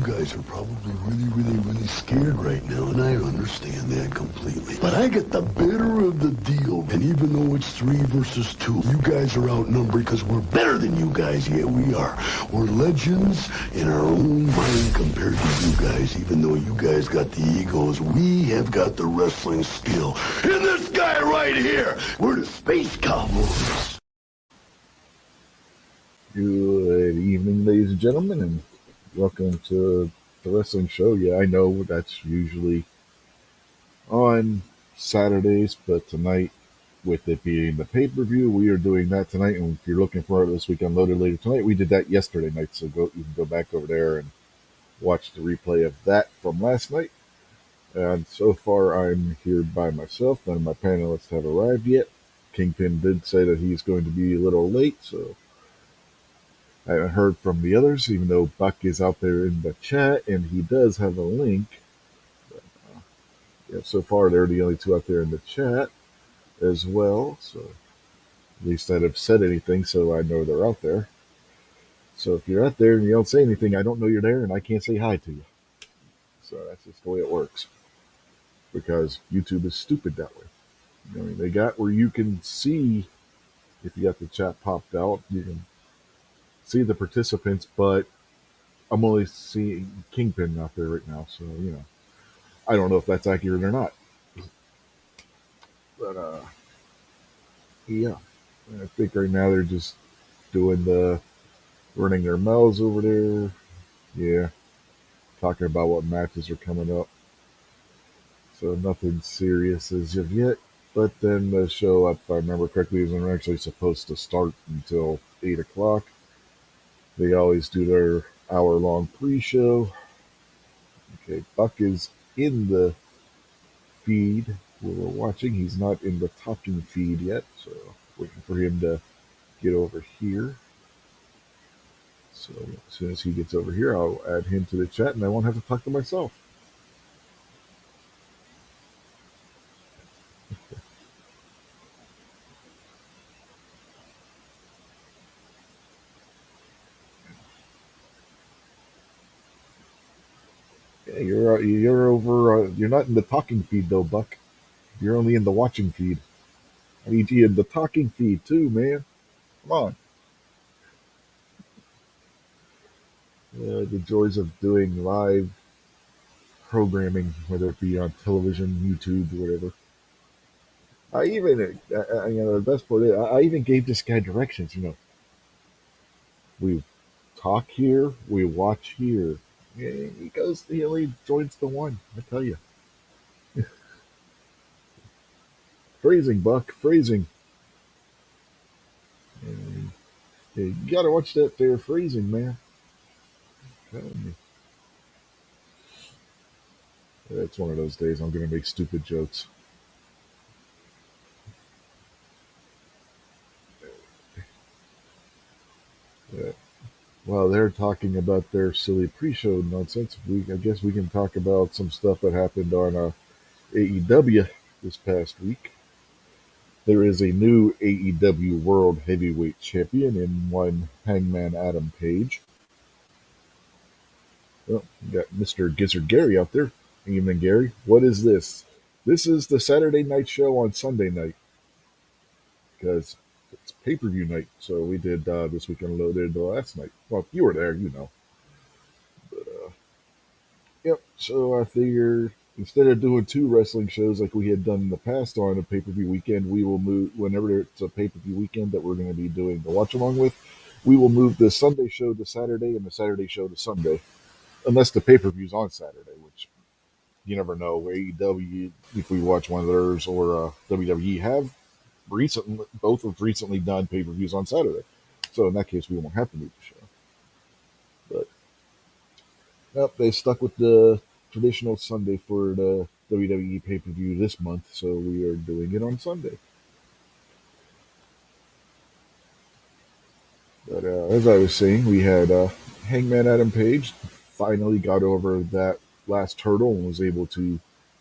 guys are probably really scared right now, and I understand that completely. But I get the better of the deal, and even though it's 3 versus 2, you guys are outnumbered because we're better than you guys. Yeah, we are. We're legends in our own mind compared to you guys. Even though you guys got the egos, we have got the wrestling skill. And this guy right here, we're the Space Cowboys. Good evening, ladies and gentlemen, and welcome to the wrestling show. Yeah, I know that's usually on Saturdays, but tonight, with it being the pay-per-view, we are doing that tonight. And if you're looking for it this week unloaded later tonight, we did that yesterday night. So you can go back over there and watch the replay of that from last night. And so far, I'm here by myself. None of my panelists have arrived yet. Kingpin did say that he's going to be a little late, so I haven't heard from the others, even though Buck is out there in the chat and he does have a link. But, yeah, so far they're the only two out there in the chat as well. So at least I'd have said anything, so I know they're out there. So if you're out there and you don't say anything, I don't know you're there and I can't say hi to you. So that's just the way it works. Because YouTube is stupid that way. I mean, they got where you can see, if you got the chat popped out, you can see the participants, but I'm only seeing Kingpin out there right now, so I don't know if that's accurate or not. But yeah, I think right now they're just doing the running their mouths over there. Yeah, talking about what matches are coming up. So nothing serious as of yet. But then the show, if I remember correctly, isn't actually supposed to start until 8 o'clock. They always do their hour-long pre-show. Okay, Buck is in the feed where we're watching. He's not in the talking feed yet, so waiting for him to get over here. So as soon as he gets over here, I'll add him to the chat and I won't have to talk to myself. Yeah, you're over. You're not in the talking feed though, Buck. You're only in the watching feed. I need you in the talking feed too, man. Come on. The joys of doing live programming, whether it be on television, YouTube, whatever. I even, the best part is, I even gave this guy directions. We talk here, we watch here. Yeah, he only joins the one, I tell you. Phrasing, Buck, phrasing. And, you gotta watch that there phrasing, man. It's one of those days I'm gonna make stupid jokes. While they're talking about their silly pre-show nonsense, I guess we can talk about some stuff that happened on AEW this past week. There is a new AEW World Heavyweight Champion in one Hangman Adam Page. Well, we got Mr. Gizzard Gary out there. Evening, Gary. What is this? This is the Saturday night show on Sunday night because it's pay-per-view night. So we did this week unloaded last night. Well, you were there, you know. But yep. So I figure instead of doing 2 wrestling shows like we had done in the past on a pay-per-view weekend, we will move whenever it's a pay-per-view weekend that we're going to be doing the watch along with. We will move the Sunday show to Saturday and the Saturday show to Sunday, unless the pay-per-view's on Saturday, which you never know. AEW, if we watch one of theirs, or WWE have both have recently done pay-per-views on Saturday. So in that case, we won't have to move the show. But nope, they stuck with the traditional Sunday for the WWE pay-per-view this month, so we are doing it on Sunday. But as I was saying, we had Hangman Adam Page finally got over that last hurdle and was able to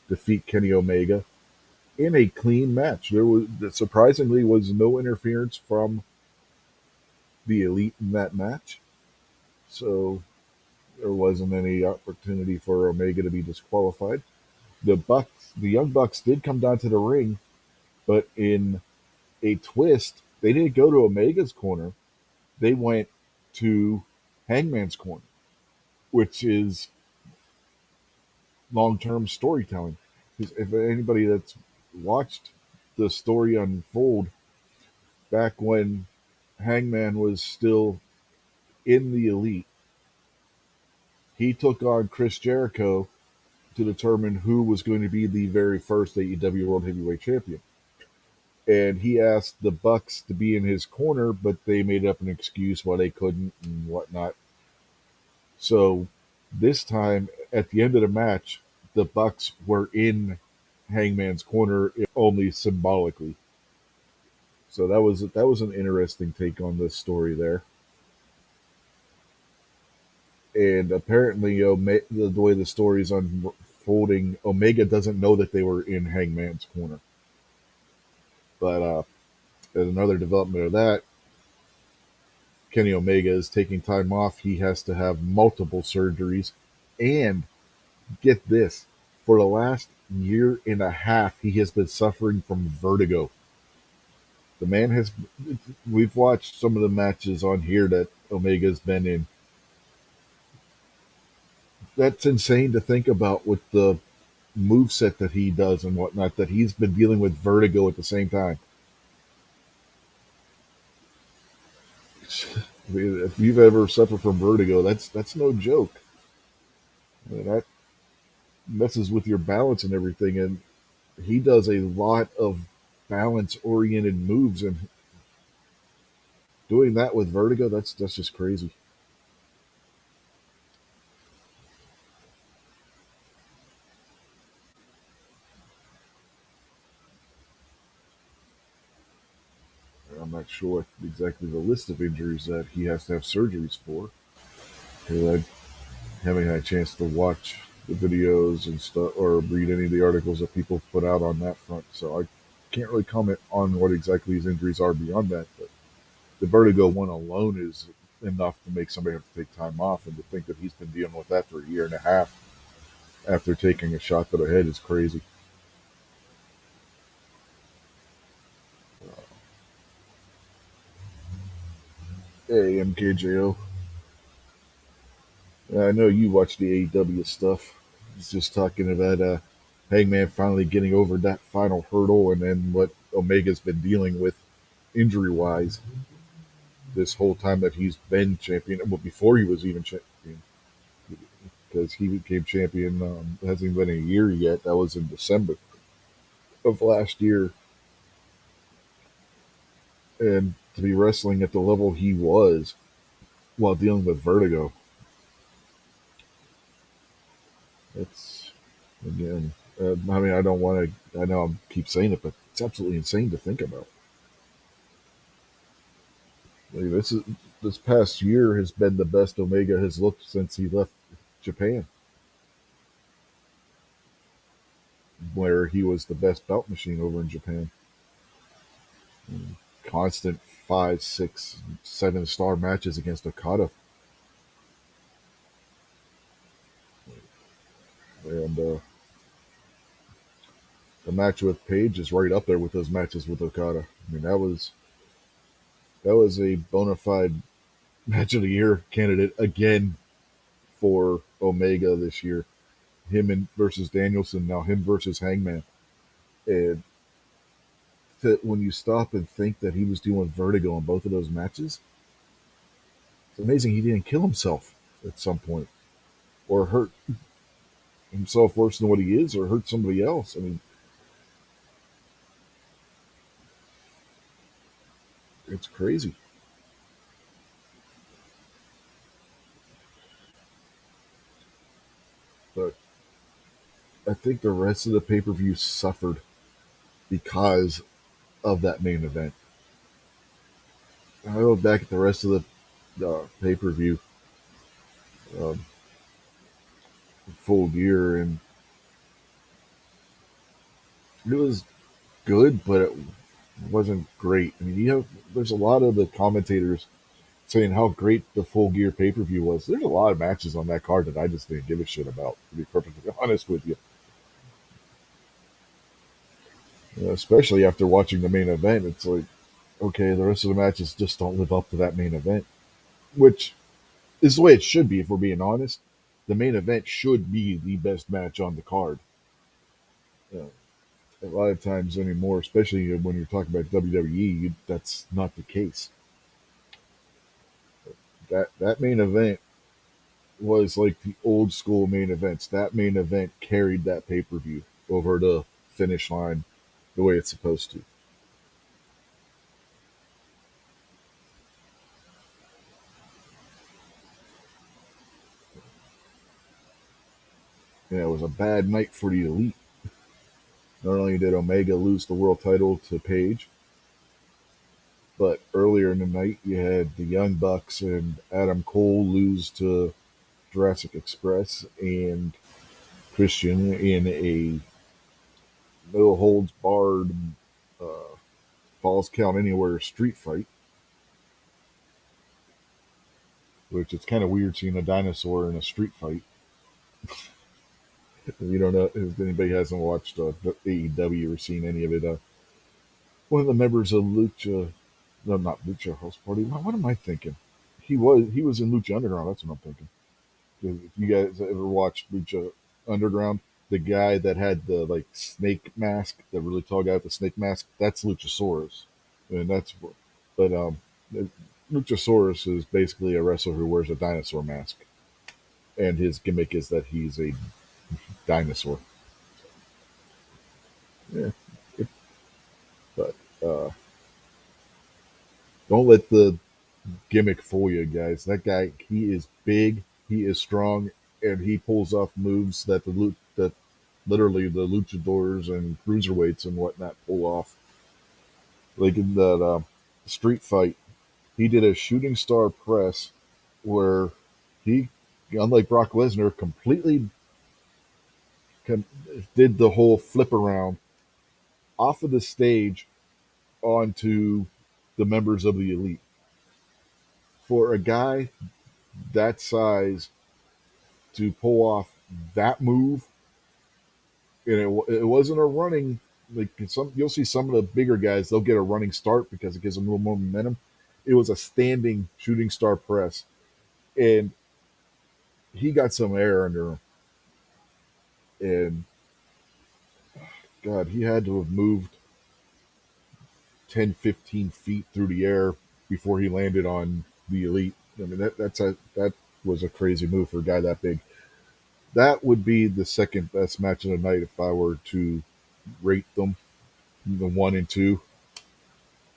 defeat Kenny Omega in a clean match. There was surprisingly was no interference from the Elite in that match. So there wasn't any opportunity for Omega to be disqualified. The Young Bucks did come down to the ring, but in a twist, they didn't go to Omega's corner. They went to Hangman's corner, which is long-term storytelling. Because if anybody that's watched the story unfold back when Hangman was still in the elite, he took on Chris Jericho to determine who was going to be the very first AEW World Heavyweight Champion. And he asked the Bucks to be in his corner, but they made up an excuse why they couldn't and whatnot. So this time, at the end of the match, the Bucks were in Hangman's corner, only symbolically. So that was an interesting take on this story there. And apparently, the way the story is unfolding, Omega doesn't know that they were in Hangman's corner. But as another development of that, Kenny Omega is taking time off. He has to have multiple surgeries. And get this, for the last year and a half, he has been suffering from vertigo. The man has, we've watched some of the matches on here that Omega's been in. That's insane to think about with the move set that he does and whatnot, that he's been dealing with vertigo at the same time. If you've ever suffered from vertigo, that's no joke. I mean, that messes with your balance and everything. And he does a lot of balance oriented moves, and doing that with vertigo, that's just crazy. I'm not sure exactly the list of injuries that he has to have surgeries for. Because I haven't had a chance to watch the videos and stuff or read any of the articles that people put out on that front. So I can't really comment on what exactly his injuries are beyond that. But the vertigo one alone is enough to make somebody have to take time off. And to think that he's been dealing with that for a year and a half after taking a shot to the head is crazy. Hey, MKJO. I know you watch the AEW stuff. It's just talking about Hangman finally getting over that final hurdle, and then what Omega's been dealing with injury wise this whole time that he's been champion. Well, before he was even champion, because he became champion, hasn't even been a year yet. That was in December of last year. And to be wrestling at the level he was while dealing with vertigo, it's, again, I mean, I don't want to, I know I keep saying it, but it's absolutely insane to think about. Like, this past year has been the best Omega has looked since he left Japan, where he was the best belt machine over in Japan. Constant 5, 6, 7 star matches against Okada, and the match with Page is right up there with those matches with Okada. I mean, that was a bona fide match of the year candidate again for Omega this year. Him and versus Danielson, now him versus Hangman. And when you stop and think that he was doing vertigo in both of those matches, it's amazing he didn't kill himself at some point or hurt himself worse than what he is or hurt somebody else. I mean, it's crazy. But I think the rest of the pay per view suffered because of that main event. I look back at the rest of the pay per view um, full year, and it was good, but it wasn't great. I mean, there's a lot of the commentators saying how great the Full Gear pay per view was. There's a lot of matches on that card that I just didn't give a shit about, to be perfectly honest with you. Especially after watching the main event, it's like, okay, the rest of the matches just don't live up to that main event, which is the way it should be, if we're being honest. The main event should be the best match on the card. Uh, a lot of times anymore, especially when you're talking about WWE, that's not the case. That main event was like the old school main events. That main event carried that pay per view over the finish line the way it's supposed to. And it was a bad night for the elite. Not only did Omega lose the world title to Page, but earlier in the night you had the Young Bucks and Adam Cole lose to Jurassic Express and Christian in a no holds barred uh, falls count anywhere street fight, which it's kind of weird seeing a dinosaur in a street fight. You don't know if anybody hasn't watched AEW or seen any of it. One of the members of Lucha, no, not Lucha House Party. What am I thinking? He was in Lucha Underground. That's what I'm thinking. If you guys ever watched Lucha Underground, the guy that had the like snake mask, the really tall guy with the snake mask, that's Luchasaurus, and but Luchasaurus is basically a wrestler who wears a dinosaur mask, and his gimmick is that he's a dinosaur. Yeah, but don't let the gimmick fool you, guys. That guy, he is big, he is strong, and he pulls off moves that that literally the luchadors and cruiserweights and whatnot pull off. Like in that street fight, he did a shooting star press where he, unlike Brock Lesnar, completely com- did the whole flip around off of the stage onto the members of the elite. For a guy that size to pull off that move, and it wasn't a running, like some you'll see some of the bigger guys, they'll get a running start because it gives them a little more momentum. It was a standing shooting star press, and he got some air under him, and God, he had to have moved 10, 15 feet through the air before he landed on the elite. I mean, that was a crazy move for a guy that big. That would be the second best match of the night if I were to rate them, the one and two.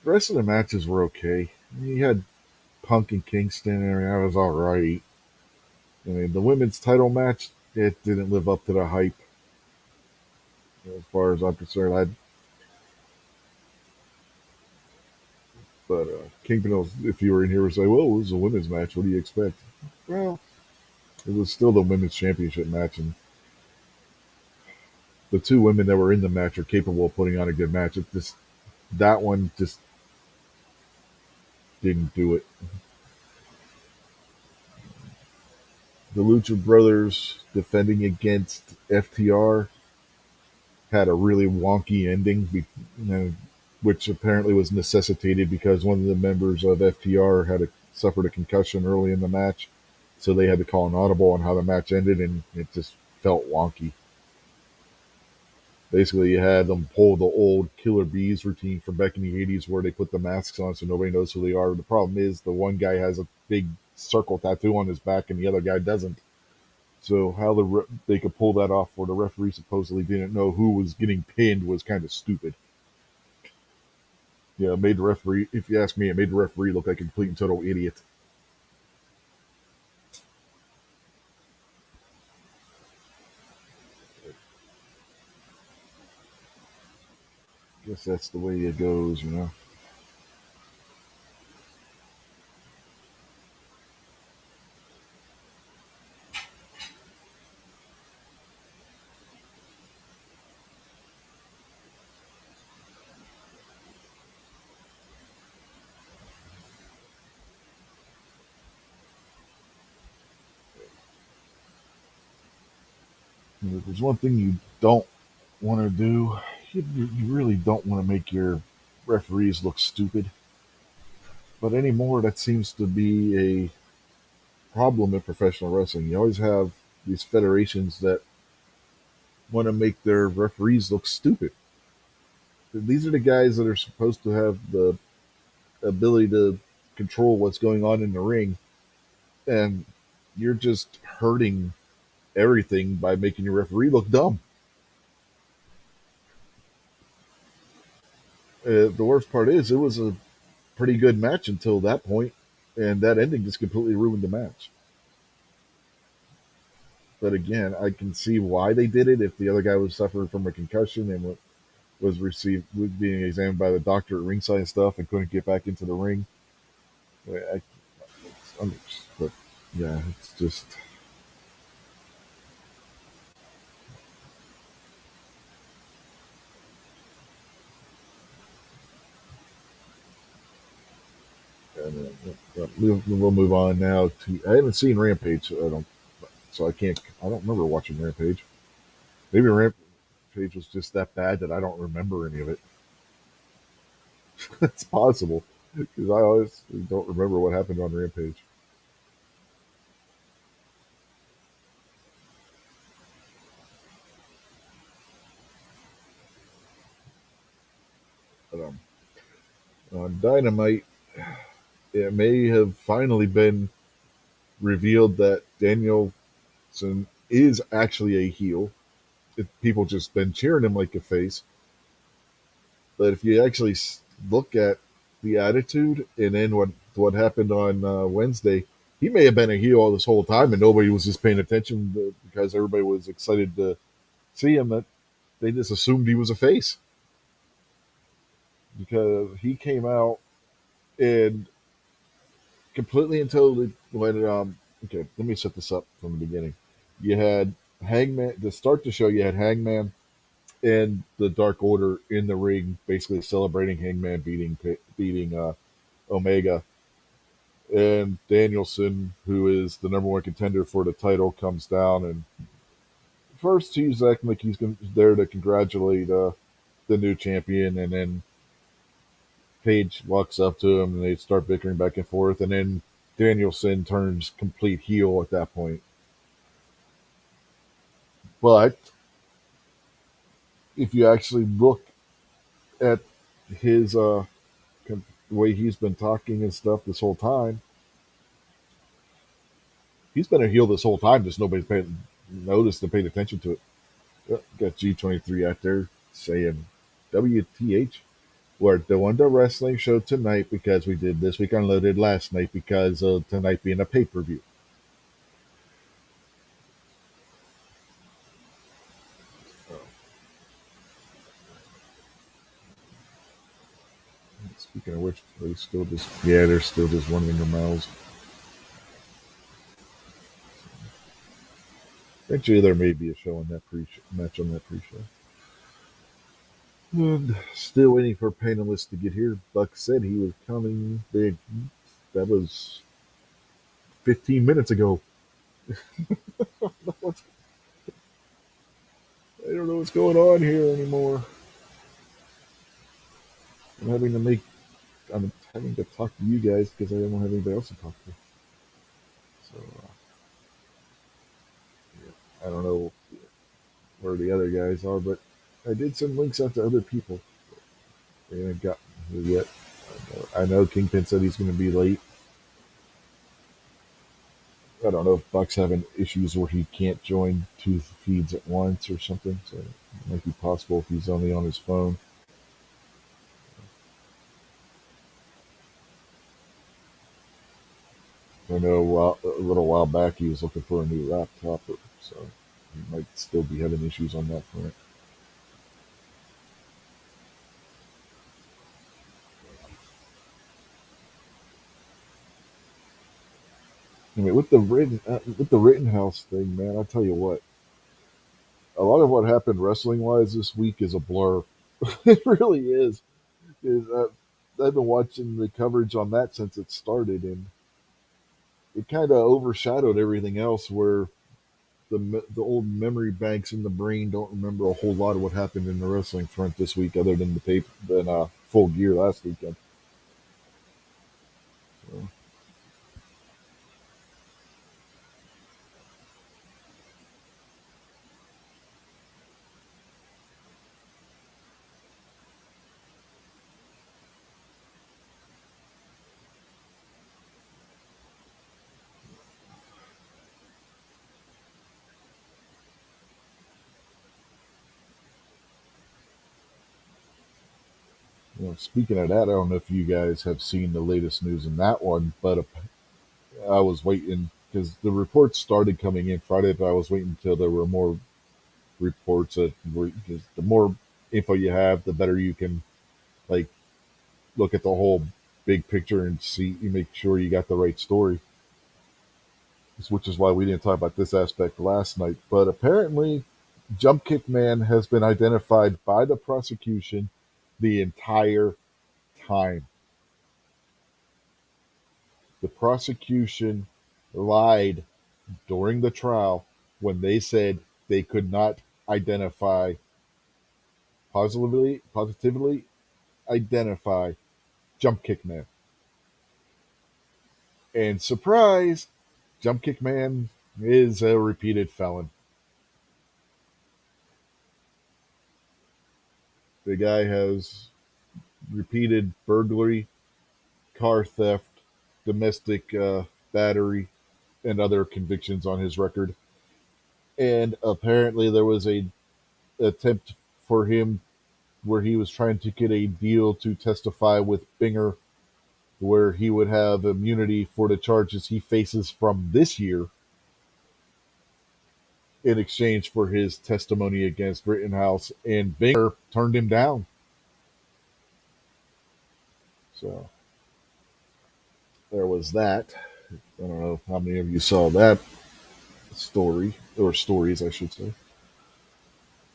The rest of the matches were okay. You had Punk and Kingston, and that was all right. I mean, the women's title match, it didn't live up to the hype as far as I'm concerned. But Kingpin, if you were in here, would say, "Well, it was a women's match. What do you expect?" Well, it was still the women's championship match, and the two women that were in the match are capable of putting on a good match. It just that one just didn't do it. The Lucha Brothers defending against FTR had a really wonky ending, which apparently was necessitated because one of the members of FTR suffered a concussion early in the match, so they had to call an audible on how the match ended, and it just felt wonky. Basically, you had them pull the old Killer Bees routine from back in the '80s, where they put the masks on so nobody knows who they are. The problem is the one guy has a big circle tattoo on his back, and the other guy doesn't. So how they could pull that off, where the referee supposedly didn't know who was getting pinned, was kind of stupid. Yeah, it made the referee. If you ask me, it made the referee look like a complete and total idiot. Guess that's the way it goes, you know. if there's one thing you don't want to do, you really don't want to make your referees look stupid. But anymore, that seems to be a problem in professional wrestling. You always have these federations that want to make their referees look stupid. These are the guys that are supposed to have the ability to control what's going on in the ring, and you're just hurting everything by making your referee look dumb. The worst part is, it was a pretty good match until that point, and that ending just completely ruined the match. But again, I can see why they did it. If the other guy was suffering from a concussion and was being examined by the doctor at ringside and stuff, and couldn't get back into the ring, I, but yeah, it's just and, we'll move on now to. I haven't seen Rampage, so I can't. I don't remember watching Rampage. Maybe Rampage was just that bad that I don't remember any of it. It's possible because I always don't remember what happened on Rampage. But on Dynamite, it may have finally been revealed that Danielson is actually a heel. People just been cheering him like a face. But if you actually look at the attitude and then what happened on Wednesday, he may have been a heel all this whole time, and nobody was just paying attention because everybody was excited to see him. That they just assumed he was a face because he came out and completely and totally when okay, let me set this up from the beginning. You had Hangman to start the show. You had Hangman and the Dark Order in the ring, basically celebrating Hangman beating Omega, and Danielson, who is the number one contender for the title, comes down and first he's acting like there to congratulate the new champion, and then Page walks up to him and they start bickering back and forth, and then Danielson turns complete heel at that point. But if you actually look at his the way he's been talking and stuff this whole time, he's been a heel this whole time. Just nobody's noticed and paid attention to it. Got G23 out there saying WTH. We're doing the wrestling show tonight because we did this week unloaded last night because of tonight being a pay-per-view. Speaking of which, they're still just running their mouths. Eventually, there may be a show on that match on that pre-show. And still waiting for Painless to get here. Buck said he was coming. That was 15 minutes ago. I don't know what's going on here anymore. I'm having to make. I'm having to talk to you guys because I don't have anybody else to talk to. So yeah, I don't know where the other guys are, but I did send links out to other people. They haven't gotten here yet. I know Kingpin said he's going to be late. I don't know if Buck's having issues where he can't join two feeds at once or something. So it might be possible if he's only on his phone. I know a little while back he was looking for a new laptop, so he might still be having issues on that front. I mean, with the Rittenhouse thing, man, I tell you what, a lot of what happened wrestling wise this week is a blur. It really is. I've been watching the coverage on that since it started, and it kind of overshadowed everything else. Where the old memory banks in the brain don't remember a whole lot of what happened in the wrestling front this week, other than the paper than Full Gear last weekend. So, speaking of that, I don't know if you guys have seen the latest news in that one, but I was waiting because the reports started coming in Friday, but I was waiting until there were more reports that were because the more info you have, the better you can like look at the whole big picture and see you make sure you got the right story. Which is why we didn't talk about this aspect last night. But apparently, Jump Kick Man has been identified by the prosecution the entire time. The prosecution lied during the trial when they said they could not identify positively identify Jump Kick Man. And surprise, Jump Kick Man is a repeated felon. The guy has repeated burglary, car theft, domestic battery, and other convictions on his record. And apparently, there was a attempt for him where he was trying to get a deal to testify with Binger, where he would have immunity for the charges he faces from this year in exchange for his testimony against Rittenhouse, and Binger turned him down. So there was that. I don't know how many of you saw that story, or stories, I should say.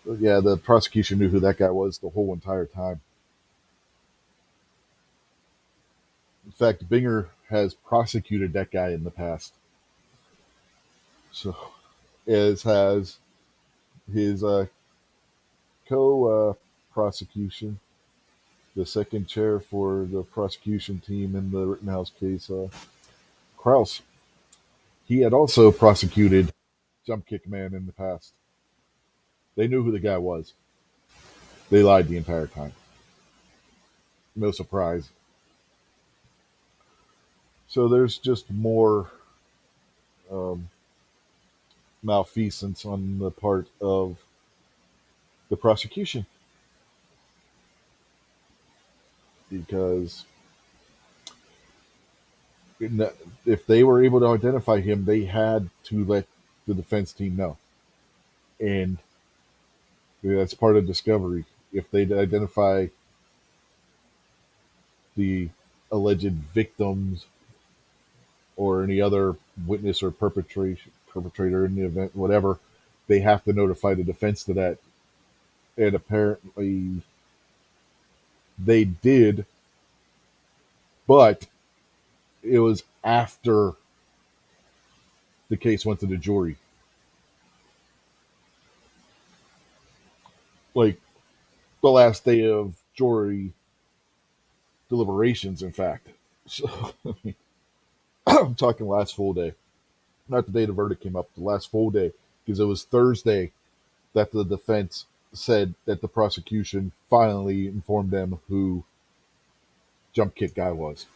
But yeah, the prosecution knew who that guy was the whole entire time. In fact, Binger has prosecuted that guy in the past. So, as has his co prosecution, the second chair for the prosecution team in the Rittenhouse case, Kraus. He had also prosecuted Jump Kick Man in the past. They knew who the guy was. They lied the entire time. No surprise. So there's just more um, malfeasance on the part of the prosecution because if they were able to identify him, they had to let the defense team know. And that's part of discovery. If they identify the alleged victims or any other witness or perpetrator in the event, whatever, they have to notify the defense to that. And apparently they did, but it was after the case went to the jury. Like the last day of jury deliberations, in fact. So I'm talking last full day, not the day the verdict came up, the last full day, because it was Thursday that the defense said that the prosecution finally informed them who Jump Kick Guy was.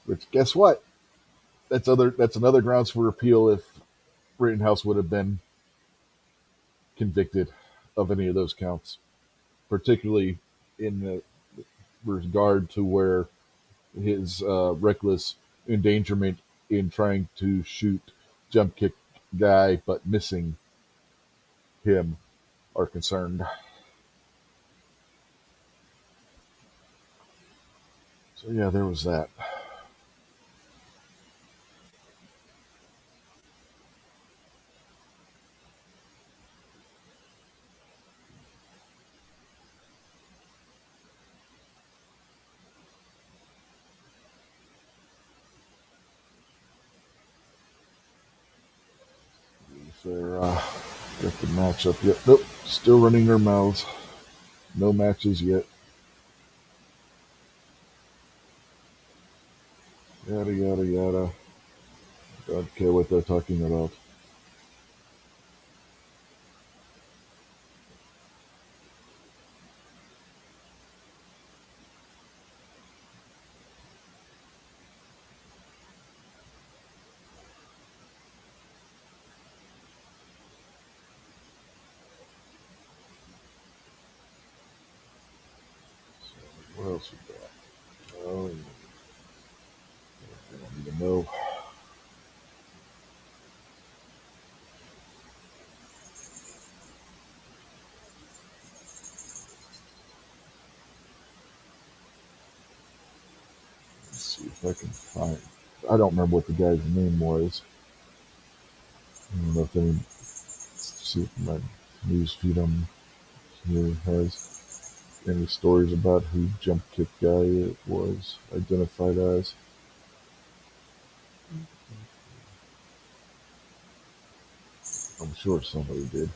Which, guess what? That's another grounds for appeal if Rittenhouse would have been convicted of any of those counts, particularly in the regard to where his reckless endangerment in trying to shoot Jump Kick Guy but missing him are concerned. So yeah, there was that. They're got the match up yet. Nope, still running their mouths. No matches yet. Yada yada yada. Don't care what they're talking about. What else we got? Oh, I don't even know. Let's see if I can find. I don't remember what the guy's name was. I don't know if any. See if my news feed on here has any stories about who jump kick guy it was identified as. I'm sure somebody did.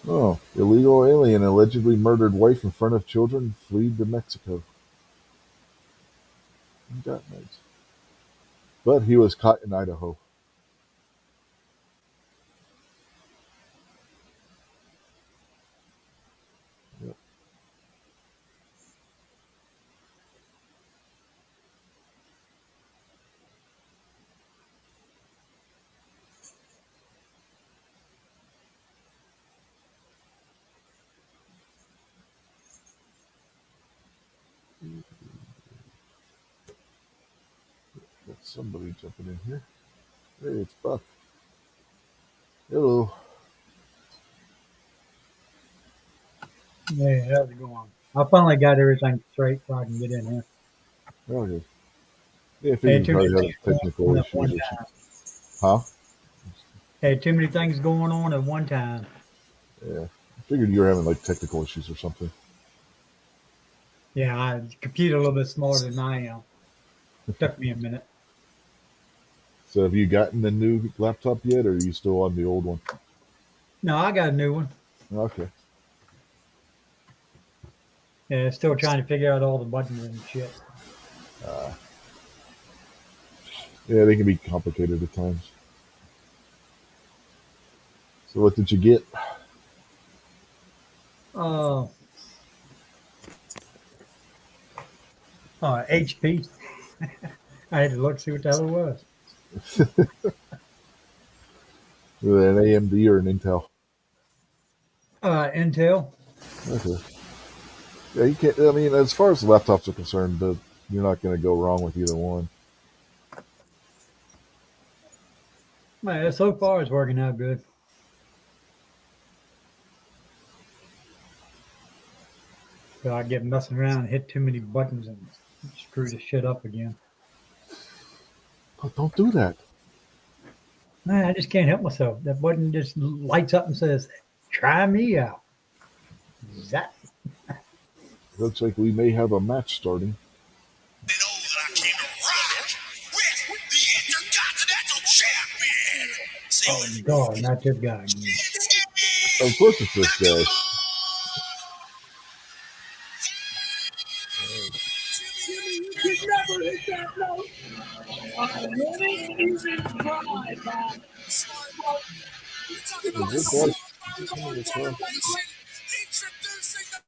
Oh, illegal alien allegedly murdered wife in front of children, fled to Mexico. That nice. But he was caught in Idaho. Yep. Got somebody jumping in here. Hey, it's Buck. Hello. Hey, how's it going? I finally got everything straight so I can get in here. Okay. Yeah, I Had figured you too many probably things had going technical on at one issues or time. something. Huh? Had too many things going on at one time. Yeah. I figured you were having like technical issues or something. Yeah, computer a little bit smarter than I am. Took me a minute. So have you gotten the new laptop yet, or are you still on the old one? No, I got a new one. Okay. Yeah, still trying to figure out all the buttons and shit. Uh, yeah, they can be complicated at times. So what did you get? Uh, HP. I had to look see what the hell it was. An AMD or an Intel? Intel. Okay. Yeah, you can't. I mean, as far as laptops are concerned, you're not going to go wrong with either one. Man, so far it's working out good. So I get messing around and hit too many buttons and screw the shit up again. But don't do that. Man, I just can't help myself. That button just lights up and says, "Try me out." That Looks like we may have a match starting. They know that I came to rock with the Intercontinental Champion. Say oh with me. god, not this guy again. Of course, it's this guy. Is this guy coming across? Introducing the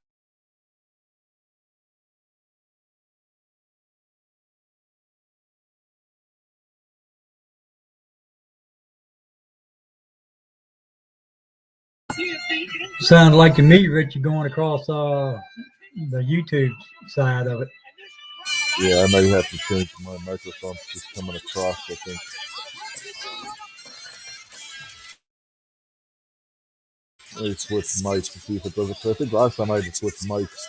Sounds like to me, Rich, you're going across the YouTube side of it. Yeah, I may have to change my microphone. It's just coming across, I think. Let me switch mics to see if it does it. I think last time I had to switch mics.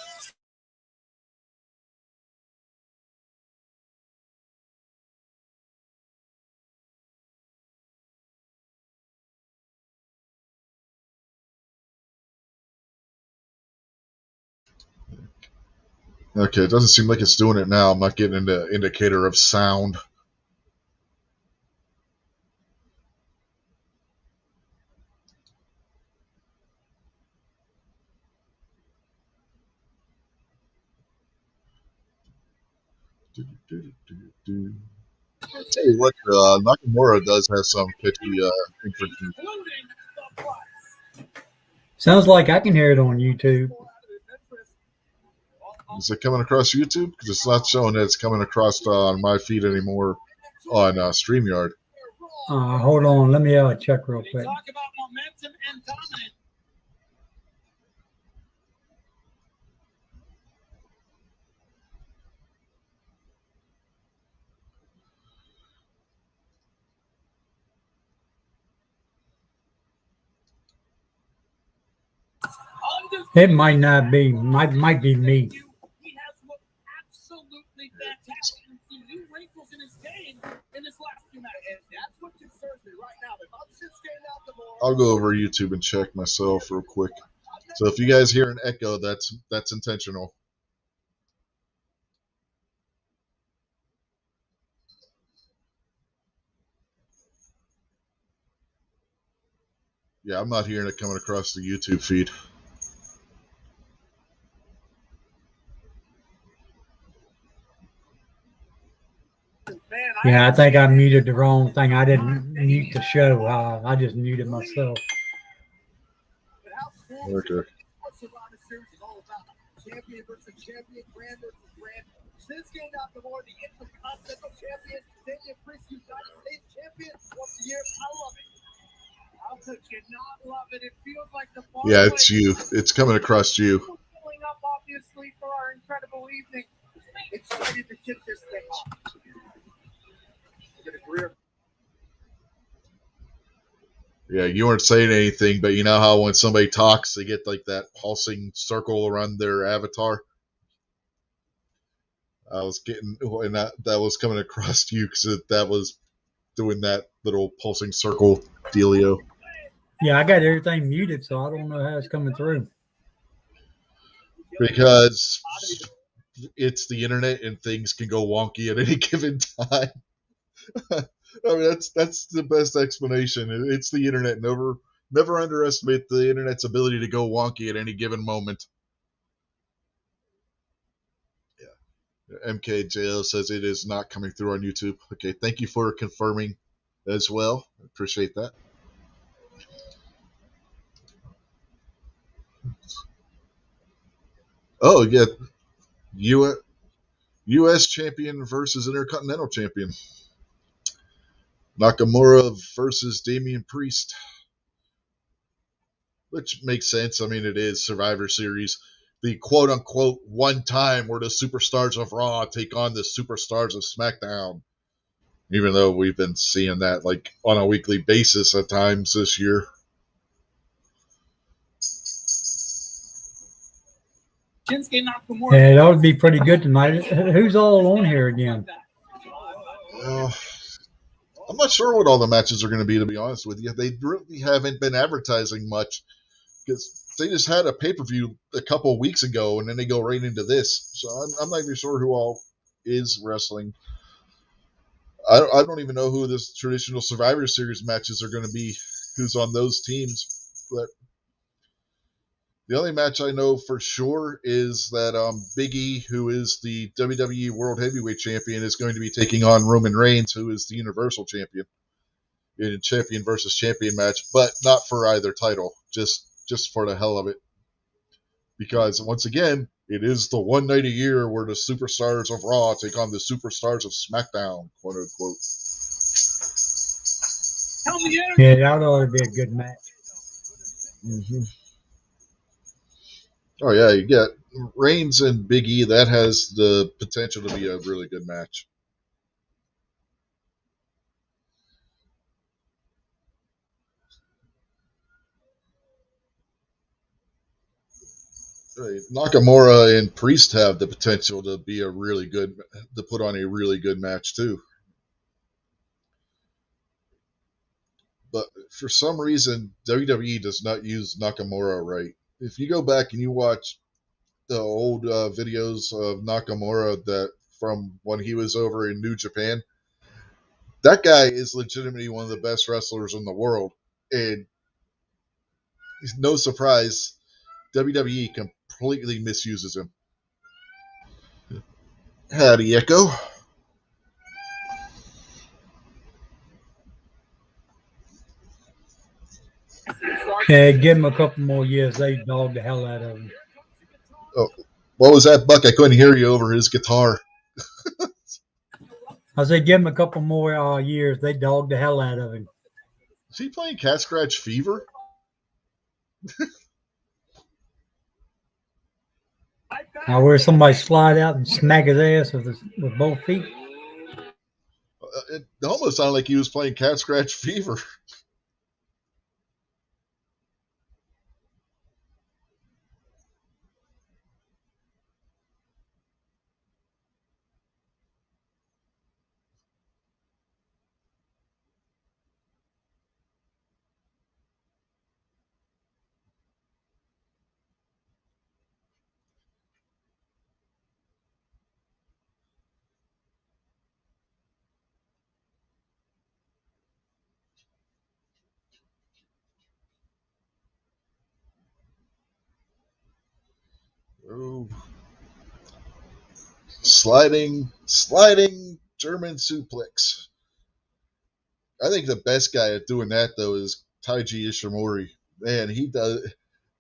Okay, it doesn't seem like it's doing it now. I'm not getting an indicator of sound. Tell you what, Nakamura does have some catchy entrance. Sounds like I can hear it on YouTube. Is it coming across YouTube? Because it's not showing that it's coming across on my feed anymore on StreamYard. Hold on. Let me check real quick. It might not be. Might be me. He has looked absolutely fantastic. Some new wrinkles in his game in his last few matches. And that's what concerns me right now. I'll go over YouTube and check myself real quick. So if you guys hear an echo, that's intentional. Yeah, I'm not hearing it coming across the YouTube feed. Yeah, I think I muted the wrong thing. I didn't mute the show. I just muted myself. Okay. Champion versus champion, brand versus brand. Shinsuke Nakamura, the Intercontinental Champion, Damian Priest, United States Champion. Once a year, I love it. How could you not love it? It feels like the Yeah, it's you. It's coming across you. Filling up, obviously, for our incredible evening. Excited to kick this thing off. Get a career. Yeah, you weren't saying anything, but you know how when somebody talks, they get like that pulsing circle around their avatar. I was getting, and that was coming across to you because that was doing that little pulsing circle dealio. Yeah, I got everything muted, so I don't know how it's coming through. Because it's the internet and things can go wonky at any given time. I mean, that's the best explanation. It's the internet. Never underestimate the internet's ability to go wonky at any given moment. Yeah. MKJO says it is not coming through on YouTube. Okay, thank you for confirming as well. Appreciate that. Oh, yeah. U.S. champion versus Intercontinental champion. Nakamura versus Damian Priest. Which makes sense. I mean, it is Survivor Series. The quote-unquote one time where the superstars of Raw take on the superstars of SmackDown. Even though we've been seeing that like on a weekly basis at times this year. Yeah, that would be pretty good tonight. Who's all on here again? I'm not sure what all the matches are going to be honest with you. They really haven't been advertising much because they just had a pay-per-view a couple of weeks ago and then they go right into this. So I'm not even sure who all is wrestling. I don't even know who this traditional Survivor Series matches are going to be, who's on those teams. But the only match I know for sure is that Big E, who is the WWE World Heavyweight Champion, is going to be taking on Roman Reigns, who is the Universal Champion, in a champion versus champion match, but not for either title, just for the hell of it. Because once again, it is the one night a year where the superstars of Raw take on the superstars of SmackDown, quote unquote. Yeah, that ought to be a good match. Mm-hmm. Oh yeah, you get Reigns and Big E. That has the potential to be a really good match. Nakamura and Priest have the potential to be to put on a really good match too. But for some reason, WWE does not use Nakamura right. If you go back and you watch the old videos of Nakamura that from when he was over in New Japan. That guy is legitimately one of the best wrestlers in the world, and no surprise, WWE completely misuses him. Howdy, Echo. Yeah, give him a couple more years. They dog the hell out of him. Oh, what was that, Buck? I couldn't hear you over his guitar. I said, give him a couple more years. They dog the hell out of him. Is he playing Cat Scratch Fever? Where somebody slide out and smack his ass with both feet. It almost sounded like he was playing Cat Scratch Fever. Oh. Sliding German suplex. I think the best guy at doing that though is Taiji Ishimori. Man, he does.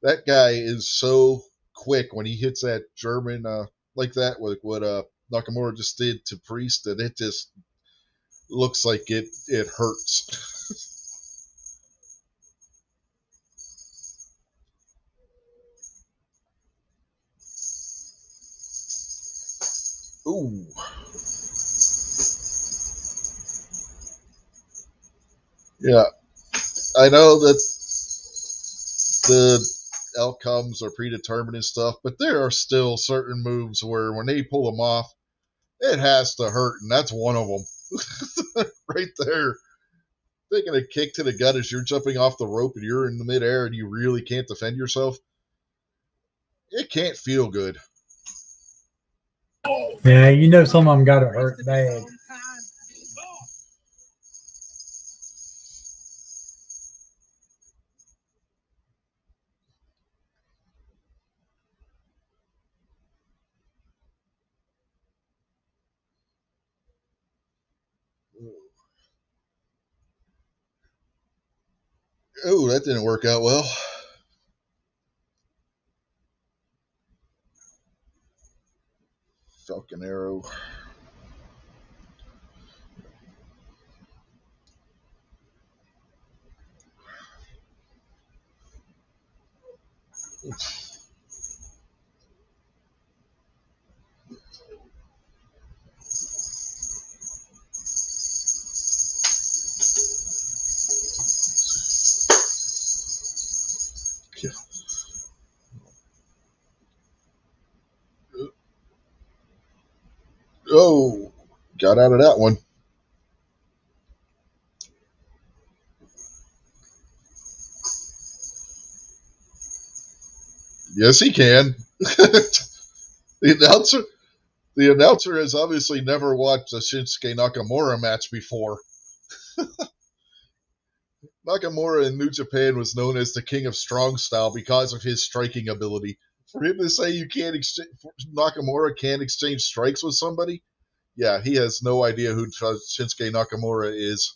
That guy is so quick when he hits that German like that, like what Nakamura just did to Priest, and it just looks like it hurts. Ooh. Yeah, I know that the outcomes are predetermined and stuff, but there are still certain moves where when they pull them off, it has to hurt, and that's one of them. Right there. Taking a kick to the gut as you're jumping off the rope and you're in the midair and you really can't defend yourself. It can't feel good. Yeah, you know some of them got to hurt bad. Oh, that didn't work out well. Falcon Arrow. Oh, got out of that one. Yes, he can. the announcer, the announcer has obviously never watched a Shinsuke Nakamura match before. Nakamura in New Japan was known as the King of Strong Style because of his striking ability. For him to say Nakamura can't exchange strikes with somebody, yeah, he has no idea who Shinsuke Nakamura is.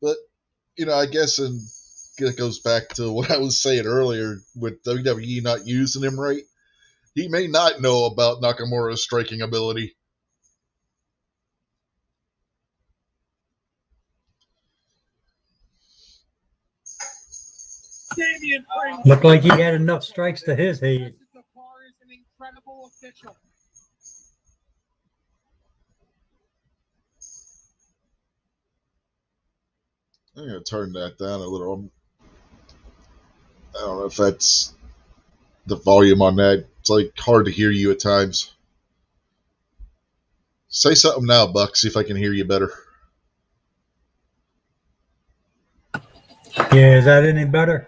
But I guess it goes back to what I was saying earlier with WWE not using him right. He may not know about Nakamura's striking ability. Looked like he had enough strikes to his head. I'm going to turn that down a little. I don't know if that's the volume on that. It's like hard to hear you at times. Say something now, Buck. See if I can hear you better. Yeah, is that any better?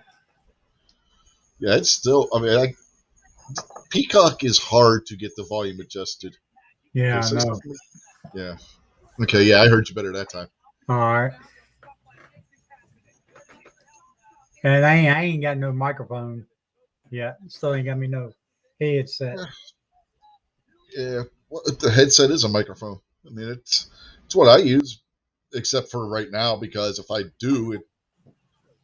Yeah, it's still. I mean, Peacock is hard to get the volume adjusted. Yeah, I know. Yeah. Okay, yeah, I heard you better that time. All right. And I ain't got no microphone yet. Still ain't got me no headset. Yeah, well, the headset is a microphone. I mean, it's what I use, except for right now, because if I do, it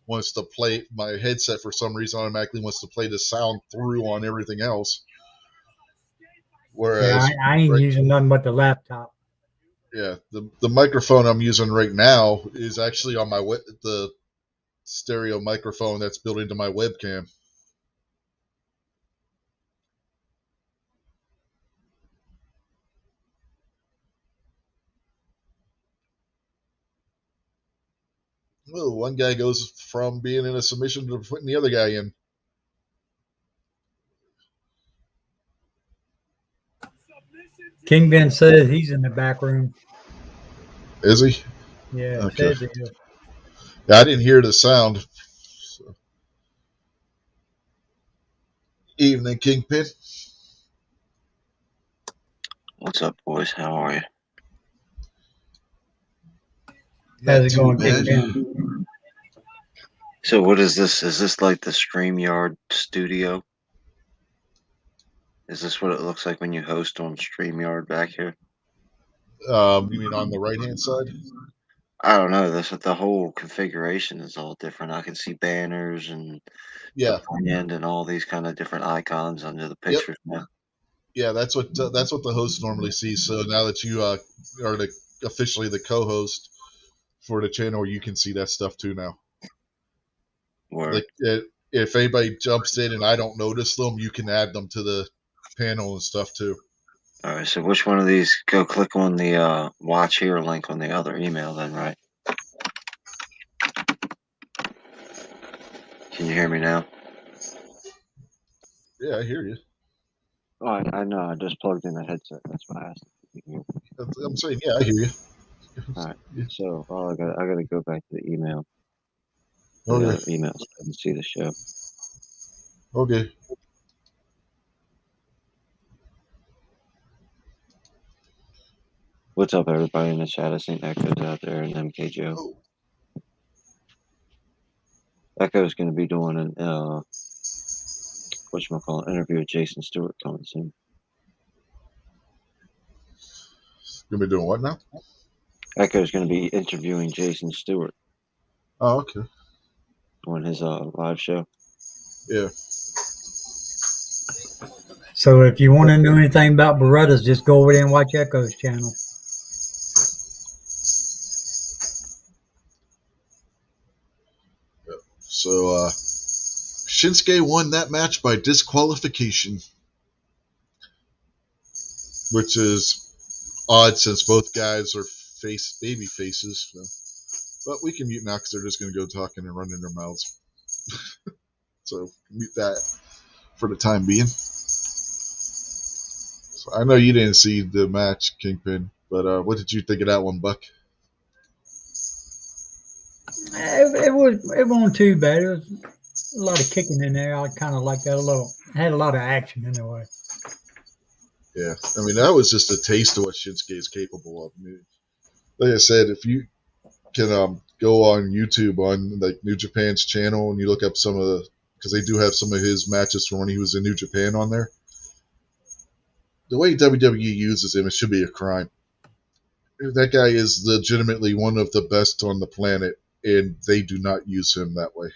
wants to play my headset for some reason automatically wants to play the sound through on everything else. Whereas, Yeah, I ain't using nothing but the laptop. yeah, the microphone I'm using right now is actually on my the stereo microphone that's built into my webcam. Well, one guy goes from being in a submission to putting the other guy in. King Ben says he's in the back room. Is he? Yeah, Okay. says he is. Yeah, I didn't hear the sound. So. Evening, Kingpin. What's up, boys? How are you? How's Not it too going, bad. King Ben? So, what is this? Is this like the StreamYard studio? Is this what it looks like when you host on StreamYard back here? You mean on the right hand side? I don't know. The whole configuration is all different. I can see banners and Yeah. the brand and all these kind of different icons under the Yep. pictures now. Yeah, that's what the host normally sees. So now that you are officially the co-host for the channel, you can see that stuff too now. Where Like if anybody jumps in and I don't notice them, you can add them to the panel and stuff too. all right. So, which one of these? Go click on the watch here link on the other email, then, right? Can you hear me now? Yeah, I hear you. Oh, I know. I just plugged in the headset. That's why I asked if you could hear me. I'm saying, yeah, I hear you. All right. Yeah. So, I gotta go back to the email. The Okay. other emails so I can see the show. Okay. What's up, everybody in the chat? I think Echo's out there and MK Joe. Oh, Echo's going to be doing an interview with Jason Stewart coming soon. you'll be doing what now? Echo's going to be interviewing Jason Stewart Oh, okay. on his live show. Yeah. So if you want to know anything about Berettas, just go over there and watch Echo's channel. So Shinsuke won that match by disqualification, which is odd since both guys are baby faces. So. But we can mute now because they're just going to go talking and running their mouths. So mute that for the time being. So I know you didn't see the match, Kingpin, but what did you think of that one, Buck? It wasn't too bad. It was a lot of kicking in there. I kind of like that a little. It had a lot of action anyway. Yeah, I mean that was just a taste of what Shinsuke is capable of. I mean, like I said, if you can go on YouTube on like New Japan's channel and you look up some of the, because they do have some of his matches from when he was in New Japan on there. The way WWE uses him, it should be a crime. That guy is legitimately one of the best on the planet, and they do not use him that way.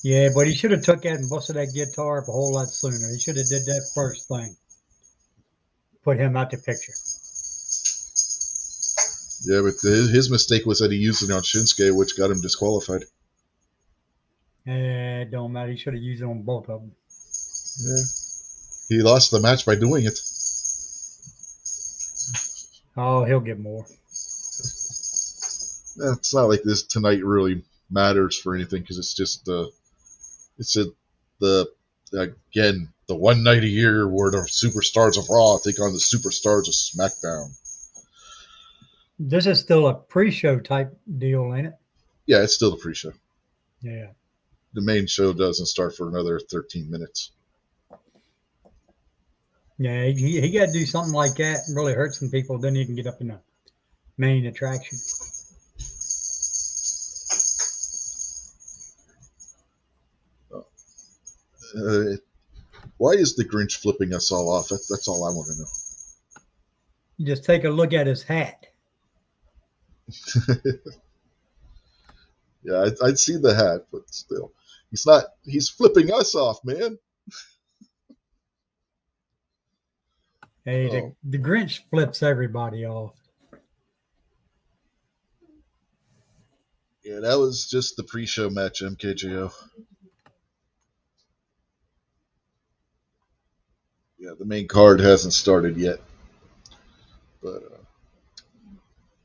Yeah, but he should have took that and busted that guitar up a whole lot sooner. He should have did that first thing. Put him out the picture. Yeah, but his mistake was that he used it on Shinsuke, which got him disqualified. It don't matter. He should have used it on both of them. Yeah. He lost the match by doing it. Oh, he'll get more. It's not like this tonight really matters for anything because it's just the one night a year where the superstars of Raw take on the superstars of SmackDown. This is still a pre-show type deal, ain't it? Yeah, it's still the pre-show. Yeah. The main show doesn't start for another 13 minutes. Yeah, he got to do something like that and really hurt some people. Then he can get up in the main attraction. Why is the Grinch flipping us all off? That's all I want to know. You just take a look at his hat. Yeah, I'd see the hat, but still, he's not. He's flipping us off, man. Hey, Oh, the Grinch flips everybody off. yeah, that was just the pre-show match, MKJO. Yeah, the main card hasn't started yet, but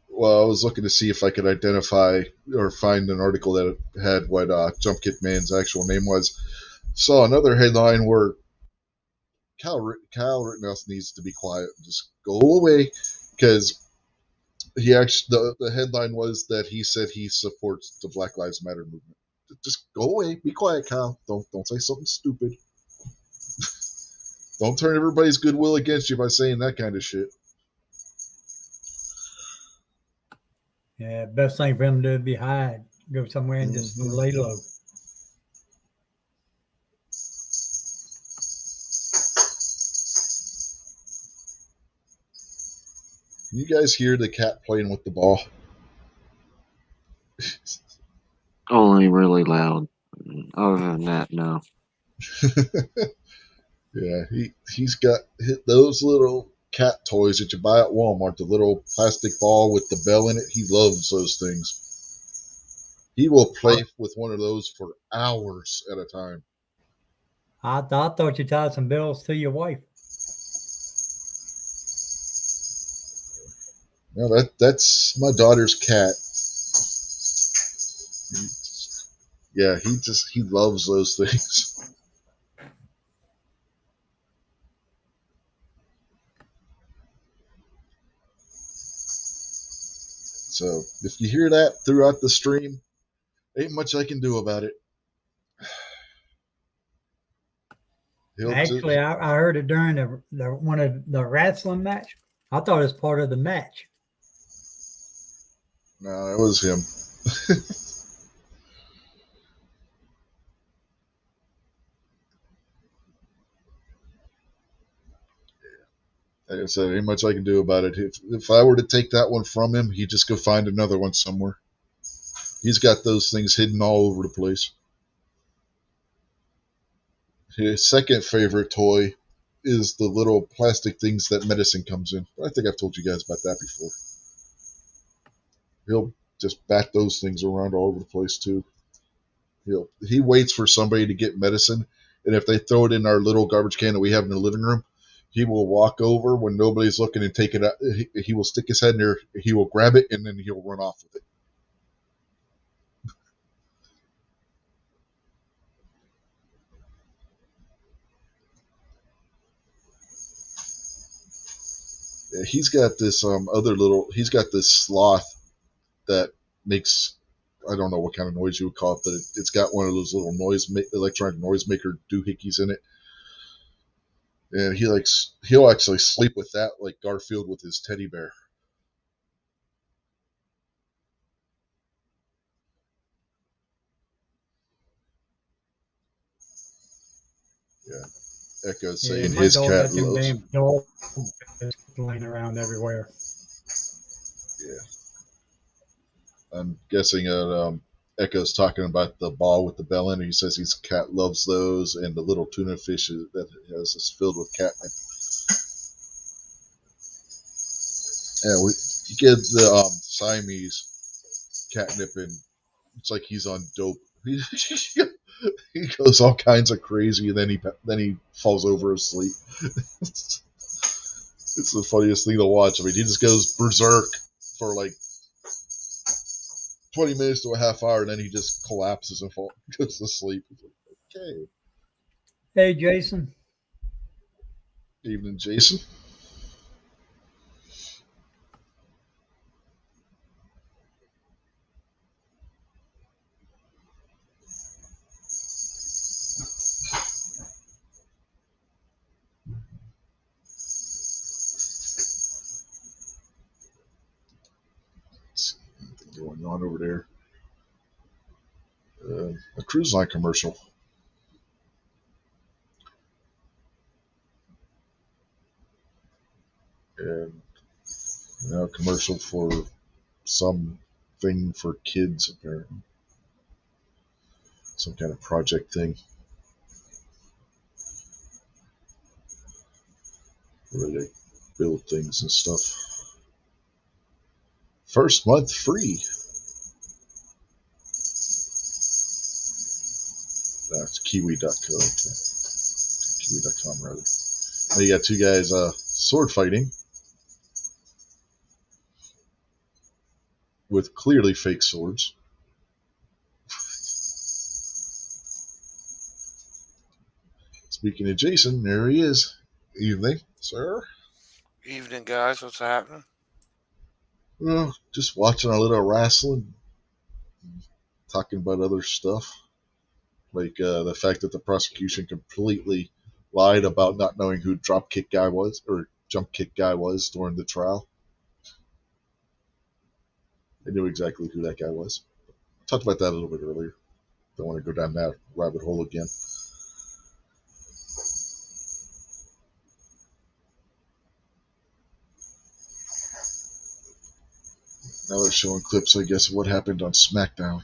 well, I was looking to see if I could identify or find an article that had what Jump Kick Man's actual name was. Saw another headline where Kyle Rittenhouse needs to be quiet and just go away because he actually the headline was that he said he supports the Black Lives Matter movement. Just go away, be quiet, Kyle. Don't say something stupid. Don't turn everybody's goodwill against you by saying that kind of shit. Yeah, best thing for him to do would be hide, go somewhere and just lay low. Can you guys hear the cat playing with the ball? Only really loud. Other than that, no. Yeah, he's got those little cat toys that you buy at Walmart, the little plastic ball with the bell in it. He loves those things. He will play with one of those for hours at a time. I thought you tied some bills to your wife. No, that's my daughter's cat. Yeah, he loves those things. So if you hear that throughout the stream, ain't much I can do about it. Actually, I heard it during the one of the Rasslin match. I thought it was part of the match. No, that was him. Like I said, ain't much I can do about it. If I were to take that one from him, he'd just go find another one somewhere. He's got those things hidden all over the place. His second favorite toy is the little plastic things that medicine comes in. I think I've told you guys about that before. He'll just bat those things around all over the place too. He waits for somebody to get medicine, and if they throw it in our little garbage can that we have in the living room, he will walk over when nobody's looking and take it out. He will stick his head in there, he will grab it, and then he'll run off with it. Yeah, he's got this he's got this sloth that makes, I don't know what kind of noise you would call it, but it's got one of those little electronic noisemaker doohickeys in it. And he'll actually sleep with that like Garfield with his teddy bear. Yeah. Echo's saying My his dog cat got them loves. damn dog laying around everywhere. Yeah. I'm guessing Echo's talking about the ball with the bell in it. He says his cat loves those, and the little tuna fish that has is filled with catnip. Yeah, you get the Siamese catnip, and it's like he's on dope. He goes all kinds of crazy, and then he falls over asleep. It's the funniest thing to watch. I mean, he just goes berserk for like 20 minutes to a half hour, and then he just collapses and goes to sleep. It's like, okay. Hey, Jason. Evening, Jason. on over there. A cruise line commercial. And a commercial for something for kids, apparently. Some kind of project thing. Where they build things and stuff. First month free. That's kiwi.co. Kiwi.com, rather. Now you got two guys sword fighting with clearly fake swords. Speaking of Jason, there he is. Evening, sir. Evening, guys. What's happening? Well, just watching a little Rasslin, talking about other stuff. Like the fact that the prosecution completely lied about not knowing who jump kick guy was during the trial. They knew exactly who that guy was. I talked about that a little bit earlier. Don't want to go down that rabbit hole again. Now they're showing clips, I guess, of what happened on SmackDown.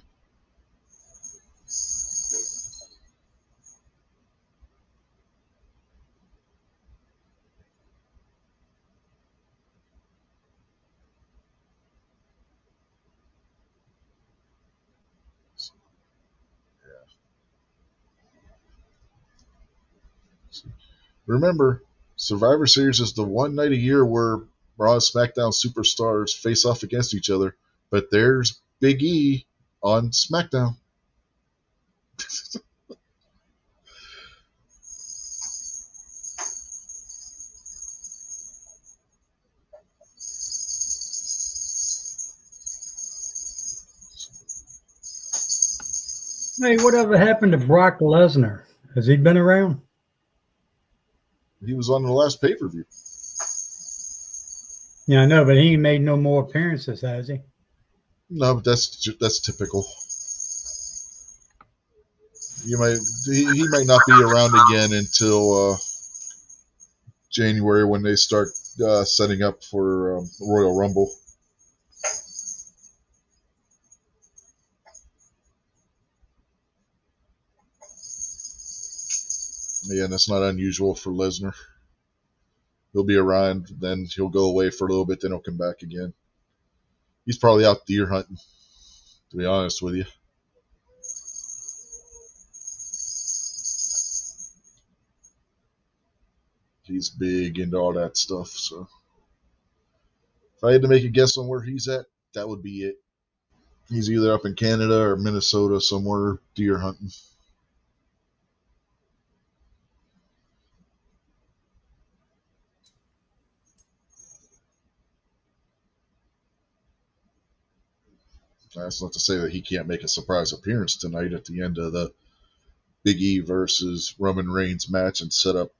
Remember, Survivor Series is the one night a year where Raw and SmackDown superstars face off against each other, but there's Big E on SmackDown. Hey, whatever happened to Brock Lesnar? Has he been around? He was on the last pay-per-view. Yeah, I know, but he ain't made no more appearances, has he? No, but that's typical. He might not be around again until January when they start setting up for Royal Rumble. Yeah, that's not unusual for Lesnar. He'll be around, then he'll go away for a little bit, then he'll come back again. He's probably out deer hunting, to be honest with you. He's big into all that stuff, so if I had to make a guess on where he's at, that would be it. He's either up in Canada or Minnesota somewhere deer hunting. That's not to say that he can't make a surprise appearance tonight at the end of the Big E versus Roman Reigns match and start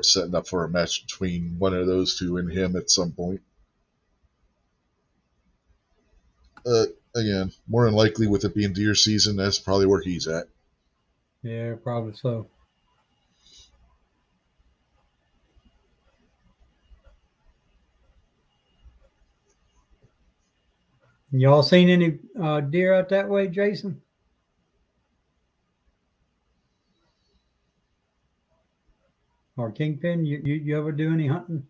setting up for a match between one of those two and him at some point. Again, more than likely with it being deer season, that's probably where he's at. Yeah, probably so. Y'all seen any deer out that way, Jason? Or Kingpin? You ever do any hunting?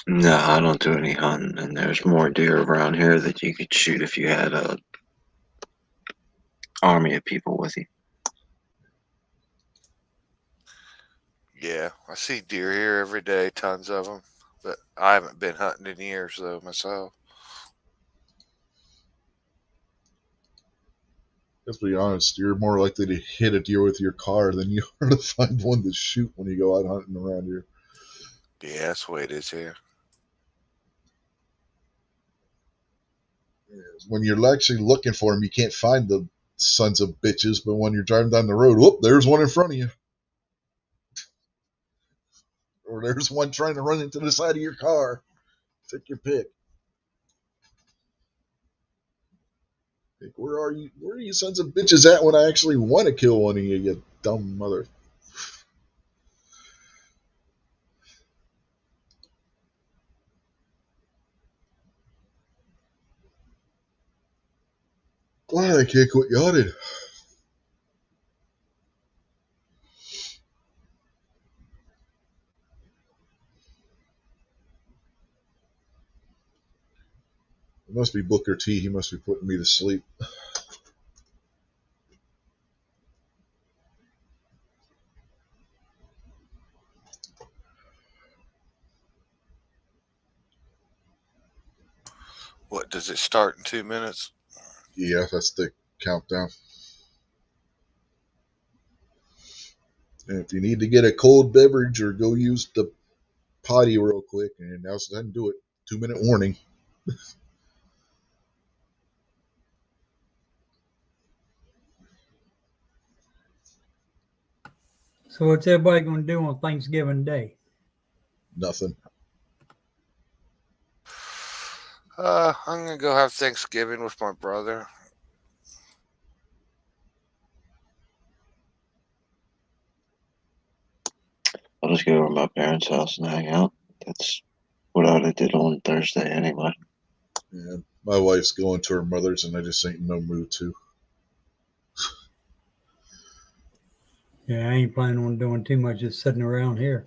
No, I don't do any hunting, and there's more deer around here that you could shoot if you had a army of people with you. Yeah, I see deer here every day, tons of them. But I haven't been hunting in years, though, myself. Let's be honest, you're more likely to hit a deer with your car than you are to find one to shoot when you go out hunting around here. Yeah, that's the way it is here. When you're actually looking for them, you can't find the sons of bitches, but when you're driving down the road, whoop, there's one in front of you. or there's one trying to run into the side of your car. Take your pick. Like, where are you? Where are you sons of bitches at when I actually want to kill one of you, you dumb mother? Glad I can't quit yawning. It must be Booker T. He must be putting me to sleep. What does it start in 2 minutes? Yeah, that's the countdown. And if you need to get a cold beverage or go use the potty real quick, and now's the time to do it. 2-minute warning. So what's everybody going to do on Thanksgiving Day? Nothing. I'm gonna go have Thanksgiving with my brother. I'll just go over to my parents' house and hang out. That's what I did on Thursday anyway. Yeah, my wife's going to her mother's, and I just ain't in no mood to. Yeah, I ain't planning on doing too much, just sitting around here.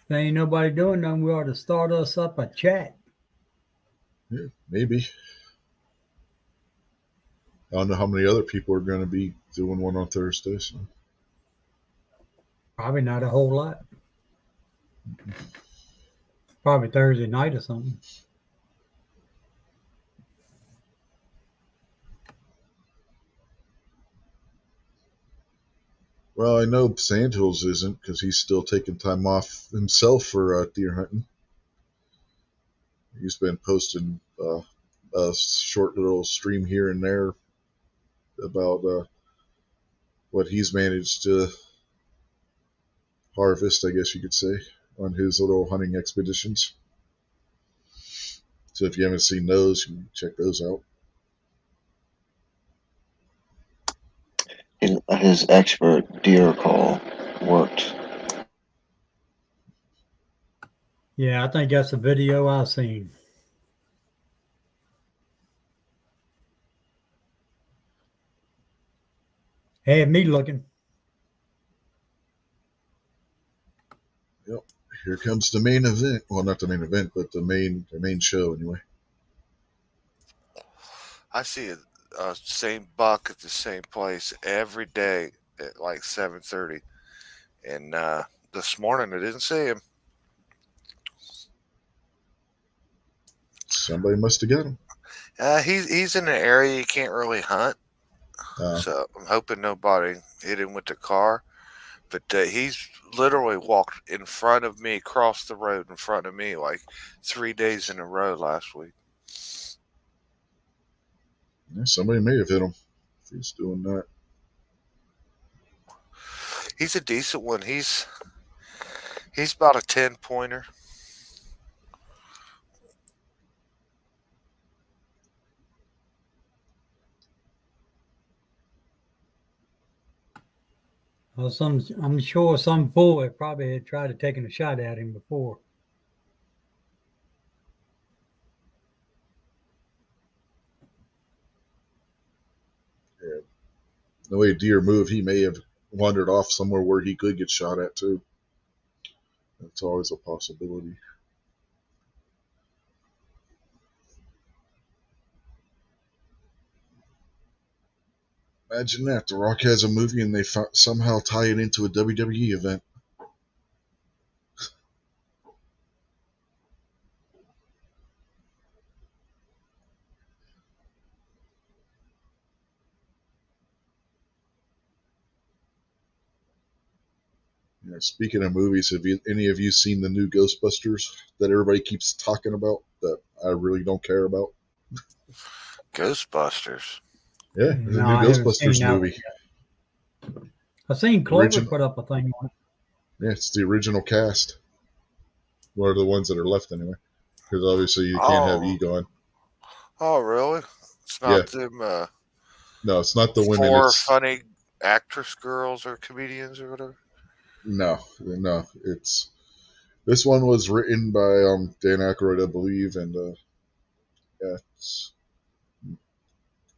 If there ain't nobody doing nothing, we ought to start us up a chat. Yeah, maybe. I don't know how many other people are going to be doing one on Thursday. So. Probably not a whole lot. Probably Thursday night or something. Well, I know Sandhills isn't because he's still taking time off himself for deer hunting. He's been posting a short little stream here and there about what he's managed to harvest, I guess you could say, on his little hunting expeditions. So if you haven't seen those, you can check those out. His expert deer call worked. Yeah, I think that's a video I've seen. Had me looking. Yep. Here comes the main event. Well, not the main event, but the main show anyway. I see a same buck at the same place every day at like 7:30, and this morning I didn't see him. Somebody must have got him. He's in an area you can't really hunt, Uh, so I'm hoping nobody hit him with the car. But he's literally walked in front of me, across the road in front of me, like 3 days in a row last week. yeah, somebody may have hit him if he's doing that. He's a decent one. He's about a 10 pointer. Well, I'm sure some fool had probably had tried to taking a shot at him before. Yeah. The way deer move, he may have wandered off somewhere where he could get shot at too. That's always a possibility. Imagine that. The Rock has a movie and they somehow tie it into a WWE event. Yeah, speaking of movies, have any of you seen the new Ghostbusters that everybody keeps talking about that I really don't care about? Ghostbusters. Yeah, there's a No, new I haven't seen Ghostbusters that one movie. yet. I've seen Clover Origin, put up a thing on it. yeah, it's the original cast. One of the ones that are left anyway, because obviously you can't have Oh, Egon. oh, really? It's Yeah, not them no, it's not the women. four It's funny actress girls or comedians or whatever. no. It's this one was written by Dan Aykroyd, I believe, and yeah, it's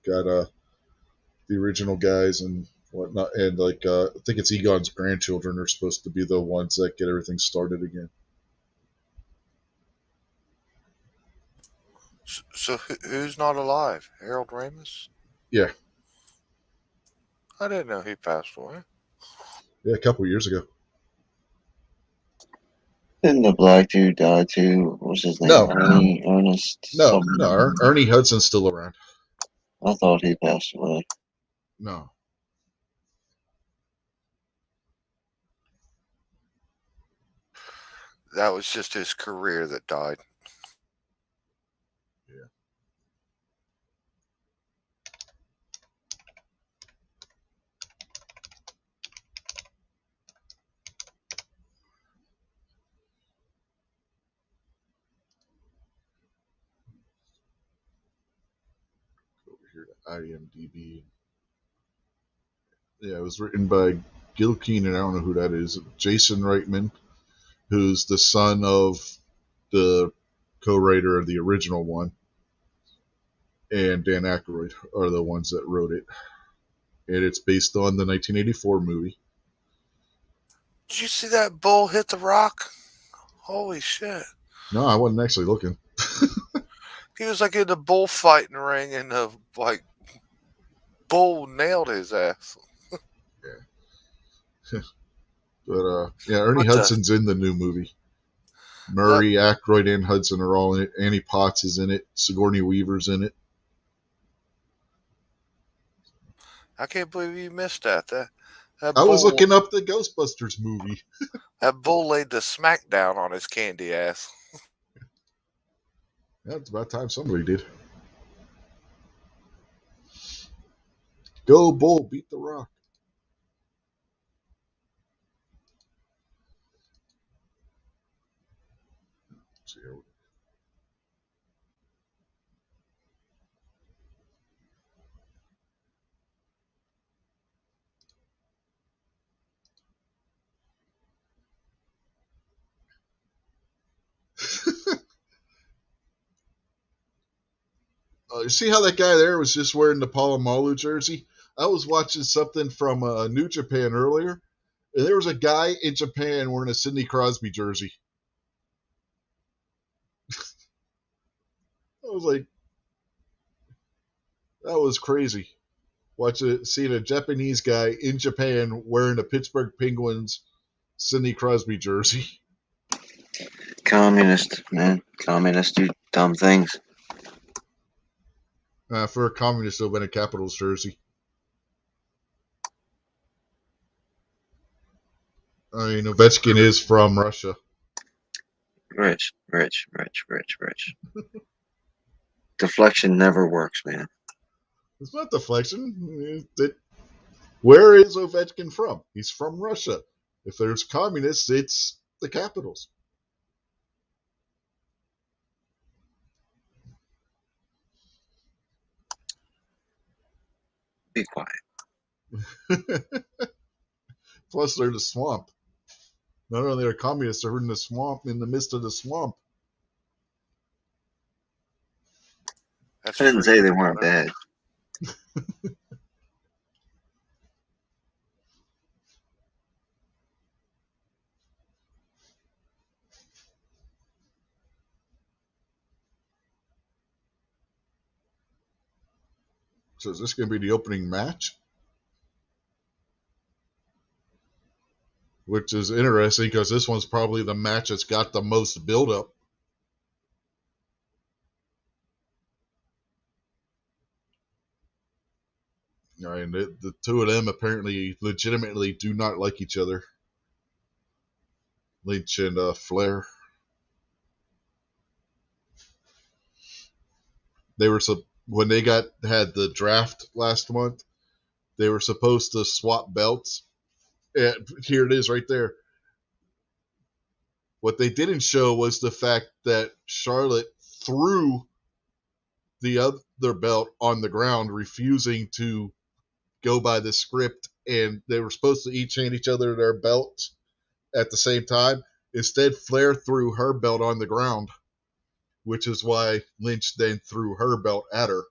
got the original guys and whatnot, and like I think it's Egon's grandchildren are supposed to be the ones that get everything started again. So who's not alive? Harold Ramis? Yeah, I didn't know he passed away. yeah, a couple years ago. Didn't the black dude die too? What was his name? No, Ernest no. something. Ernie Hudson's still around. I thought he passed away. No, That was just his career that died. yeah. Over here to IMDb. Yeah, it was written by Gil Keenan. I don't know who that is. Jason Reitman, who's the son of the co-writer of the original one, and Dan Aykroyd are the ones that wrote it. And it's based on the 1984 movie. Did you see that bull hit the rock? Holy shit. No, I wasn't actually looking. He was like in the bullfighting ring and the like bull nailed his ass. But yeah, Ernie What the Hudson's in the new movie. that Murray, Aykroyd, and Hudson are all in it. Annie Potts is in it. Sigourney Weaver's in it. I can't believe you missed that. That I was bull looking up the Ghostbusters movie. that bull laid the smackdown on his candy ass. Yeah, it's about time somebody did. Go Bull, beat the Rock. Let's see here. You see how that guy there was just wearing the Palomalu jersey? I was watching something from New Japan earlier, and there was a guy in Japan wearing a Sidney Crosby jersey. I was like, that was crazy. Seeing a Japanese guy in Japan wearing a Pittsburgh Penguins Sidney Crosby jersey. Communist, man. Communists do dumb things. For a communist to win a Capitals jersey. I mean, Ovechkin is from Russia. Rich. Deflection never works, man. It's not deflection. Where is Ovechkin from? He's from Russia. If there's communists, it's the Capitals. Be quiet. Plus, they're the swamp. Not only are communists, they're in the swamp, in the midst of the swamp. That's I didn't say they freaking weren't water. bad. So is this going to be the opening match? Which is interesting because this one's probably the match that's got the most build-up. And the two of them apparently legitimately do not like each other. Lynch and Flair. They were when they had the draft last month. They were supposed to swap belts. And here it is, right there. What they didn't show was the fact that Charlotte threw the other belt on the ground, refusing to go by the script, and they were supposed to each hand each other their belts at the same time. Instead, Flair threw her belt on the ground, which is why Lynch then threw her belt at her.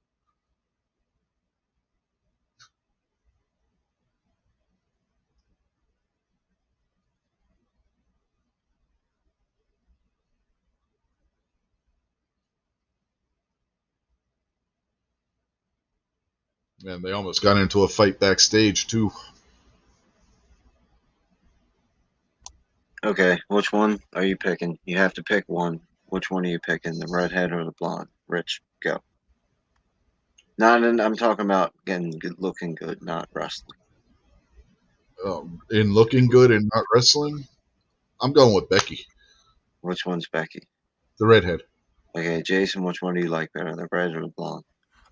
And they almost got into a fight backstage, too. Okay, which one are you picking? You have to pick one. Which one are you picking, the redhead or the blonde? Rich, go. I'm talking about getting good, looking good, not wrestling. In looking good and not wrestling, I'm going with Becky, Which one's Becky? the redhead. Okay, Jason, which one do you like better, the red or the blonde?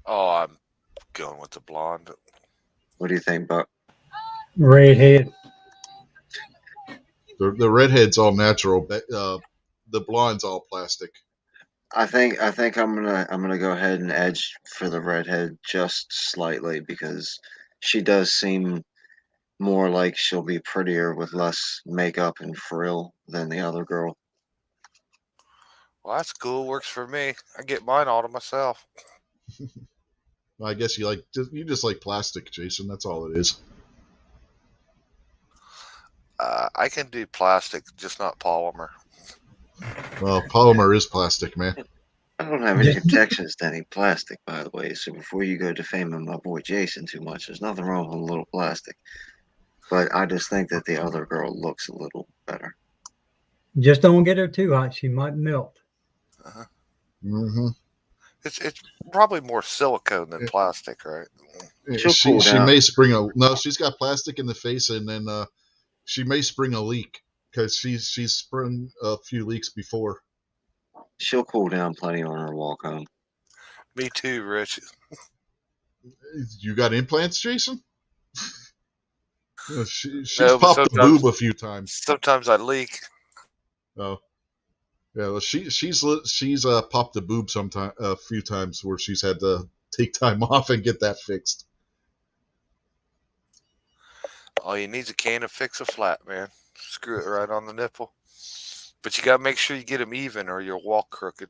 Oh, I'm going with the blonde. What do you think, Buck? Redhead. The redhead's all natural. The blonde's all plastic. I think I'm gonna go ahead and edge for the redhead just slightly because she does seem more like she'll be prettier with less makeup and frill than the other girl. Well, that's cool. Works for me. I get mine all to myself. I guess you just like plastic, Jason. That's all it is. I can do plastic, just not polymer. Well, polymer is plastic, man. I don't have any objections to any plastic, by the way. So before you go defaming my boy Jason too much, there's nothing wrong with a little plastic. But I just think that the other girl looks a little better. Just don't get her too hot. She might melt. Uh-huh. Mm-hmm. It's probably more silicone than plastic, right? She may spring she's got plastic in the face, and then she may spring a leak because she's sprung a few leaks before. She'll cool down plenty on her walk home. Me too, Rich. You got implants, Jason? She's popped the boob a few times. Sometimes I leak. Oh, yeah. Well, she's popped the boob a few times where she's had to take time off and get that fixed. All you need is a can of Fix-A-Flat, man. Screw it right on the nipple. But you gotta make sure you get them even, or you'll walk crooked.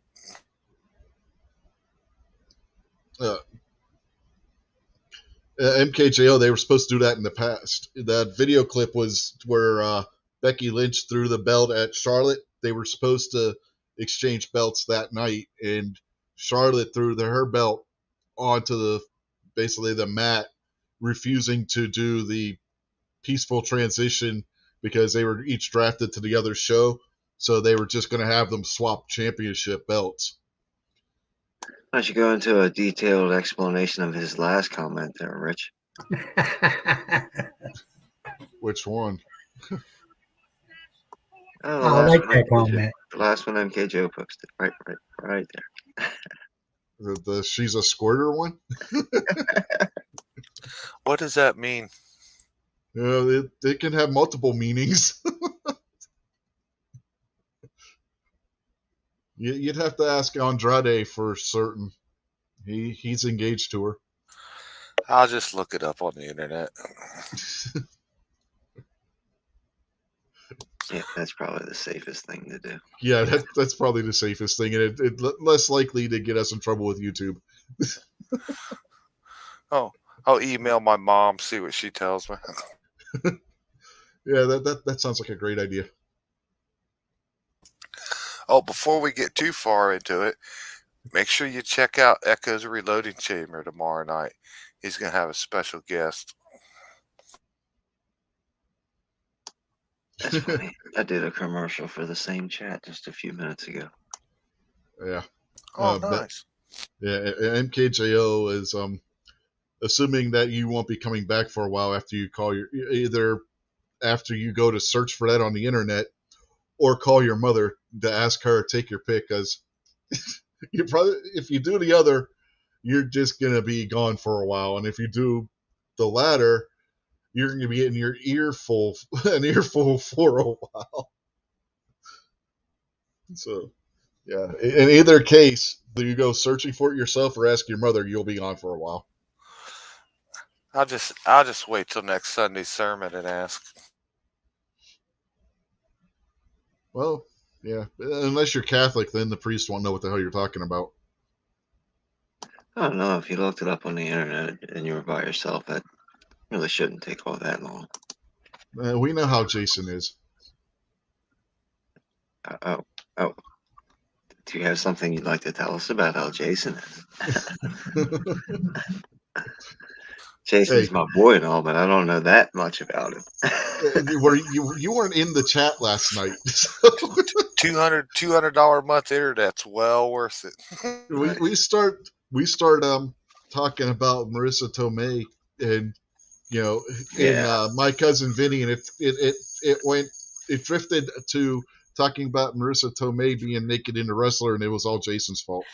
MKJO, they were supposed to do that in the past. That video clip was where Becky Lynch threw the belt at Charlotte. They were supposed to exchange belts that night, and Charlotte threw her belt onto basically the mat, refusing to do the peaceful transition because they were each drafted to the other show. So they were just going to have them swap championship belts. Why don't you go into a detailed explanation of his last comment there, Rich? Which one? I like that comment. The last one MKJO posted. Right there. The she's a squirter one? What does that mean? It can have multiple meanings. You'd have to ask Andrade for certain. He's engaged to her. I'll just look it up on the internet. Yeah, that's probably the safest thing to do. Yeah, that's probably the safest thing, and it less likely to get us in trouble with YouTube. Oh, I'll email my mom, see what she tells me. Yeah, that sounds like a great idea. Oh, before we get too far into it, make sure you check out Echo's Reloading Chamber tomorrow night. He's going to have a special guest. That's funny. I did a commercial for the same chat just a few minutes ago. Yeah. Oh, nice. MKJO is assuming that you won't be coming back for a while after you call either after you go to search for that on the internet, or call your mother to ask her to take your pick, because you probably, if you do the other, you're just gonna be gone for a while, and if you do the latter, you're gonna be getting your earful an earful for a while. So yeah, in either case, you go searching for it yourself or ask your mother, you'll be gone for a while. I'll just wait till next Sunday's sermon and ask. Well, yeah, unless you're Catholic, then the priest won't know what the hell you're talking about. I don't know if you looked it up on the internet and you were by yourself. That really shouldn't take all that long. We know how Jason is. Oh, oh. Do you have something you'd like to tell us about how Jason is? Jason's Hey, my boy and all, but I don't know that much about him. you weren't in the chat last night. $200 a month internet's well worth it. we start talking about Marissa Tomei, and in Yeah. My Cousin Vinny, and it drifted to talking about Marissa Tomei being naked in the wrestler, and it was all Jason's fault.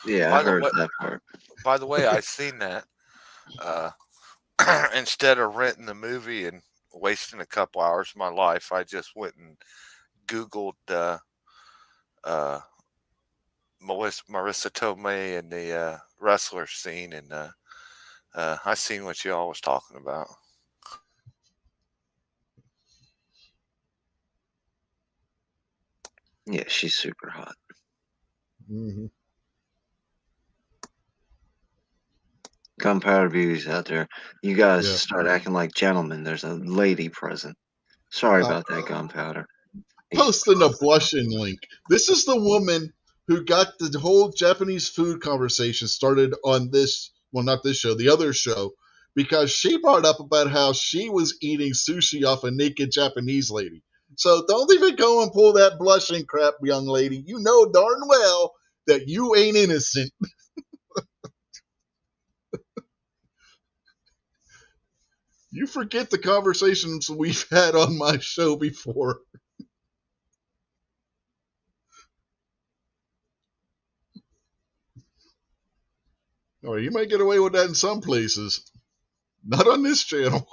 Yeah, I By the heard way, that part. I seen that. Uh, instead of renting the movie and wasting a couple hours of my life, I just went and Googled uh, Marissa Tomei and the wrestler scene, and I seen what y'all was talking about. Yeah, she's super hot. Mm-hmm. Gunpowder beauties out there. You guys Yeah. start acting like gentlemen. There's a lady present. Sorry Uh, about that, Gunpowder. Posting a blushing link. This is the woman who got the whole Japanese food conversation started on this, well, not this show, the other show, because she brought up about how she was eating sushi off a naked Japanese lady. So don't even go and pull that blushing crap, young lady. You know darn well that you ain't innocent. You forget the conversations we've had on my show before. Oh, you might get away with that in some places. Not on this channel.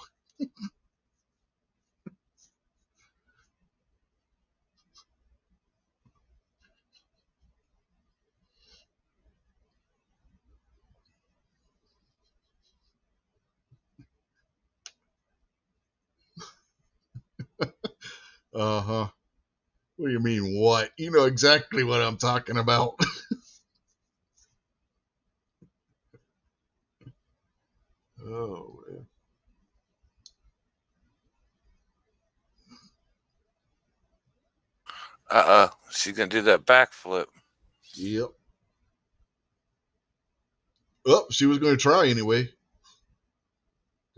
Uh-huh. What do you mean, what? You know exactly what I'm talking about. Oh, man. She's gonna do that backflip. Yep. Oh, she was going to try anyway. Did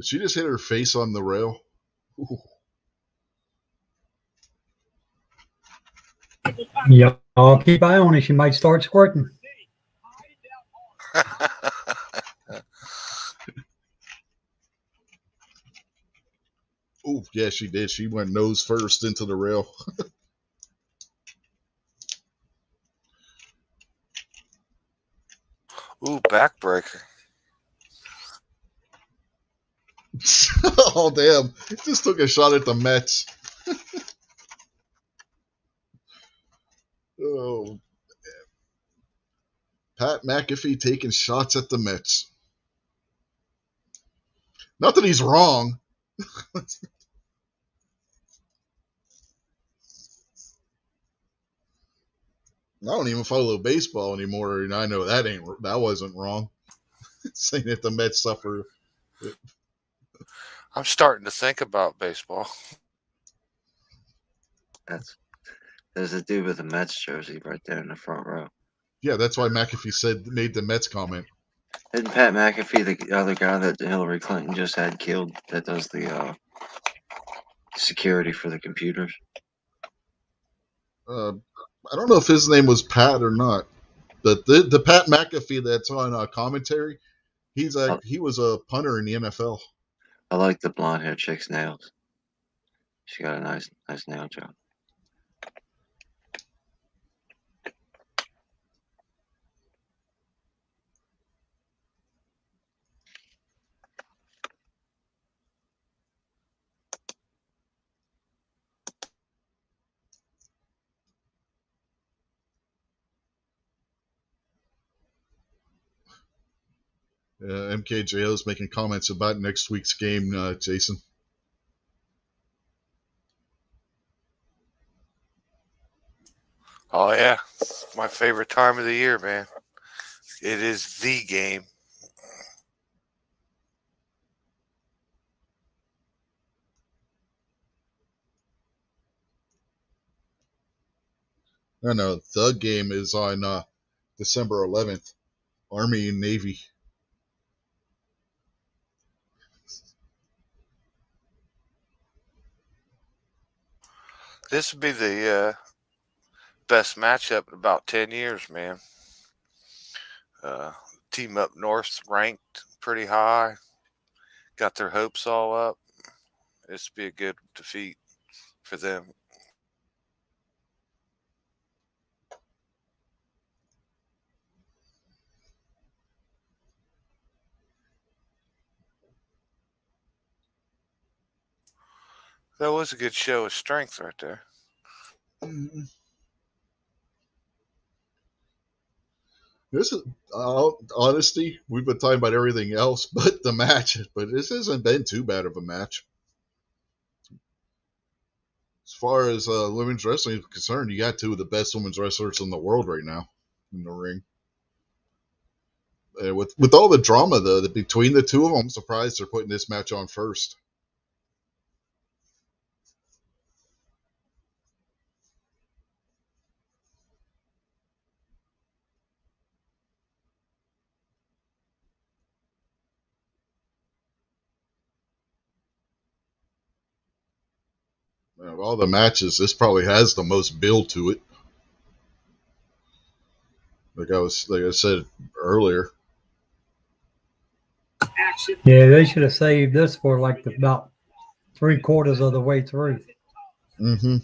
she just hit her face on the rail? Ooh. Y'all keep eye on it. She might start squirting. Ooh, yeah, she did. She went nose first into the rail. Ooh, backbreaker. Oh, damn. Just took a shot at the Mets. Oh, Pat McAfee taking shots at the Mets. Not that he's wrong. I don't even follow baseball anymore, and I know that wasn't wrong. Saying that the Mets suffer. I'm starting to think about baseball. There's a dude with a Mets jersey right there in the front row. Yeah, that's why McAfee made the Mets comment. Isn't Pat McAfee the other guy that Hillary Clinton just had killed that does the security for the computers? I don't know if his name was Pat or not. The Pat McAfee that's on commentary, he was a punter in the NFL. I like the blonde haired chick's nails. She got a nice nail job. MKJO is making comments about next week's game, Jason. Oh yeah, it's my favorite time of the year, man. It is the game. No, the game is on December 11th. Army and Navy. This would be the best matchup in about 10 years, man. Uh, Team up north ranked pretty high, got their hopes all up. This would be a good defeat for them. That was a good show of strength right there. This is honesty. We've been talking about everything else but the match, but this hasn't been too bad of a match. As far as women's wrestling is concerned, you got two of the best women's wrestlers in the world right now in the ring. With all the drama though between the two of them, I'm surprised they're putting this match on first. Of all the matches, this probably has the most build to it. Like I said earlier. Yeah, they should have saved this for like about 3/4 of the way through. Mm-hmm.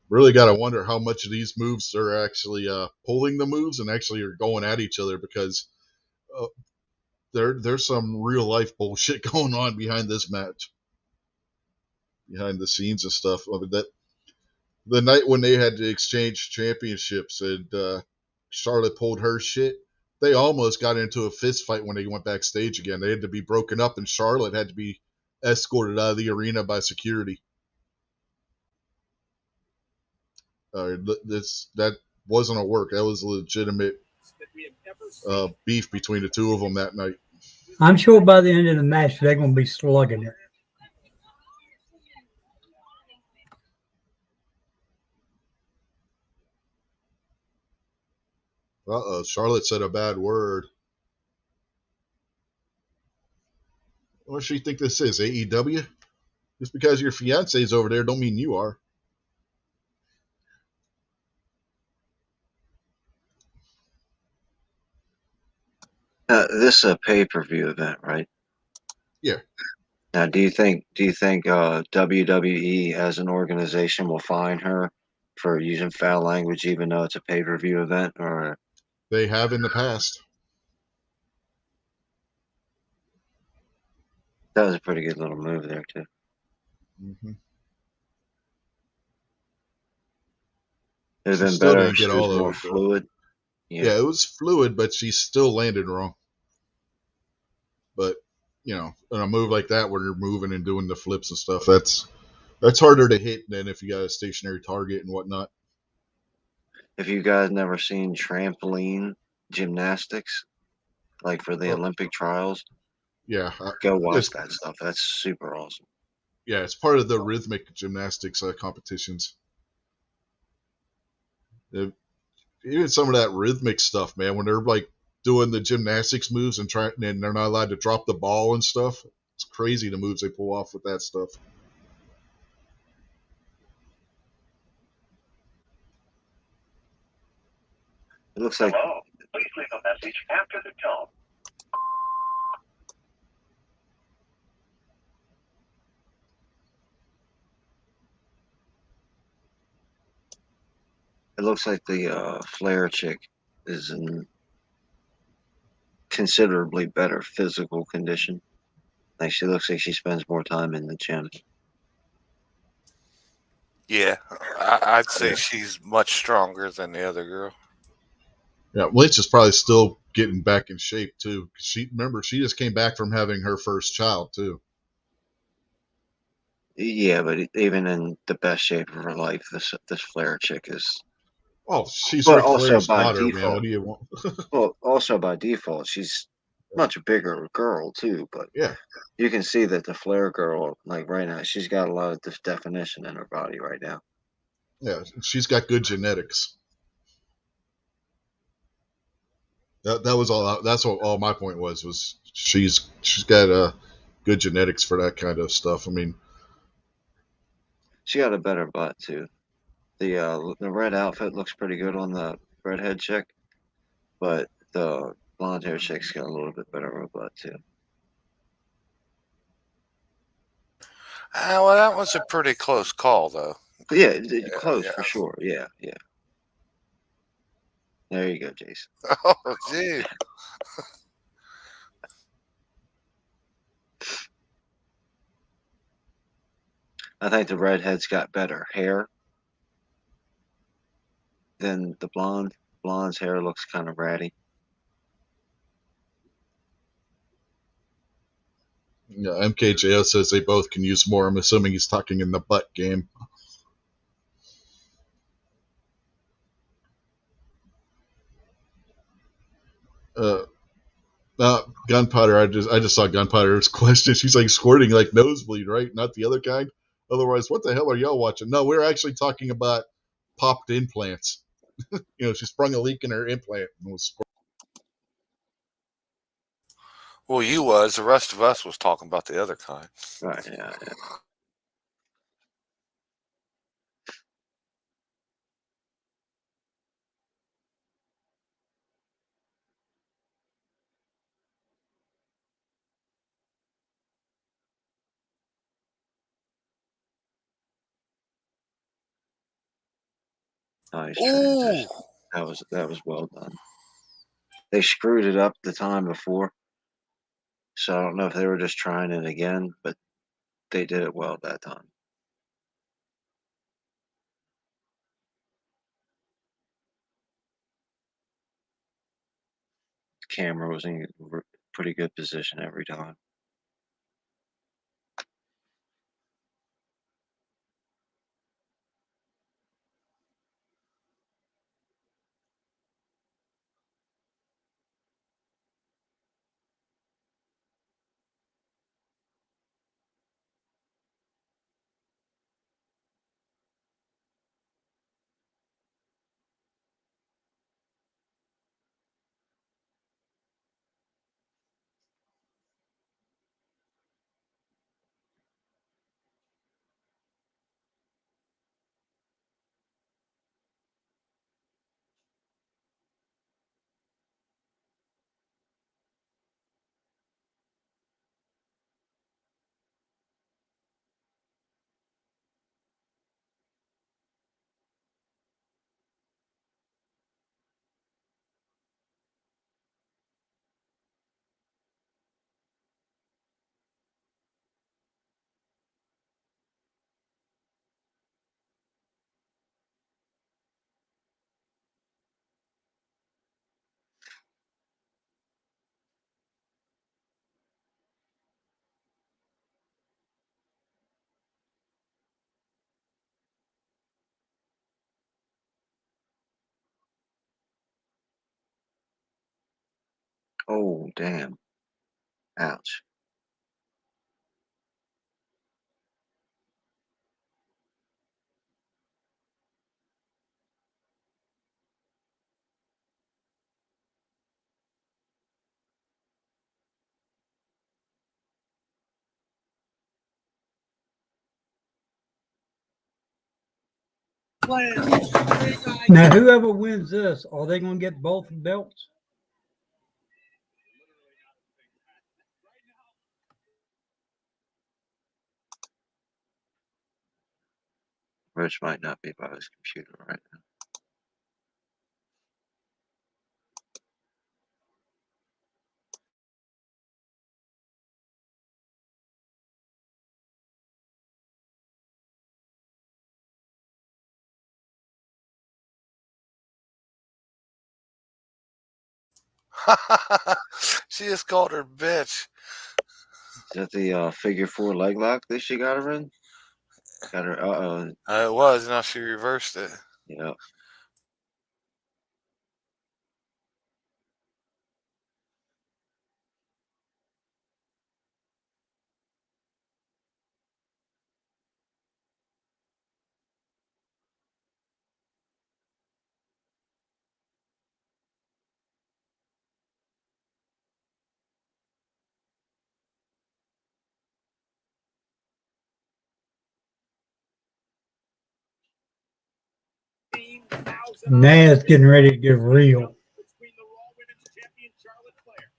Really got to wonder how much of these moves are actually pulling the moves and actually are going at each other, because uh, there's some real life bullshit going on behind this match, behind the scenes and stuff. I mean, that the night when they had to exchange championships and Charlotte pulled her shit, they almost got into a fist fight when they went backstage again. They had to be broken up, and Charlotte had to be escorted out of the arena by security. That wasn't a work. That was a legitimate beef between the two of them that night. I'm sure by the end of the match, they're going to be slugging it. Charlotte said a bad word. What does she think this is? AEW? Just because your fiance's over there don't mean you are. This is a pay-per-view event, right? Yeah. Now, do you think WWE as an organization will fine her for using foul language, even though it's a pay-per-view event? Or They have in the past. that was a pretty good little move there too. Mm-hmm. It'd She have been still better didn't if get she was all of more it, though. fluid. Yeah, it was fluid, but she still landed wrong. But, in a move like that where you're moving and doing the flips and stuff, that's harder to hit than if you got a stationary target and whatnot. If you guys never seen trampoline gymnastics, like for the Oh, Olympic trials, yeah, go watch it's that stuff. That's super awesome. yeah, it's part of the rhythmic gymnastics competitions. Uh, Even some of that rhythmic stuff, man, when they're like doing the gymnastics moves and they're not allowed to drop the ball and stuff. It's crazy the moves they pull off with that stuff. It looks like Hello. Please leave a message after the tone. the Flair chick is in considerably better physical condition. Like she looks like she spends more time in the gym. Yeah, I'd say she's much stronger than the other girl. Yeah, Lynch is probably still getting back in shape too. She just came back from having her first child too. Yeah, but even in the best shape of her life, this Flair chick is. Oh, she's But Ric also Flair's by daughter, man. default, What do you want? well, also by default, she's much bigger girl too. But Yeah, you can see that the Flair girl, like right now, she's got a lot of definition in her body right now. yeah, she's got good genetics. That was all. That's what all my point was she's got good genetics for that kind of stuff. I mean, She got a better butt too. The red outfit looks pretty good on the redhead chick, but the blonde hair chick's got a little bit better of a butt too. Well, that was a pretty close call, though. But yeah, close Yeah. for sure. Yeah, yeah. There you go, Jason. Oh, gee. I think the redhead's got better hair than the blonde. Blonde's hair looks kind of ratty. yeah, MKJO says they both can use more. I'm assuming he's talking in the butt game. Uh, Gunpowder. I just saw Gunpowder's question. She's like squirting like nosebleed, right? Not the other kind. Otherwise, what the hell are y'all watching? No, we're actually talking about popped implants. She sprung a leak in her implant and was. Well, you was. The rest of us was talking about the other kind. Right, yeah, yeah. Nice Ooh. transition. That was well done. They screwed it up the time before, so I don't know if they were just trying it again, but they did it well that time. Camera was in pretty good position every time. Oh, damn. Ouch. Now, whoever wins this, are they going to get both belts? Rich might not be by his computer right now. She just called her bitch. Is that the figure four leg lock that she got her in? Got her. It was. Now she reversed it. Yeah. Now it's getting ready to get real. Between the Raw Women's Champion Charlotte Flair.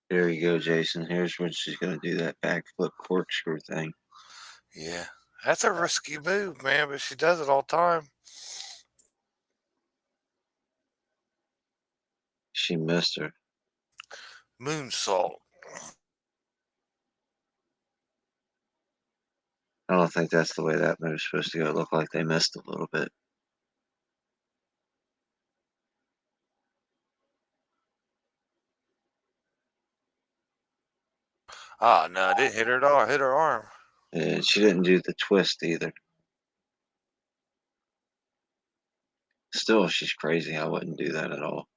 There you go, Jason. Here's when she's gonna do that backflip corkscrew thing. Yeah. That's a risky move, man, but she does it all the time. She missed her. Moonsault. I don't think that's the way that move's supposed to go. It looked like they missed a little bit. Ah, no, it didn't hit her at all. It hit her arm. And she didn't do the twist either. Still, she's crazy. I wouldn't do that at all.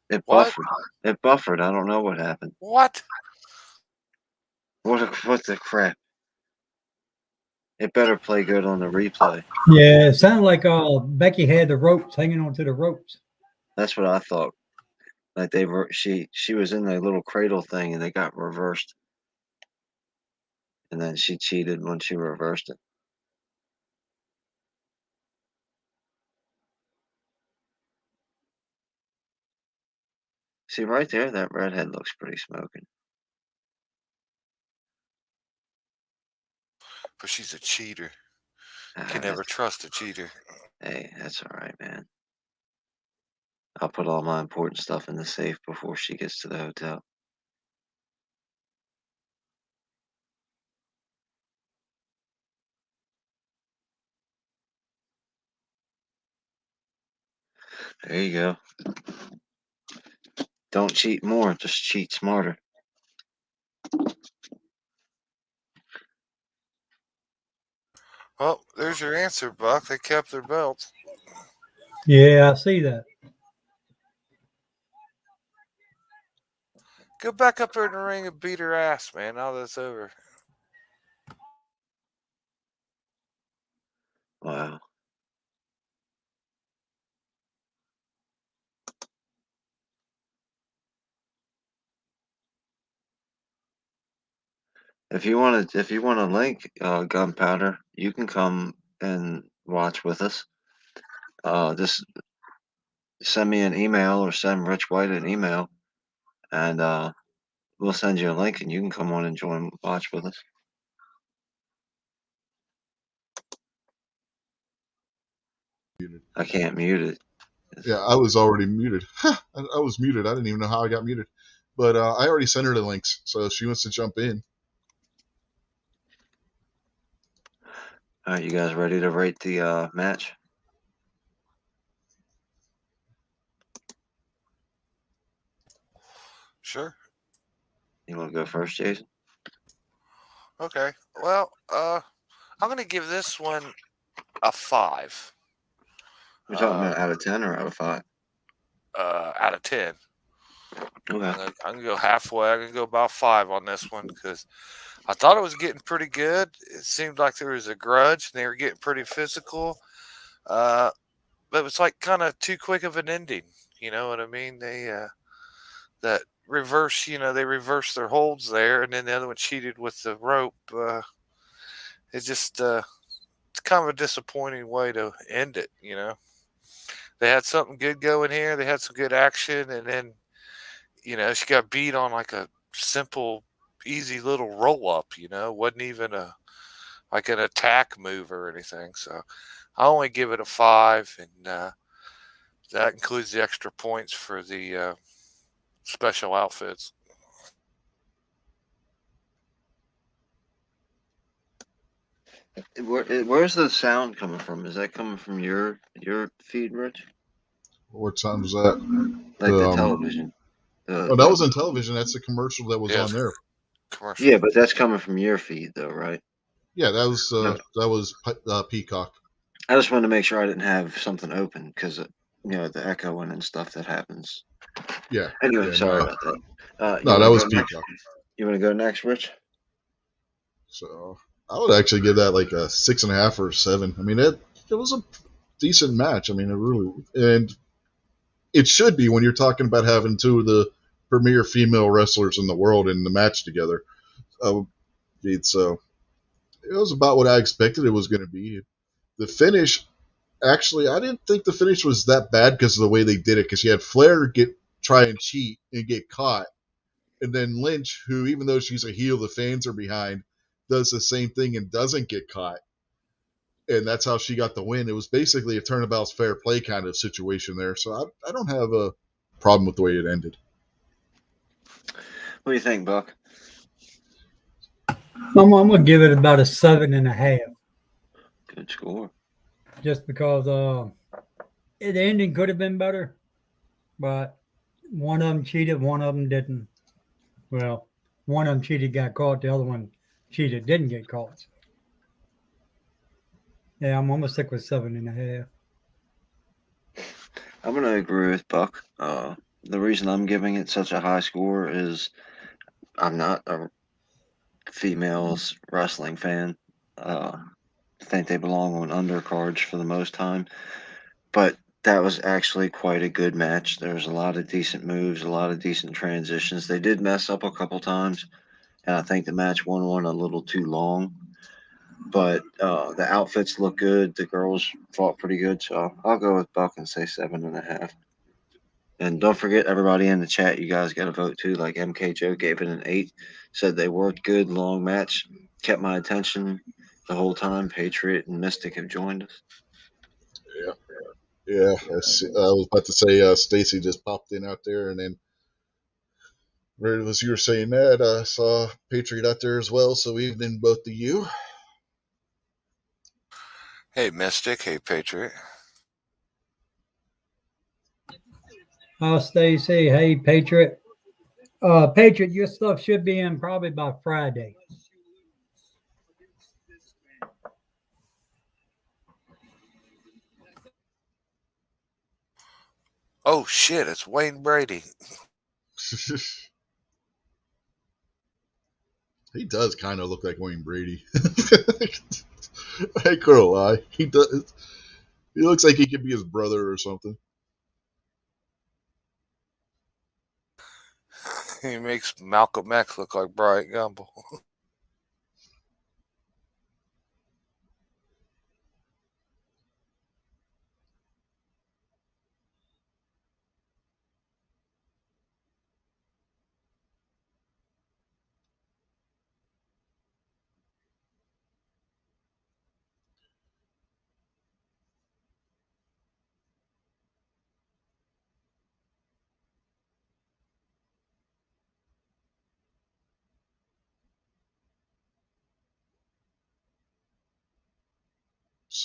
It What? buffered. It buffered. I don't know what happened. What? What the crap? It better play good on the replay. Yeah, it sounded like Becky had the ropes hanging onto the ropes. That's what I thought. Like they were, she was in a little cradle thing and they got reversed, and then she cheated when she reversed it. See right there, that redhead looks pretty smoking. But she's a cheater. Ah, Can never trust a cheater. hey, that's all right, man. I'll put all my important stuff in the safe before she gets to the hotel. There you go. Don't cheat more, just cheat smarter. Well, there's your answer, Buck. They kept their belts. Yeah, I see that. Go back up there in the ring and beat her ass, man. Now that's over. Wow. If you want to link Gunpowder, you can come and watch with us. Just send me an email or send Rich White an email, and we'll send you a link, and you can come on and join watch with us. I can't mute it. Yeah, I was already muted. I was muted. I didn't even know how I got muted. But I already sent her the links, so if she wants to jump in. All right, you guys ready to rate the match? Sure. You want to go first, Jason? Okay. Well, I'm gonna give this one a 5. We're talking Uh, about out of 10 or out of 5? out of 10. Okay. I'm gonna go halfway. I'm gonna go about 5 on this one because I thought it was getting pretty good. It seemed like there was a grudge and they were getting pretty physical. Uh, but it was like kind of too quick of an ending. You know what I mean? That reverse. They reversed their holds there, and then the other one cheated with the rope. It's just it's kind of a disappointing way to end it. They had something good going here. They had some good action, and then she got beat on like a simple, easy little roll up. Wasn't even like an attack move or anything. So I only give it a 5, and that includes the extra points for the special outfits. Where's the sound coming from? Is that coming from your feed, Rich? What time was that? Like the television? Oh, that was on television. That's the commercial that was Yeah, on there. commercial. Yeah, but that's coming from your feed, though, right? Yeah, No. that was Peacock. I just wanted to make sure I didn't have something open because the echoing and stuff that happens. Yeah, Anyway, yeah, sorry no, about that. You no, want that to was go next? Peacock. You want to go next, Rich? So I would actually give that like a 6.5 or 7. I mean, it was a decent match. I mean, it really, and it should be when you're talking about having two of the premier female wrestlers in the world in the match together. It's it was about what I expected it was going to be. The finish, actually, I didn't think the finish was that bad because of the way they did it. Because you had Flair try and cheat and get caught, and then Lynch, who even though she's a heel, the fans are behind, does the same thing and doesn't get caught, and that's how she got the win. It was basically a turnabout's fair play kind of situation there. So I don't have a problem with the way it ended. What do you think, Buck? I'm gonna give it about a 7.5, Good score. just because the ending could have been better, but one of them cheated, one of them didn't. Well, one of them cheated, got caught. The other one cheated, didn't get caught. So, yeah, I'm gonna stick with 7.5. I'm going to agree with Buck. The reason I'm giving it such a high score is I'm not a females wrestling fan. I think they belong on undercards for the most time. But that was actually quite a good match. There was a lot of decent moves, a lot of decent transitions. They did mess up a couple times, and I think the match went a little too long. But the outfits look good. The girls fought pretty good, so I'll go with Buck and say 7.5. And don't forget, everybody in the chat, you guys got to vote too. Like MK Joe gave it an 8, said they worked good, long match, kept my attention the whole time. Patriot and Mystic have joined us. Yeah, yeah. I was about to say Stacy just popped in out there, and then right as you were saying that, I saw Patriot out there as well. So evening, both of you. Hey, Mystic. Hey, Patriot. Stacy, hey, Patriot. Patriot, your stuff should be in probably by Friday. Oh shit! It's Wayne Brady. He does kind of look like Wayne Brady. I ain't gonna lie. He does. He looks like he could be his brother or something. He makes Malcolm X look like Bryant Gumbel.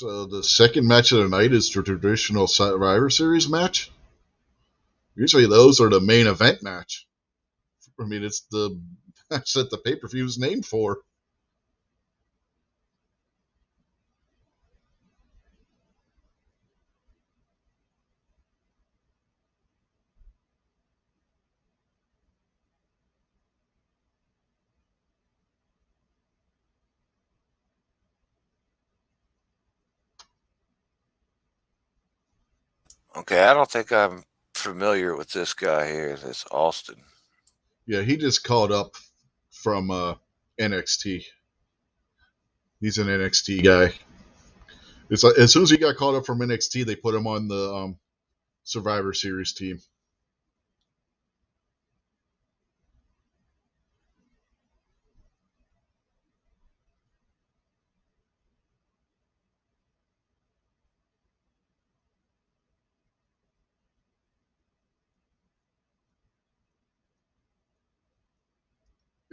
So the second match of the night is the traditional Survivor Series match. Usually those are the main event match. I mean, it's the match that the pay-per-view is named for. Okay, I don't think I'm familiar with this guy here. This Austin. Yeah, he just called up from NXT. He's an NXT guy. It's like, as soon as he got called up from NXT, they put him on the Survivor Series team.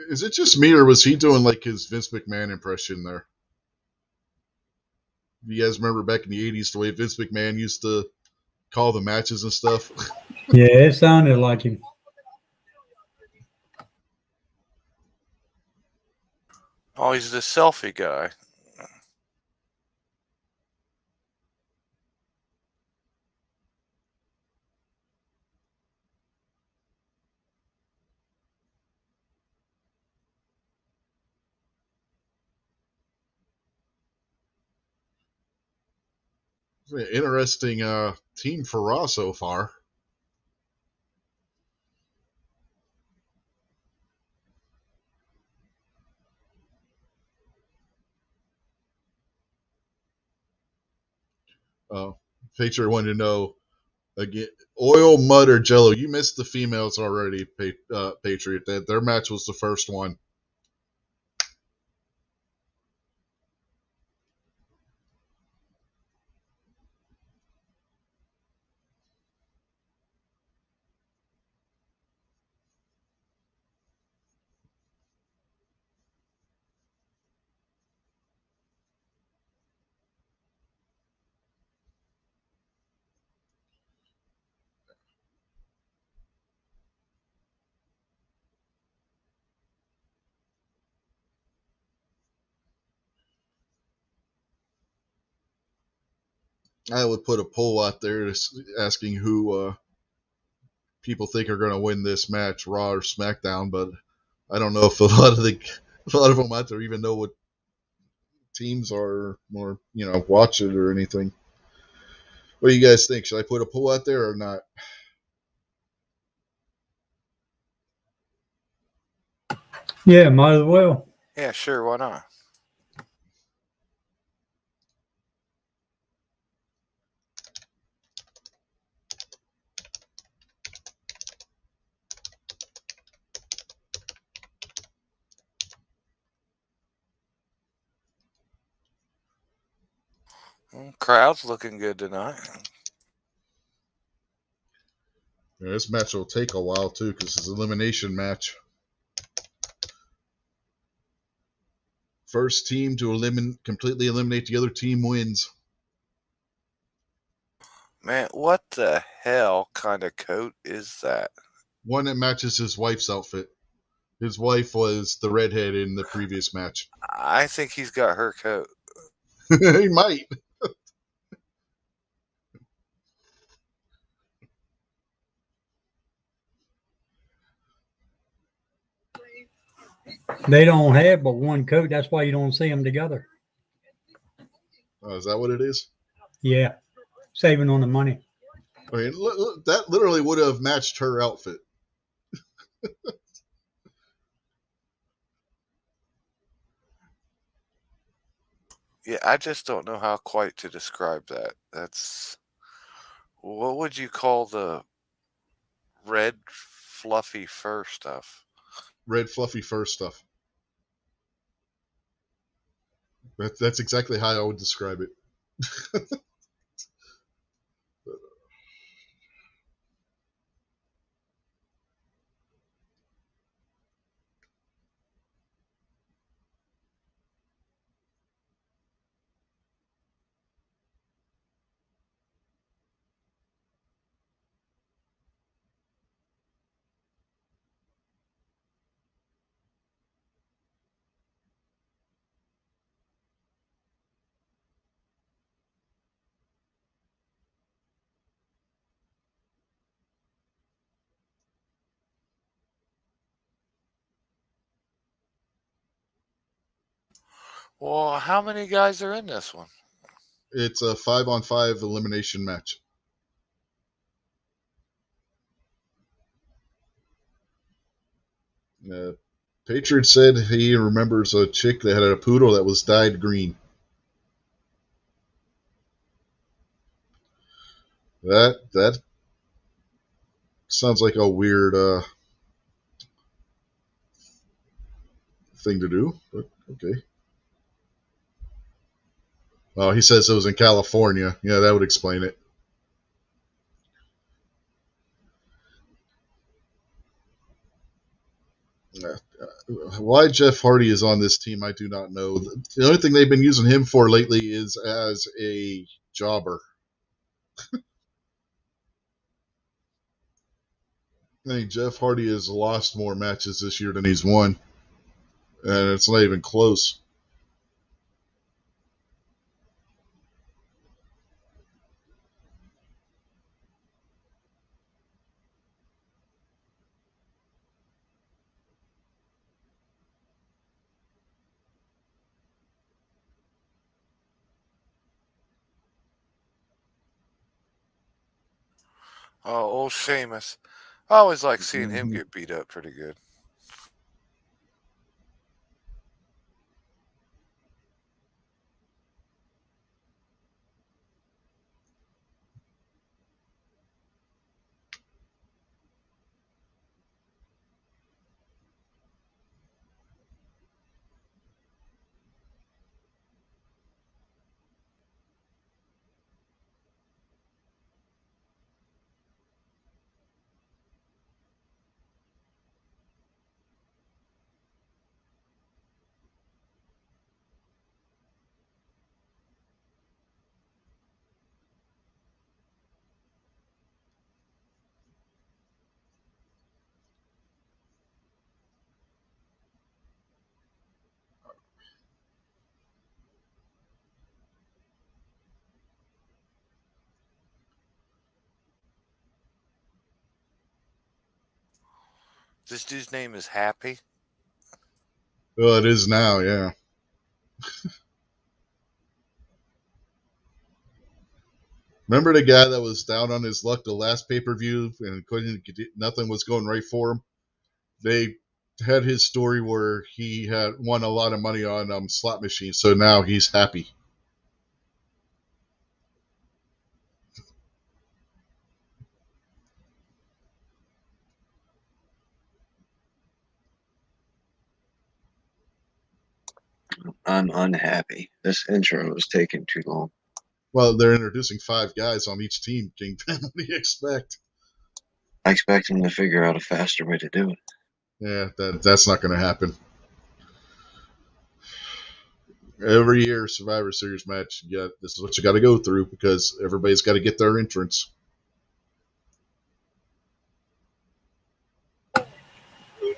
Is it just me, or was he doing like his Vince McMahon impression there? You guys remember back in the '80s the way Vince McMahon used to call the matches and stuff? Yeah, it sounded like him. Oh, he's the selfie guy. It's an interesting team for Raw so far. Uh, Patriot wanted to know again, oil, mud, or Jello. You missed the females already, Patriot. Their match was the first one. I would put a poll out there asking who people think are going to win this match, Raw or SmackDown. But I don't know if a lot of them out there even know what teams are, or watch it or anything. What do you guys think? Should I put a poll out there or not? Yeah, might as well. Yeah, sure. Why not? Crowd's looking good tonight. Yeah, this match will take a while too because it's an elimination match. First team to completely eliminate the other team wins. Man, what the hell kind of coat is that? One that matches his wife's outfit. His wife was the redhead in the previous match. I think he's got her coat. He might. They don't have but one coat. That's why you don't see them together. Is that what it is? Yeah, saving on the money. I mean, that literally would have matched her outfit. Yeah, I just don't know how quite to describe that. That's what would you call the red fluffy fur stuff? Red fluffy fur stuff. That's exactly how I would describe it. Well, how many guys are in this one? It's a 5-on-5 elimination match. Uh, Patriot said he remembers a chick that had a poodle that was dyed green. That sounds like a weird thing to do, but okay. Oh, he says it was in California. Yeah, that would explain it. Why Jeff Hardy is on this team, I do not know. The only thing they've been using him for lately is as a jobber. I think Jeff Hardy has lost more matches this year than he's won, and it's not even close. Oh, old Sheamus. I always like seeing him Mm-hmm. get beat up pretty good. This dude's name is Happy. Well, it is now, yeah. Remember the guy that was down on his luck the last pay per view and couldn't get, nothing was going right for him? They had his story where he had won a lot of money on slot machines, so now he's happy. I'm unhappy. This intro is taking too long. Well, they're introducing 5 guys on each team. Kingpin, what do you expect? I expect him to figure out a faster way to do it. Yeah, that's not going to happen. Every year, Survivor Series match, yeah, this is what you got to go through because everybody's got to get their entrance.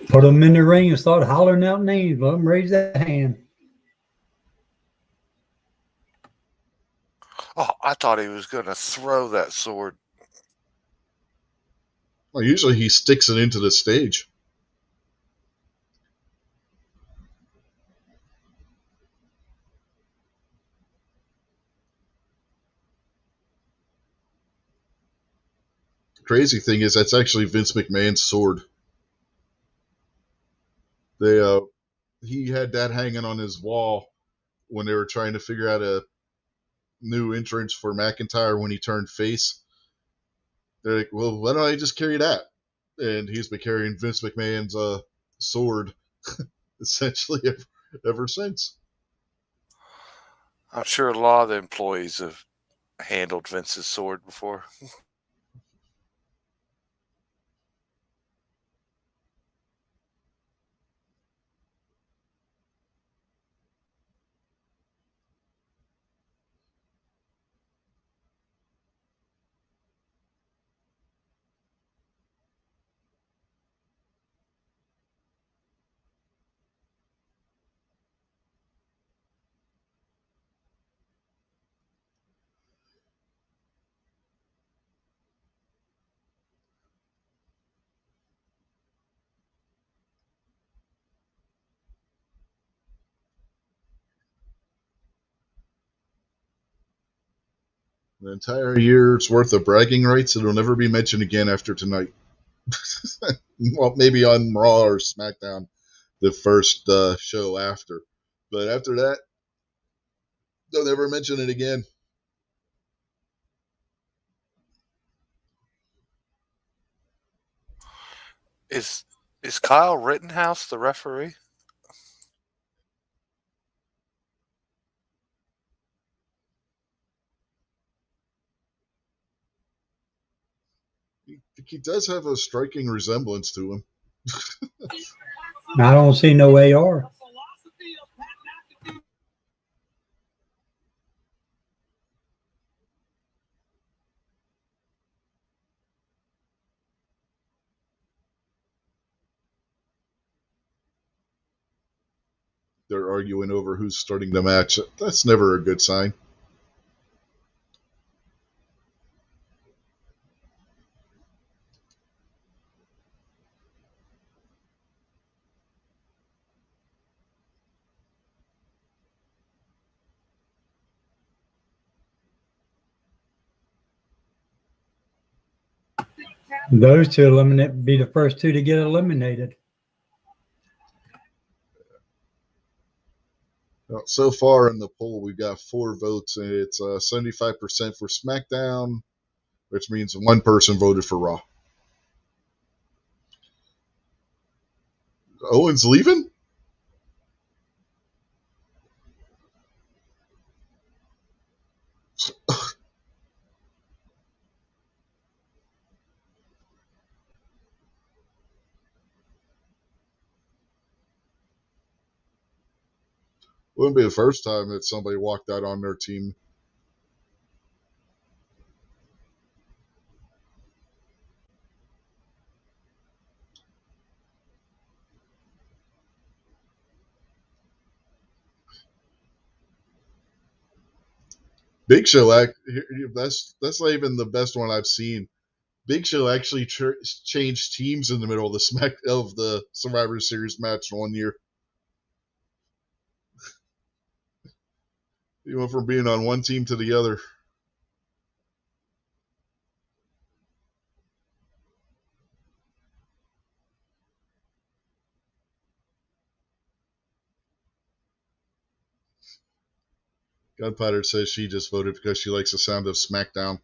Put them in the ring and start hollering out names. Let them raise that hand. Oh, I thought he was going to throw that sword. Well, usually he sticks it into the stage. The crazy thing is that's actually Vince McMahon's sword. They he had that hanging on his wall when they were trying to figure out a new entrance for McIntyre when he turned face. They're like, well, why don't I just carry that? And he's been carrying Vince McMahon's sword essentially ever since. I'm sure a lot of the employees have handled Vince's sword before. The entire year's worth of bragging rights, it'll never be mentioned again after tonight. Well, maybe on Raw or SmackDown, the first show after. But after that, they'll never mention it again. Is Kyle Rittenhouse the referee? He does have a striking resemblance to him. I don't see no AR. They're arguing over who's starting the match. That's never a good sign. Those two eliminate be the first two to get eliminated. Well, so far in the poll, we've got 4 votes, and it's 75% for SmackDown, which means one person voted for Raw. Owen's leaving? Wouldn't be the first time that somebody walked out on their team. Big Show, that's not even the best one I've seen. Big Show actually changed teams in the middle of the Survivor Series match one year. He went from being on one team to the other. Gunpowder says she just voted because she likes the sound of SmackDown.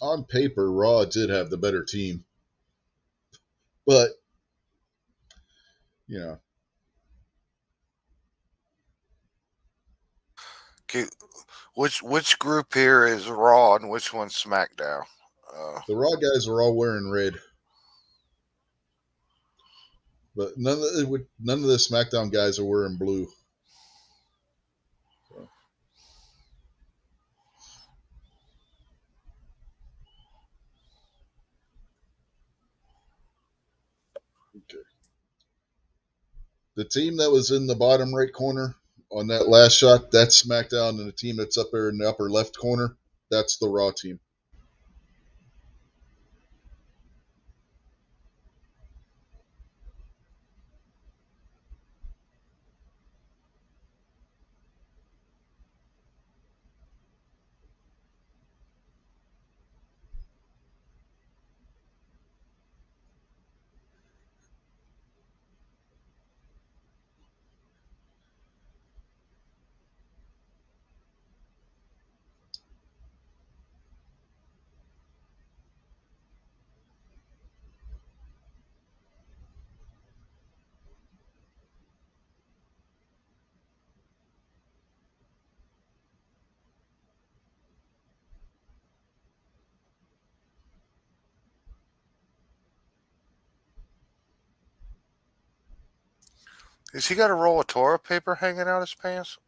On paper, Raw did have the better team. But, you know. Okay, which group here is Raw and which one's SmackDown? The Raw guys are all wearing red. But none of the SmackDown guys are wearing blue. So. Okay. The team that was in the bottom right corner on that last shot, that's SmackDown, and the team that's up there in the upper left corner, that's the Raw team. Has he got a roll of toilet paper hanging out his pants?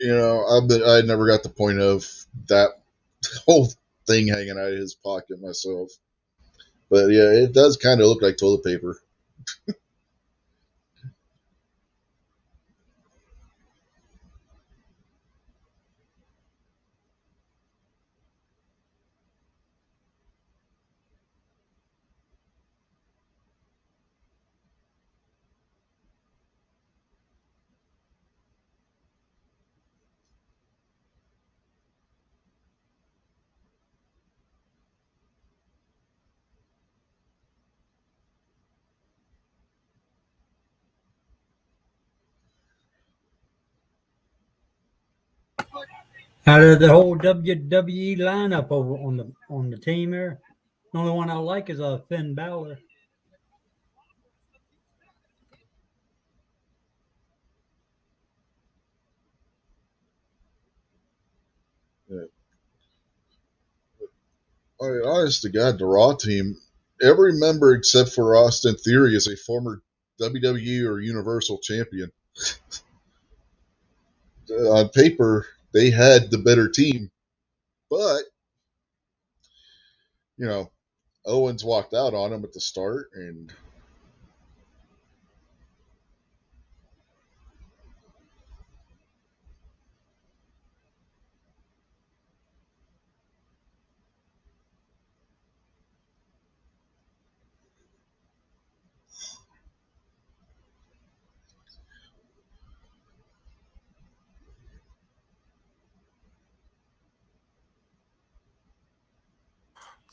I never got the point of that whole thing hanging out of his pocket myself. But yeah, it does kind of look like toilet paper. Out of the whole WWE lineup over on the team here, the only one I like is Finn Balor. Yeah. Honest to God, the Raw team, every member except for Austin Theory is a former WWE or Universal champion. On paper, they had the better team, but you know, Owens walked out on him at the start, and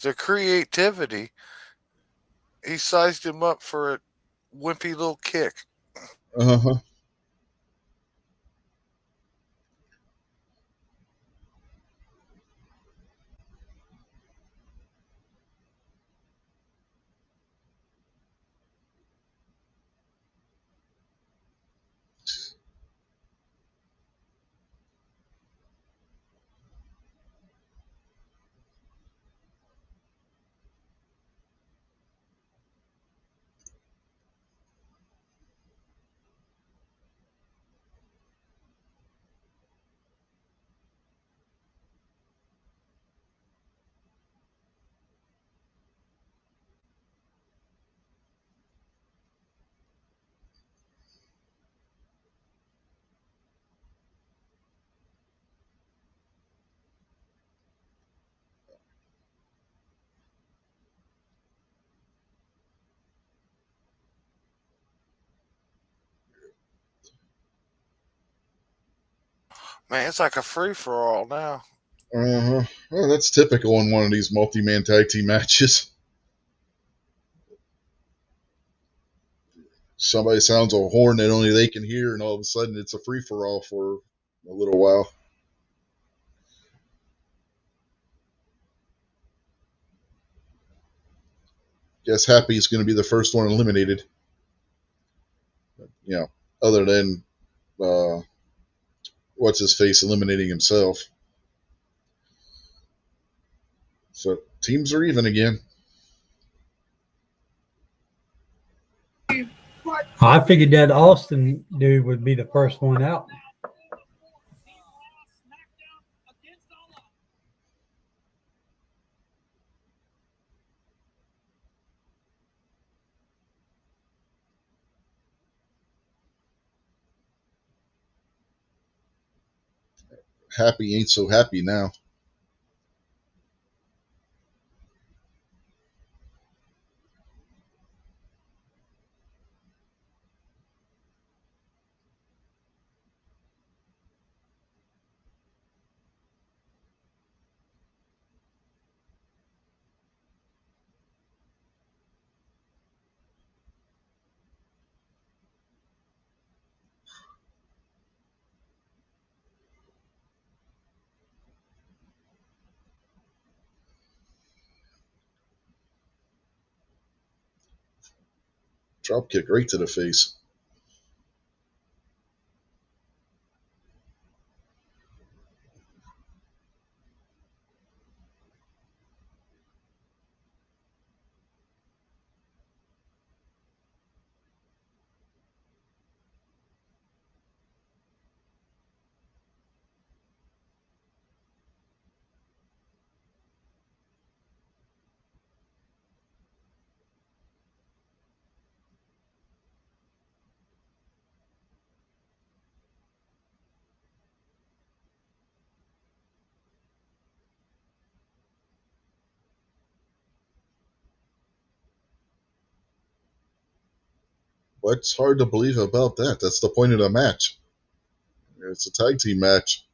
The creativity. He sized him up for a wimpy little kick. uh-huh. Man, it's like a free for all now. Uh-huh. Well, that's typical in one of these multi-man tag team matches. Somebody sounds a horn that only they can hear, and all of a sudden it's a free-for-all for a little while. Guess Happy's going to be the first one eliminated. You know, other than uh, what's his face eliminating himself. So teams are even again. I figured that Austin dude would be the first one out. Happy ain't so happy now. Drop kick right to the face. What's hard to believe about that? That's the point of the match. It's a tag team match.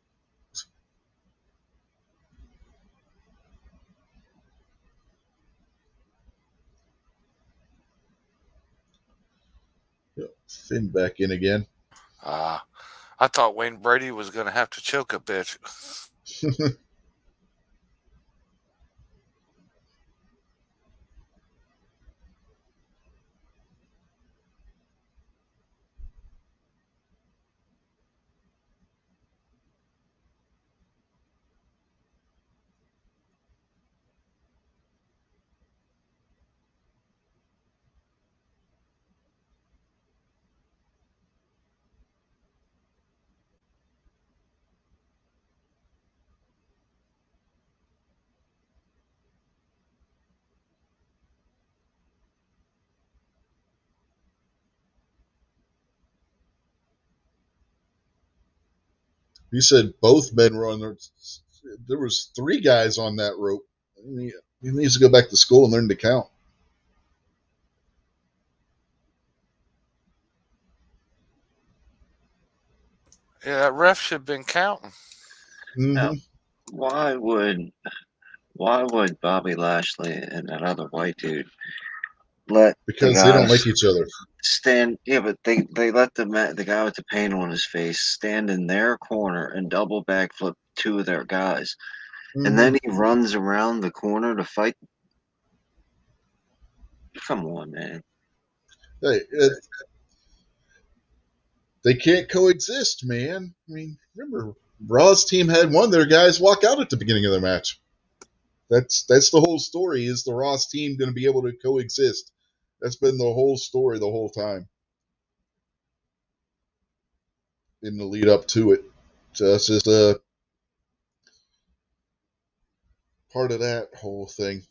Finn back in again. I thought Wayne Brady was going to have to choke a bitch. You said both men were on there. There was 3 guys on that rope. He needs to go back to school and learn to count. Yeah, that ref should have been counting. Mm-hmm. Now, why would Bobby Lashley and that other white dude let the Because they don't guys like each other. stand? Yeah, but they let the guy with the paint on his face stand in their corner and double backflip 2 of their guys, and Mm-hmm. then he runs around the corner to fight. Come on, man. Hey, they can't coexist, man. I mean, remember, Raw's team had one of their guys walk out at the beginning of the match. That's the whole story. Is the Ross team going to be able to coexist? That's been the whole story the whole time in the lead up to it. So that's just a part of that whole thing.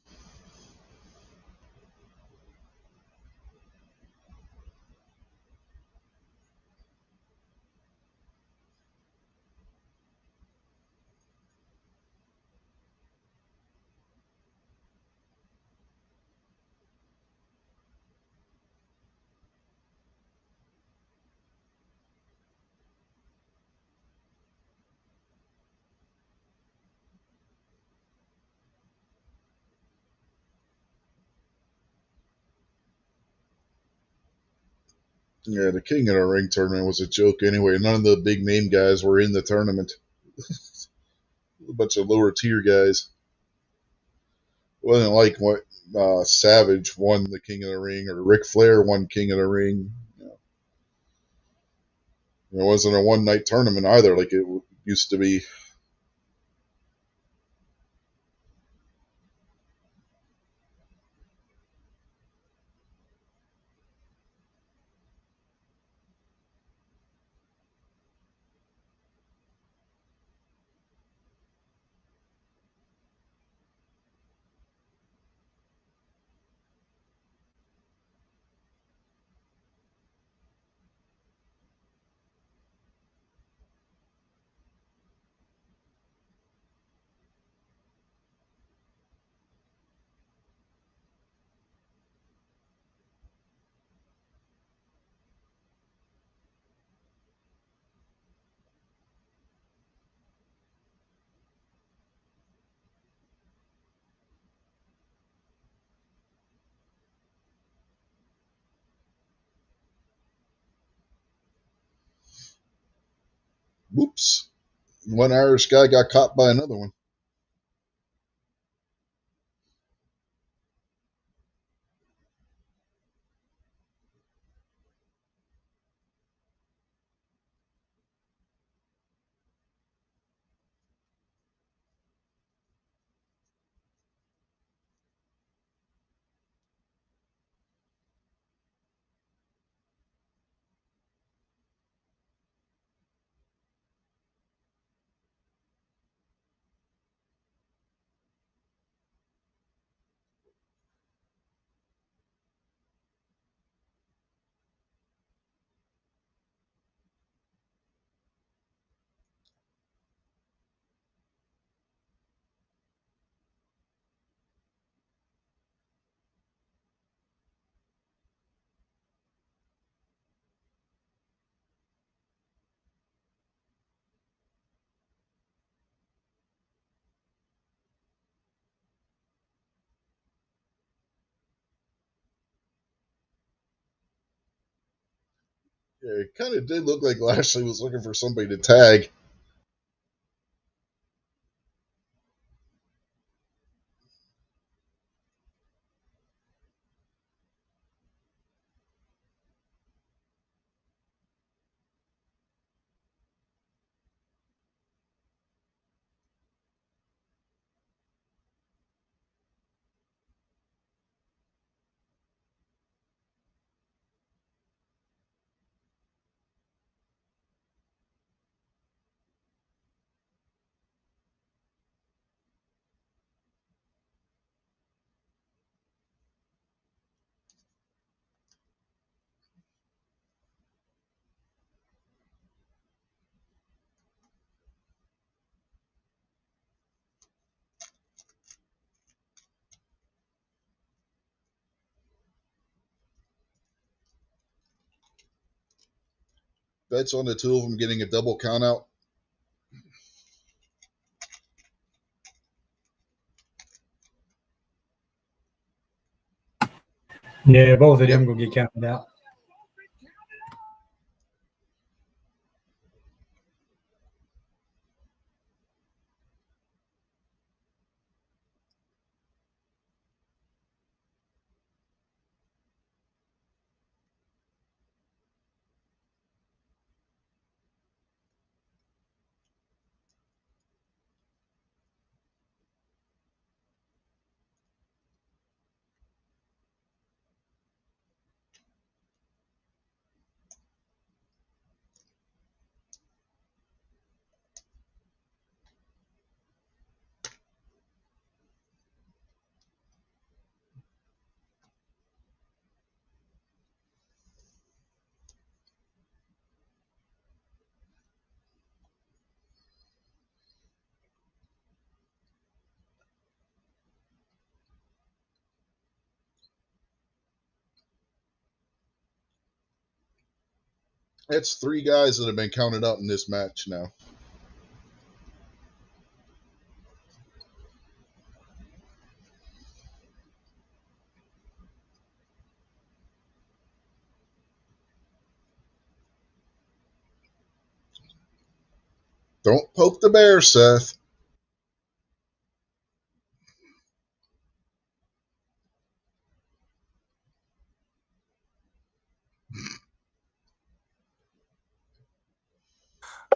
Yeah, the King of the Ring tournament was a joke anyway. None of the big name guys were in the tournament. A bunch of lower tier guys. It wasn't like what Savage won the King of the Ring or Ric Flair won King of the Ring. It wasn't a one night tournament either, like it used to be. Whoops. One Irish guy got caught by another one. Yeah, it kind of did look like Lashley was looking for somebody to tag. Bets on the two of them getting a double count out. Yeah, both of Yep. them gonna get counted out. That's three guys that have been counted out in this match now. Don't poke the bear, Seth.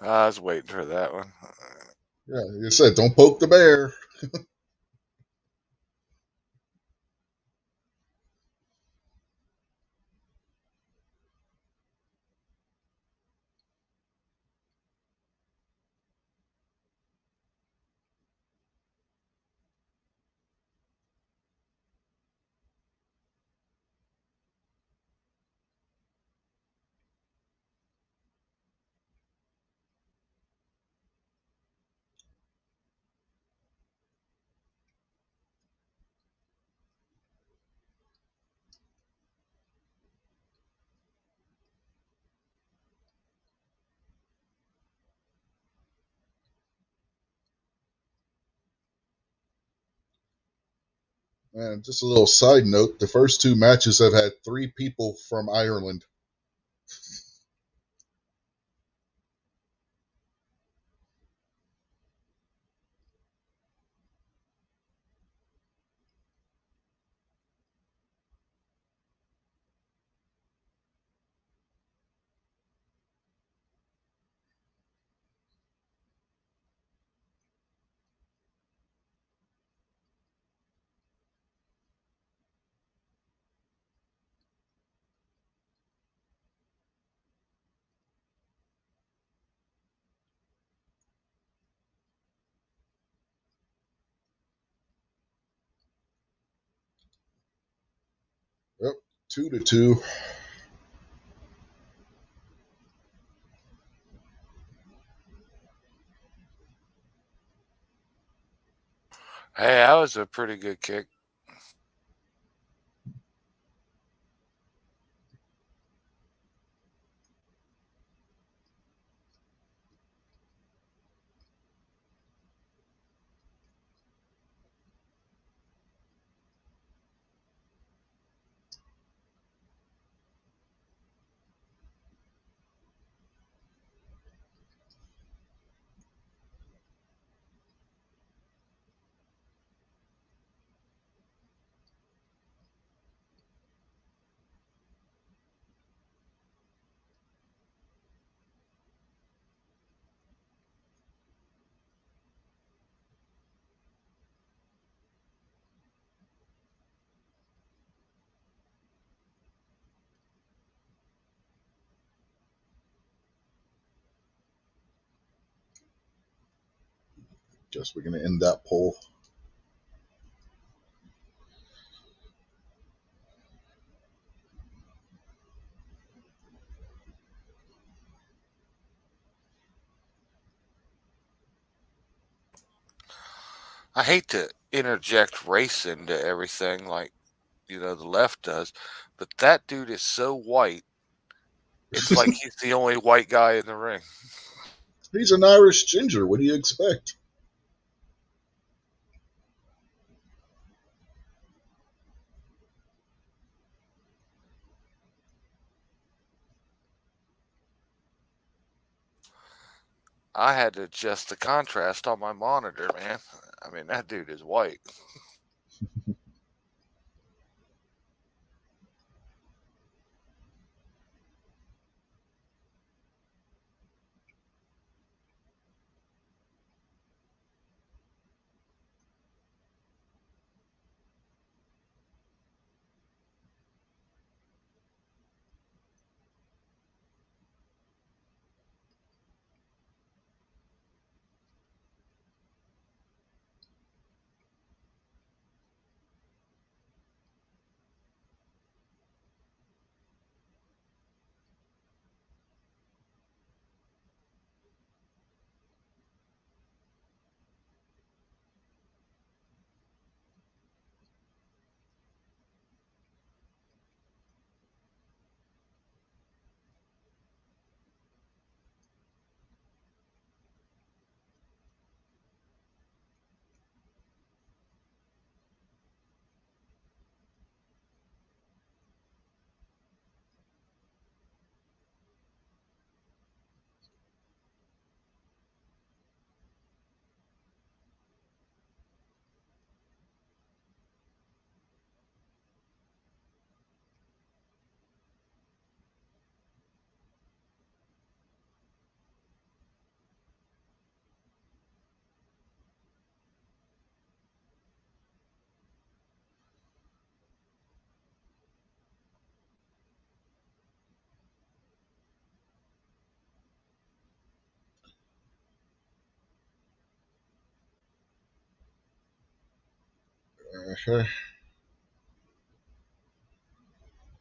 I was waiting for that one. Yeah, you said don't poke the bear. And just a little side note: the first two matches have had three people from Ireland. Yep, 2-2. Hey, that was a pretty good kick. Guess we're going to end that poll. I hate to interject race into everything like the left does, but that dude is so white. It's like he's the only white guy in the ring. He's an Irish ginger. What do you expect? I had to adjust the contrast on my monitor, man. I mean, that dude is white.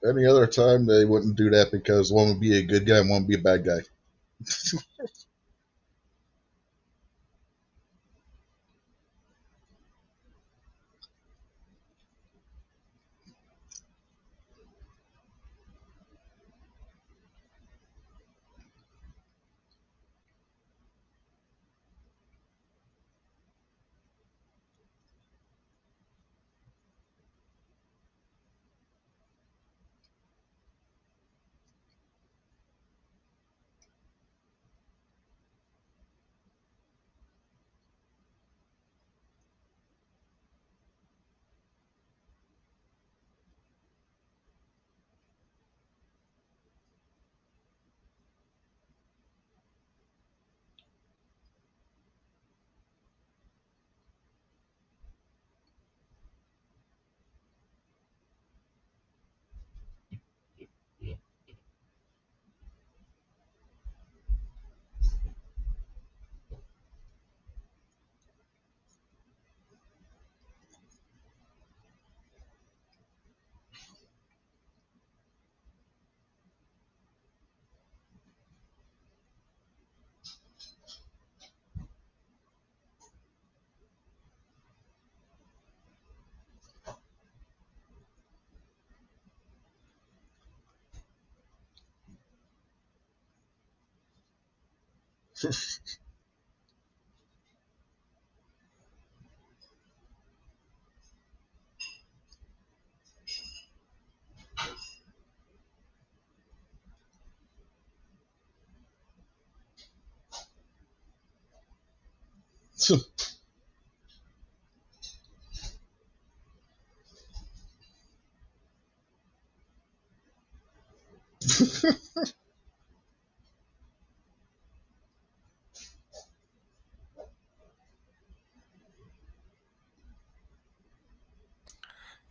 Any other time, they wouldn't do that because one would be a good guy and one would be a bad guy.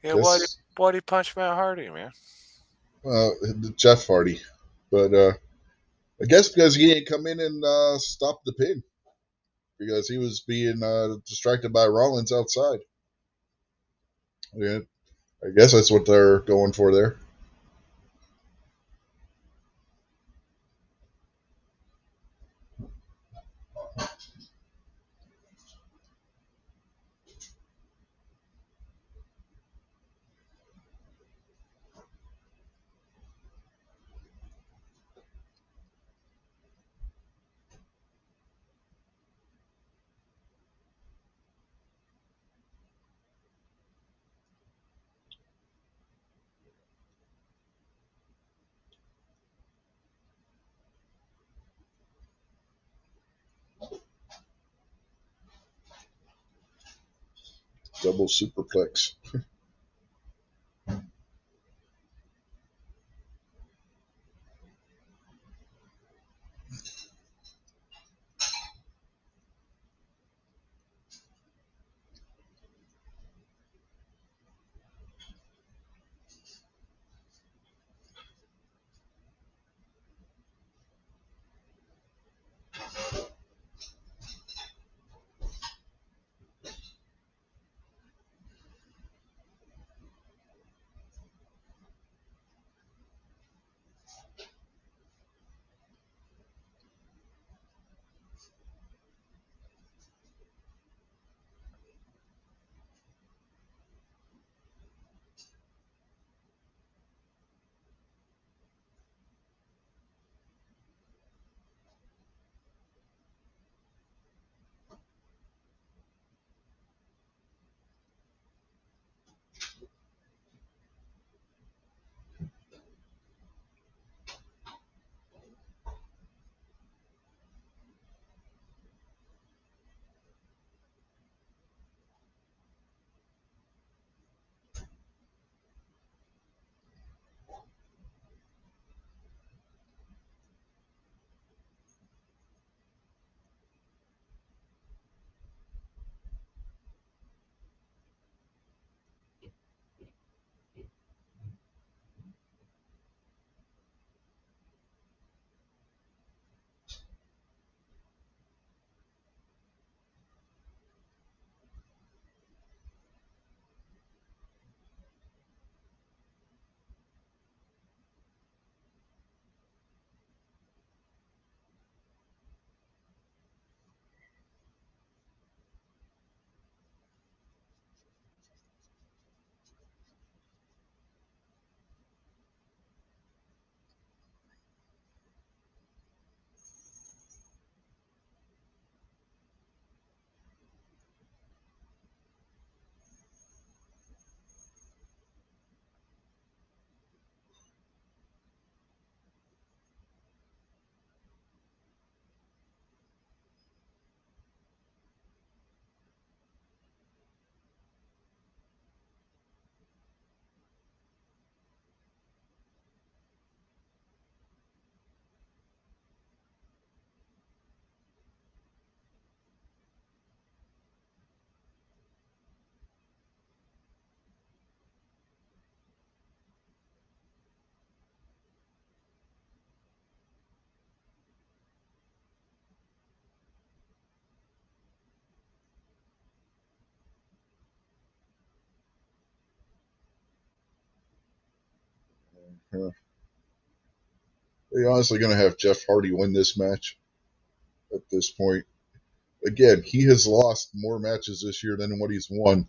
Yeah, Guess, why'd he punch Matt Hardy, man? Jeff Hardy. But I guess because he ain't come in and stop the pin. because he was being distracted by Rollins outside. Yeah, I guess that's what they're going for there. Double superplex. Yeah. They're honestly going to have Jeff Hardy win this match at this point. Again, he has lost more matches this year than what he's won.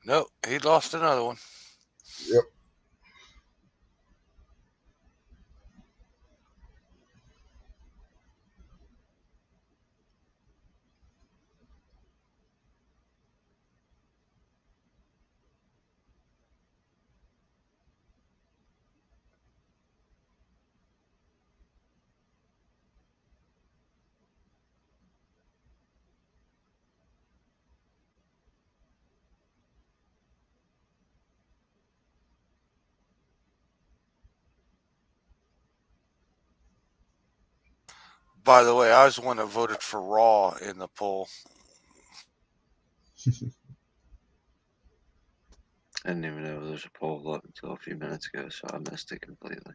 Nope, he lost another one. Yep. By the way, I was the one that voted for Raw in the poll. I didn't even know there was a poll up until a few minutes ago, so I missed it completely.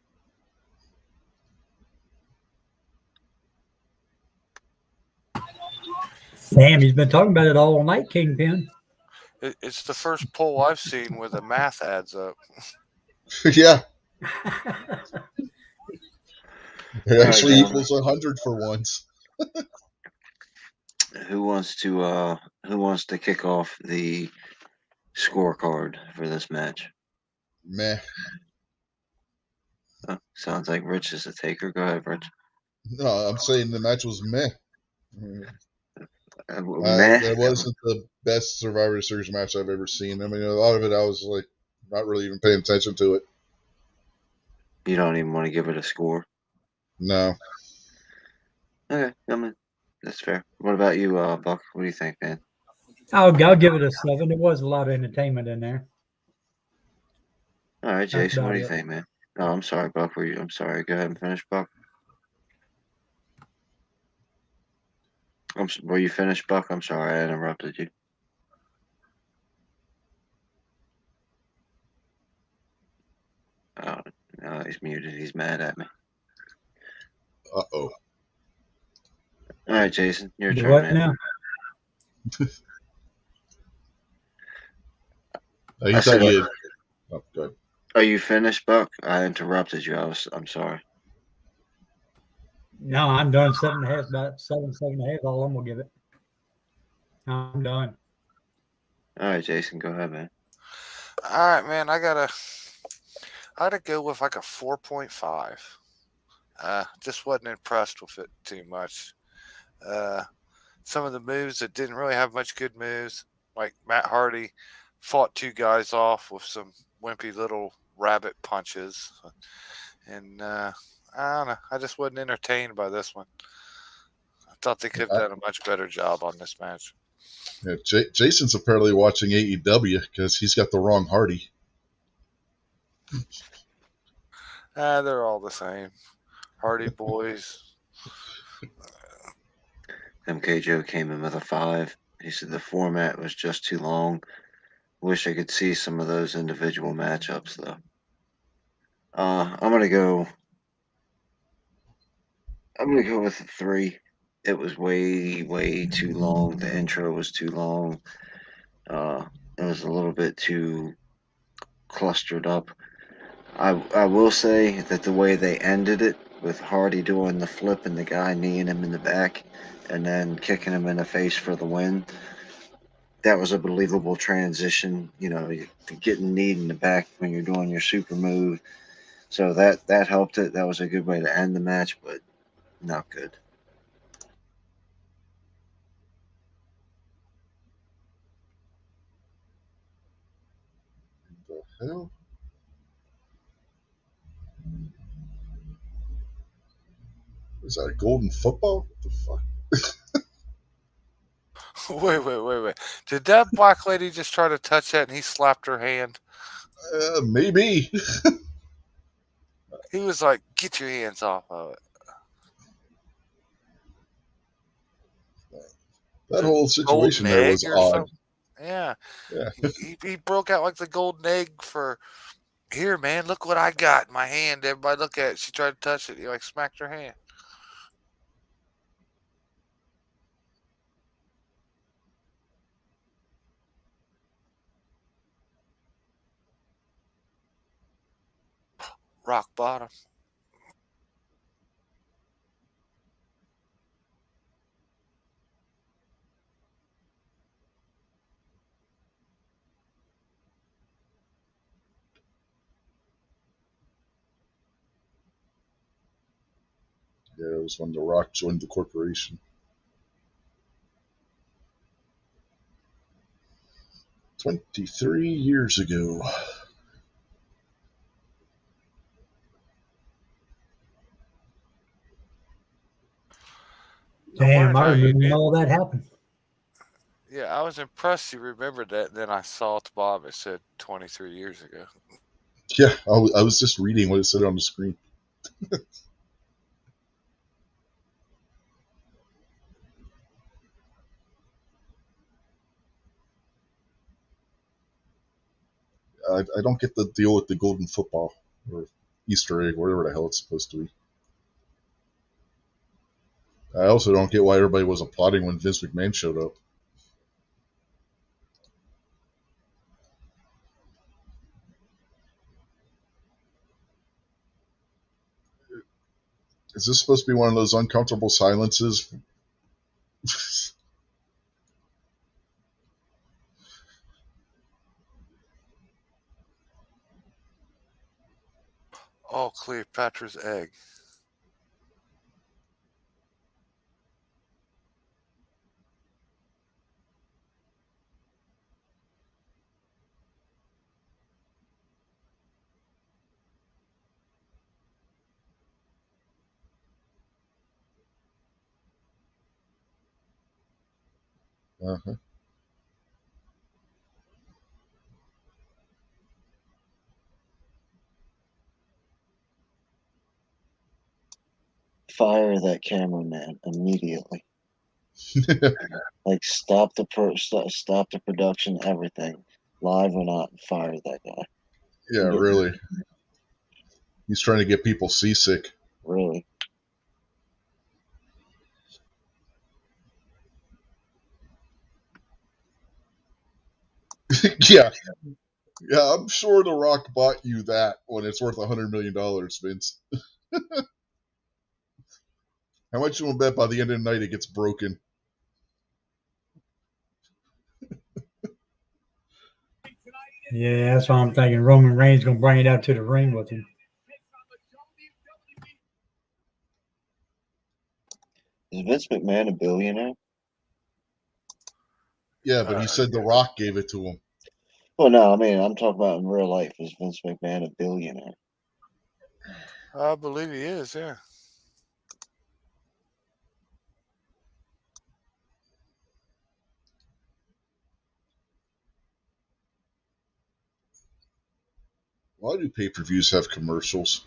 Damn, he's been talking about it all night, Kingpin. It's the first poll I've seen where the math adds up. Yeah, it All right, actually gentlemen. equals 100 for once. Who wants to kick off the scorecard for this match? Meh. Oh, sounds like Rich is a taker. Go ahead, Rich. No, I'm saying the match was meh. Meh. That wasn't the best Survivor Series match I've ever seen. I mean, a lot of it, I was like, not really even paying attention to it. You don't even want to give it a score. No. Okay, I mean, that's fair. What about you, Buck? What do you think, man? I'll give it a 7. There was a lot of entertainment in there. All right, That's Jason, what about do you it. think, man? Oh, I'm sorry, Buck. I'm sorry. Go ahead and finish, Buck. Were you finished, Buck? I'm sorry, I interrupted you. Oh, no, he's muted. He's mad at me. Uh-oh. All right, Jason, your Do turn, what man. now? He I thought said, you had... Oh, good. are you finished, Buck? I interrupted you. I'm sorry. No, I'm done. 7.5, about 7.5. All I'm gonna give it. I'm done. All right, Jason, go ahead, man. All right, man. I gotta go with like a 4.5. Just wasn't impressed with it too much. Some of the moves that didn't really have much good moves, like Matt Hardy fought two guys off with some wimpy little rabbit punches, and I don't know. I just wasn't entertained by this one. I thought they could have done a much better job on this match. Yeah, Jason's apparently watching AEW because he's got the wrong Hardy. They're all the same. Hardy Boys. MK Joe came in with a 5. He said the format was just too long. Wish I could see some of those individual matchups, though. I'm gonna go. I'm gonna go with a 3. It was way too long. The intro was too long. It was a little bit too clustered up. I will say that the way they ended it, with Hardy doing the flip and the guy kneeing him in the back and then kicking him in the face for the win, that was a believable transition. You know, getting kneed in the back when you're doing your super move. So that helped it. That was a good way to end the match, but not good. What the hell? Is that a golden football? What the fuck? Wait. Did that black lady just try to touch that and he slapped her hand? Maybe. He was like, get your hands off of it. That The whole golden situation there egg was or odd. something? Yeah. Yeah. He broke out like the golden egg for, here, man, look what I got in my hand. Everybody look at it. She tried to touch it. He like smacked her hand. Rock bottom. Yeah, it was when The Rock joined the corporation. 23 years ago. I'm Damn, wondering I how you remember when did. all that happened. Yeah, I was impressed you remembered that. And then I saw at the bottom it said 23 years ago. Yeah, I was just reading what it said on the screen. I don't get the deal with the golden football or Easter egg, whatever the hell it's supposed to be. I also don't get why everybody was applauding when Vince McMahon showed up. Is this supposed to be one of those uncomfortable silences? Oh, Cleopatra's egg. Uh-huh. Fire that cameraman immediately. Like stop the stop the production, everything, live or not. Fire that guy. Yeah, Yeah. really. He's trying to get people seasick. Really. Yeah. Yeah, I'm sure The Rock bought you that when it's worth $100 million, Vince. How much you want to bet by the end of the night it gets broken? Yeah, that's what I'm thinking. Roman Reigns gonna bring it out to the ring with him. Is Vince McMahon a billionaire? Yeah, but he said The Rock gave it to him. Well, no, I mean I'm talking about in real life. Is Vince McMahon a billionaire? I believe he is, yeah. Why do pay-per-views have commercials?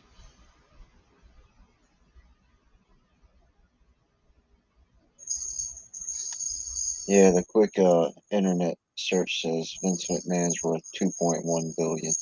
Yeah, the quick internet search says Vince McMahon's worth 2.1 billion.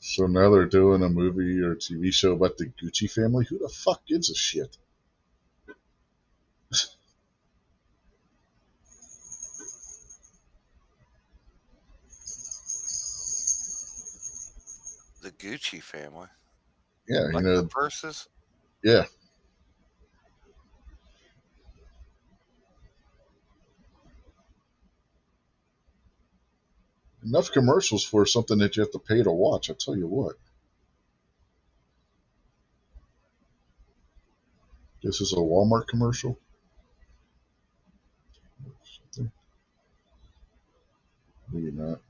So now they're doing a movie or TV show about the Gucci family? Who the fuck gives a shit? The Gucci family. Yeah, Like the purses? Yeah. Enough commercials for something that you have to pay to watch, I tell you what. This is a Walmart commercial? Maybe not.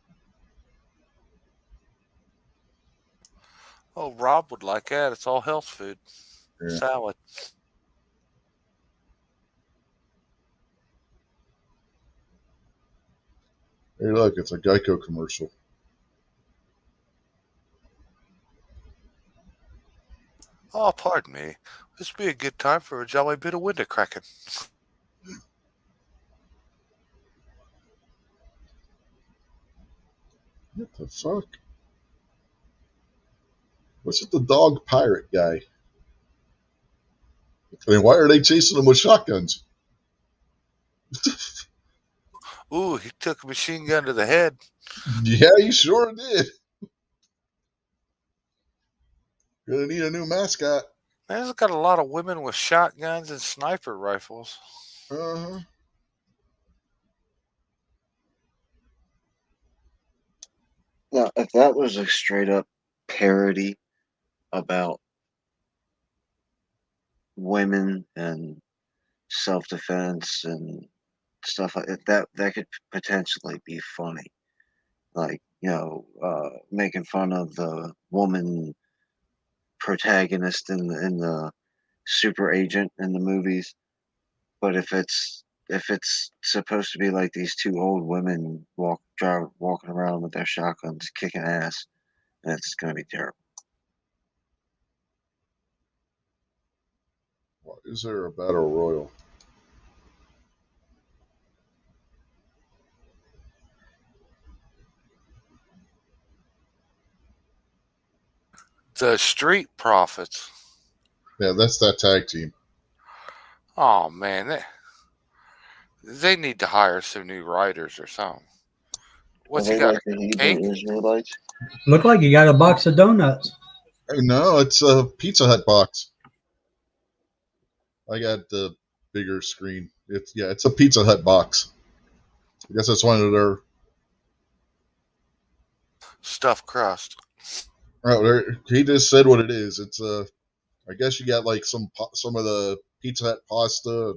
Oh, Rob would like that. It's all health food. Yeah. Salad. Hey, look, it's a Geico commercial. Oh, pardon me. This would be a good time for a jolly bit of window cracking. What the fuck? What's with the dog pirate guy? I mean, why are they chasing him with shotguns? Ooh, he took a machine gun to the head. Yeah, he sure did. Gonna need a new mascot. Man, it's got a lot of women with shotguns and sniper rifles. Uh-huh. Now, if that was a straight up parody about women and self defense and stuff like that, that could potentially be funny. Like, making fun of the woman protagonist in the super agent in the movies. But if it's if it's supposed to be like these two old women walking around with their shotguns kicking ass, it's gonna be terrible. Why is there a battle royal? The Street Profits. Yeah, that's that tag team. Oh man, they need to hire some new writers or something. What's he Are they got? like the Cake? Hebrew Israelites? Look like you got a box of donuts. Hey, no, it's a Pizza Hut box. I got the bigger screen. It's a Pizza Hut box. I guess that's one of their. Stuffed crust. Oh, he just said what it is. It's I guess you got like some of the Pizza Hut pasta.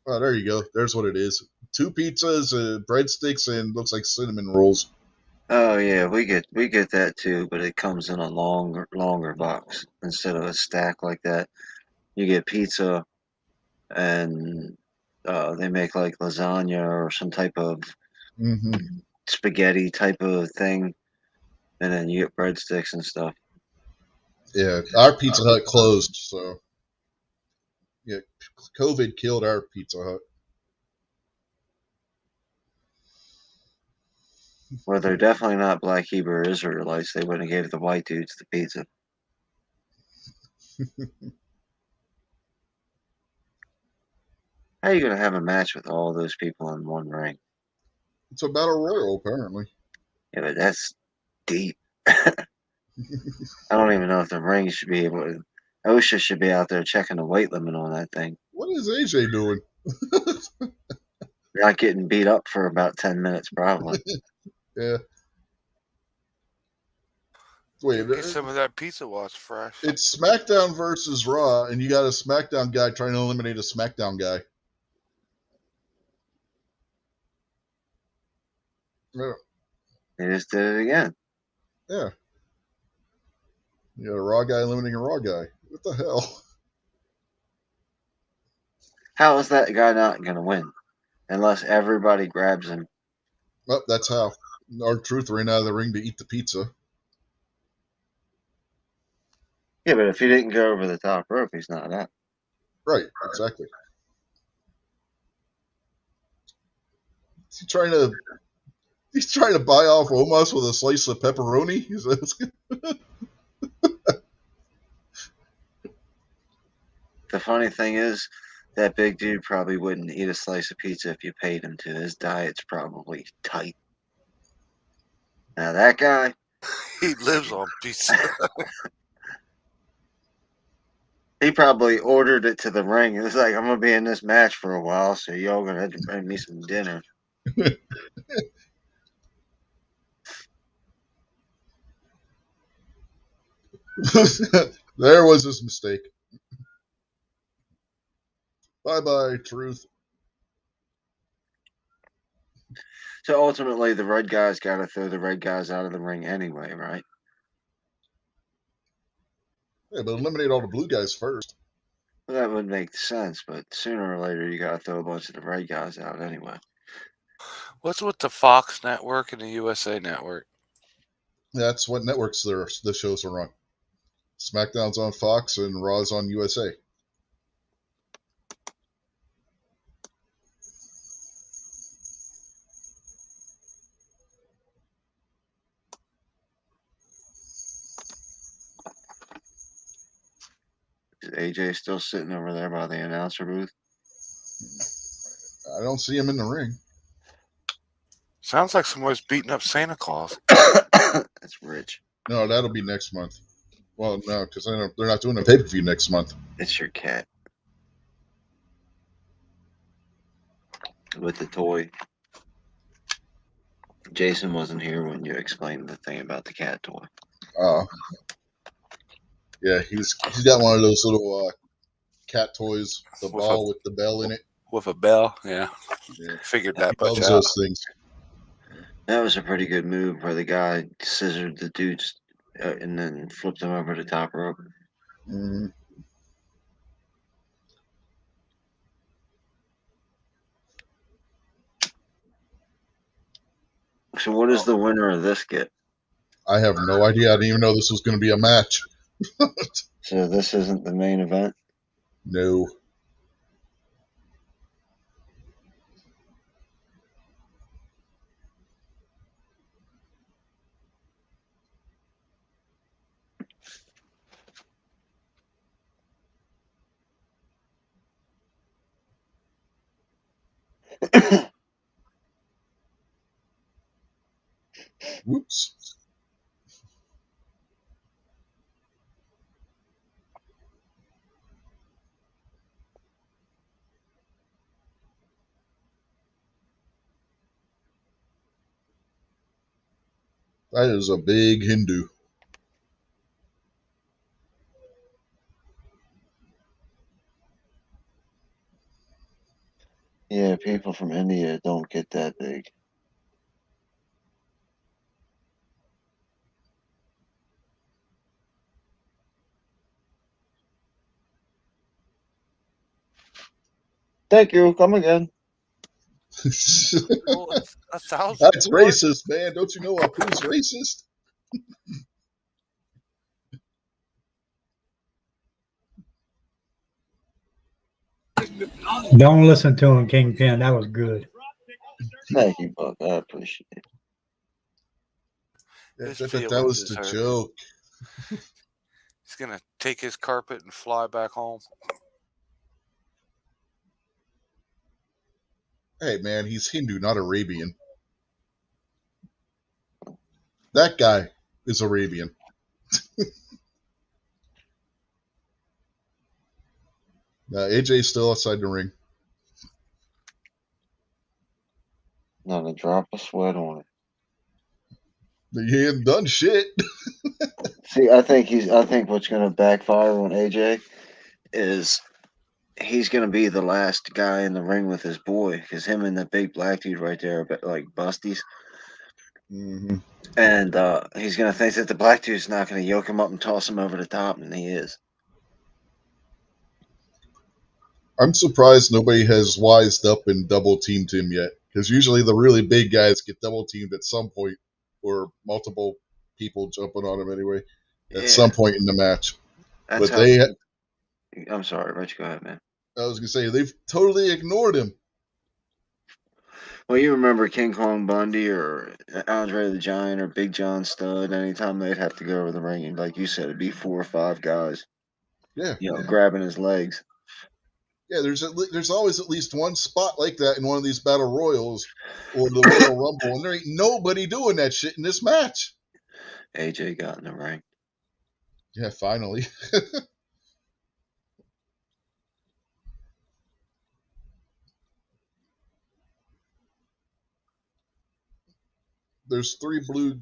Oh, there you go. There's what it is. 2 pizzas, breadsticks, and looks like cinnamon rolls. Oh yeah, we get that too, but it comes in a longer box instead of a stack like that. You get pizza, and they make like lasagna or some type of Mm-hmm. spaghetti type of thing, and then you get breadsticks and stuff. Yeah, our Pizza Hut closed, so yeah, COVID killed our Pizza Hut. Well, they're definitely not black Hebrew Israelites. They wouldn't have gave the white dudes the pizza. How are you gonna have a match with all those people in one ring? It's a battle royal, apparently. Yeah, but that's deep. I don't even know if the ring should be able to. OSHA should be out there checking the weight limit on that thing. What is AJ doing? Not getting beat up for about 10 minutes, probably. Yeah. Wait, Get some of that pizza while it's fresh. it's SmackDown versus Raw, and you got a SmackDown guy trying to eliminate a SmackDown guy. Yeah. They just did it again. Yeah. You got a Raw guy eliminating a Raw guy. What the hell? How is that guy not going to win? Unless everybody grabs him. Well, that's how. R-Truth ran out of the ring to eat the pizza. Yeah, but if he didn't go over the top rope, he's not out. Right, exactly. He's trying to buy off Omos with a slice of pepperoni. The funny thing is, that big dude probably wouldn't eat a slice of pizza if you paid him to. His diet's probably tight. Now, that guy, He lives on pizza. he probably ordered it to the ring. It was like, I'm going to be in this match for a while, so y'all going to have to bring me some dinner. There was his mistake. Bye-bye, Truth. So ultimately, the red guys got to throw the red guys out of the ring anyway, right? Yeah, but eliminate all the blue guys first. Well, that would make sense, but sooner or later, you got to throw a bunch of the red guys out anyway. What's with the Fox network and the USA network? That's what networks the shows are on. SmackDown's on Fox and Raw's on USA. Is AJ still sitting over there by the announcer booth? I don't see him in the ring. Sounds like somebody's beating up Santa Claus. That's rich. No, that'll be next month. Well, no, because they're not doing a pay-per-view next month. It's your cat with the toy. Jason wasn't here when you explained the thing about the cat toy. Yeah, he's got one of those little cat toys, the With ball with the bell in it. With a bell, yeah. Yeah, Figured he that much loves out. those things. That was a pretty good move where the guy scissored the dudes and then flipped him over the top rope. Mm. So what does the winner of this get? I have no idea. I didn't even know this was going to be a match. So this isn't the main event? No. Whoops. That is a big Hindu. Yeah, people from India don't get that big. Thank you. Come again. Well, 1,000 That's what? racist, man. Don't you know Apu's racist? Don't listen to him, Kingpin. That was good. Thank you, Buck. I appreciate it. His That feelings was is the hurt. joke. He's gonna take his carpet and fly back home. Hey, man, he's Hindu, not Arabian. That guy is Arabian. AJ's still outside the ring. Not a drop of sweat on it. He ain't done shit. See, I think what's gonna backfire on AJ is he's gonna be the last guy in the ring with his boy, because him and the big black dude right there are like busties. Mm-hmm. And he's gonna think that the black dude's not gonna yoke him up and toss him over the top, and he is. I'm surprised nobody has wised up and double teamed him yet, because usually the really big guys get double teamed at some point, or multiple people jumping on him anyway, at Yeah, some point in the match. that's But how. they, I'm sorry, Rich. Go ahead, man. I was gonna say, they've totally ignored him. Well, you remember King Kong Bundy or Andre the Giant or Big John Studd? Anytime they'd have to go over the ring, and like you said, it'd be 4 or 5 guys, Yeah, grabbing his legs. yeah. There's always at least one spot like that in one of these battle royals or the Royal Rumble, and there ain't nobody doing that shit in this match. AJ got in the ring. Yeah, finally. There's 3 blue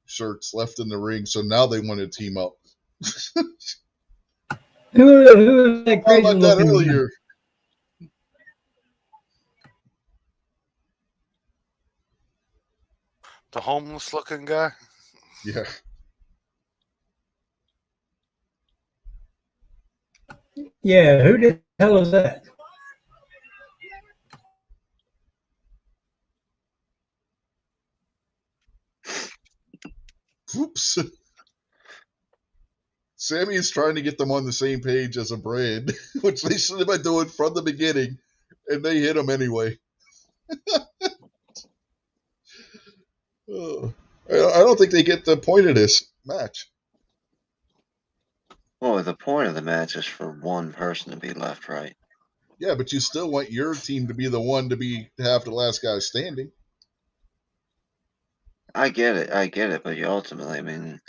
shirts left in the ring, so now they want to team up. Who is that How crazy about that looking guy? earlier? The homeless looking guy. Yeah. Yeah, who the hell is that? Oops. Sammy is trying to get them on the same page as a brand, which they should have been doing from the beginning, and they hit him anyway. Oh. I don't think they get the point of this match. Well, the point of the match is for one person to be left right. Yeah, but you still want your team to be the one to have the last guy standing. I get it, but you ultimately, I mean,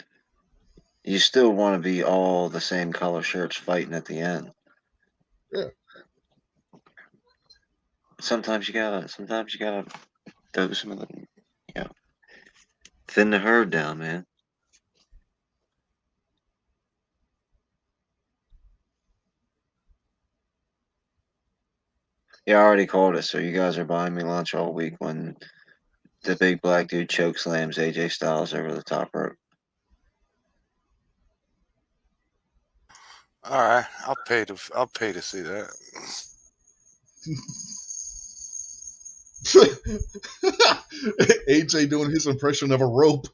you still want to be all the same color shirts fighting at the end. Yeah. Sometimes you gotta throw some of the, thin the herd down, man. Yeah, I already called it, so you guys are buying me lunch all week when the big black dude choke slams AJ Styles over the top rope. All right, I'll pay to see that. AJ doing his impression of a rope.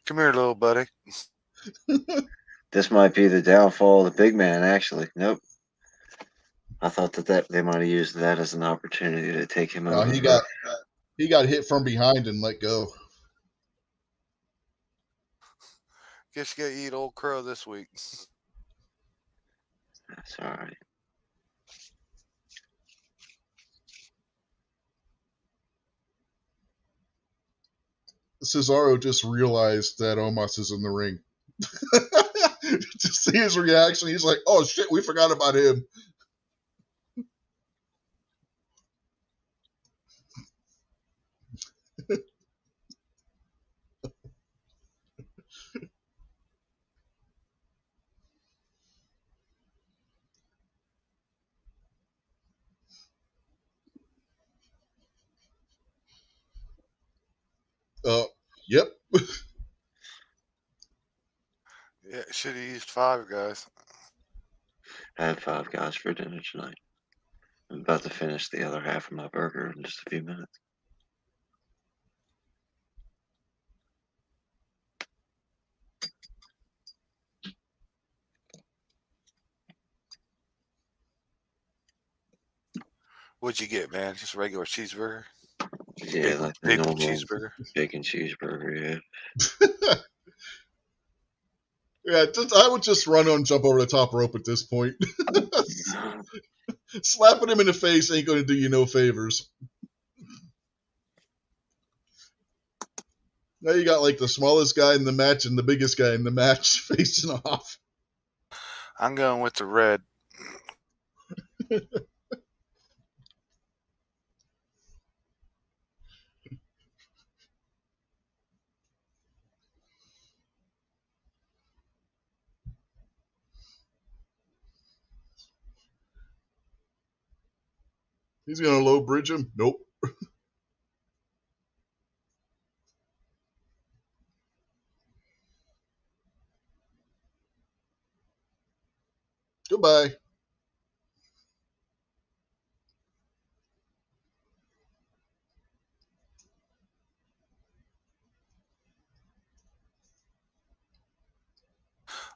Come here, little buddy. This might be the downfall of the big man, actually. Nope. I thought that they might have used that as an opportunity to take him No, over. he got hit from behind and let go. Guess you gotta eat old crow this week. That's all right. Cesaro just realized that Omos is in the ring. To see his reaction, he's like, "Oh shit, we forgot about him." Yep. Yeah, should have used Five Guys. I had 5 guys for dinner tonight. I'm about to finish the other half of my burger in just a few minutes. What'd you get, man? Just a regular cheeseburger? Yeah, like the Bacon normal cheeseburger? bacon cheeseburger, yeah. Yeah, I would just run on, jump over the top rope at this point. Slapping him in the face ain't going to do you no favors. Now you got like the smallest guy in the match and the biggest guy in the match facing off. I'm going with the red. He's going to low bridge him? Nope. Goodbye.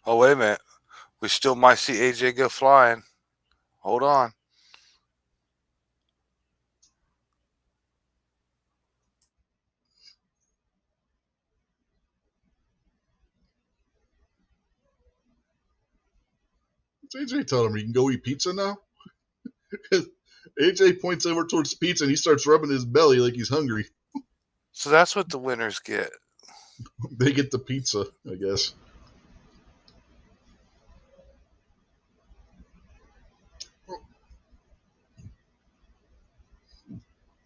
Oh, wait a minute. We still might see AJ go flying. Hold on. AJ telling him he can go eat pizza now? AJ points over towards pizza and he starts rubbing his belly like he's hungry. So that's what the winners get. They get the pizza, I guess.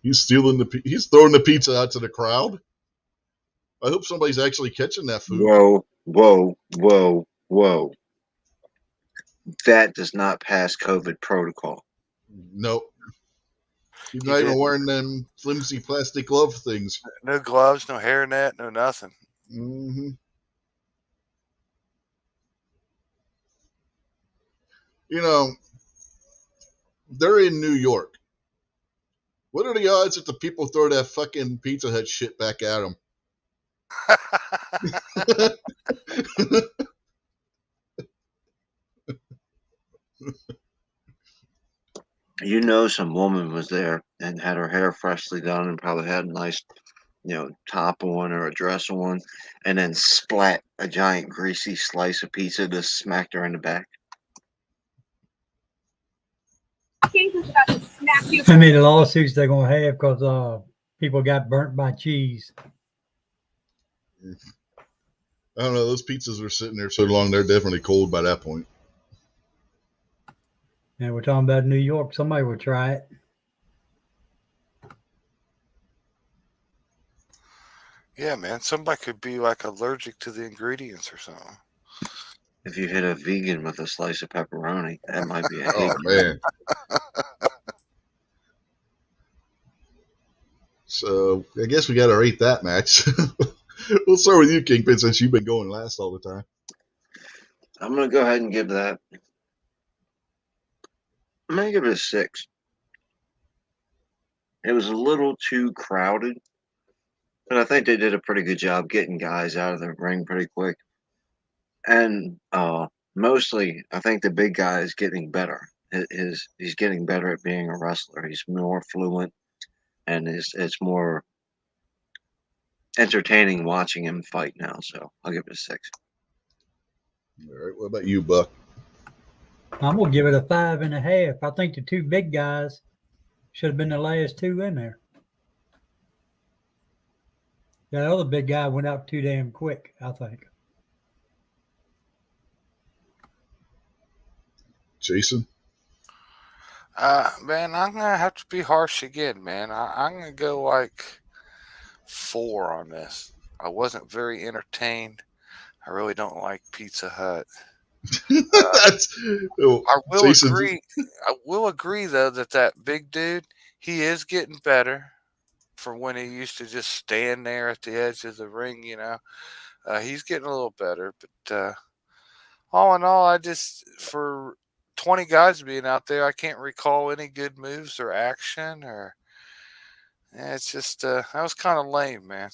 He's throwing the pizza out to the crowd. I hope somebody's actually catching that food. Whoa, whoa, whoa, whoa. That does not pass COVID protocol. Nope. He's He not even didn't. wearing them flimsy plastic glove things. No gloves, no hairnet, no nothing. Mm-hmm. You know, they're in New York. What are the odds that the people throw that fucking Pizza Hut shit back at them? You know, some woman was there and had her hair freshly done and probably had a nice, top on or a dress on, and then splat a giant greasy slice of pizza just smacked her in the back. How many lawsuits they're gonna have because people got burnt by cheese? I don't know. Those pizzas were sitting there so long; they're definitely cold by that point. And we're talking about New York. Somebody would try it. Yeah, man. Somebody could be like allergic to the ingredients or something. If you hit a vegan with a slice of pepperoni, that might be a hit. Oh man! So I guess we got to rate that match. We'll start with you, Kingpin, since you've been going last all the time. I'm gonna go ahead and give that. I'm gonna give it a 6. It was a little too crowded, but I think they did a pretty good job getting guys out of the ring pretty quick. And mostly, I think the big guy is getting better. He's getting better at being a wrestler. He's more fluent, and it's more entertaining watching him fight now. So I'll give it a 6. All right. What about you, Buck? I'm gonna give it a 5.5. I think the two big guys should have been the last two in there. That other big guy went out too damn quick, I think. Jason? Man, I'm gonna have to be harsh again, man. I'm gonna go like 4 on this. I wasn't very entertained. I really don't like Pizza Hut. That's I will Jason. agree. I will agree though that big dude, he is getting better from when he used to just stand there at the edge of the ring. He's getting a little better. But all in all, I just for 20 guys being out there, I can't recall any good moves or action or. Yeah, it's just that was kind of lame, man.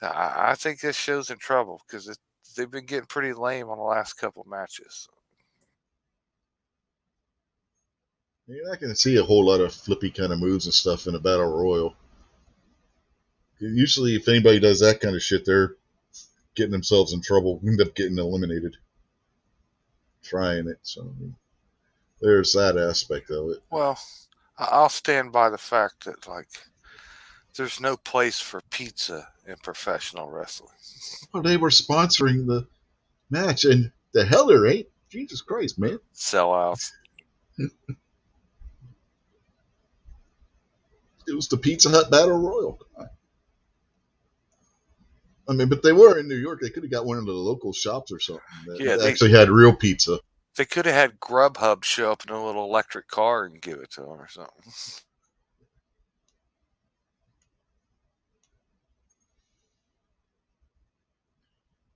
I think this show's in trouble because they've been getting pretty lame on the last couple matches. You're not going to see a whole lot of flippy kind of moves and stuff in a battle royal. Usually, if anybody does that kind of shit, they're getting themselves in trouble, end up getting eliminated trying it. So there's that aspect of it. Well, I'll stand by the fact that there's no place for pizza in professional wrestling. Well, they were sponsoring the match, and the hell there ain't. Jesus Christ, man. Sellouts. It was the Pizza Hut Battle Royal. I mean, but they were in New York. They could have got one of the local shops or something that actually had real pizza. They could have had Grubhub show up in a little electric car and give it to them or something.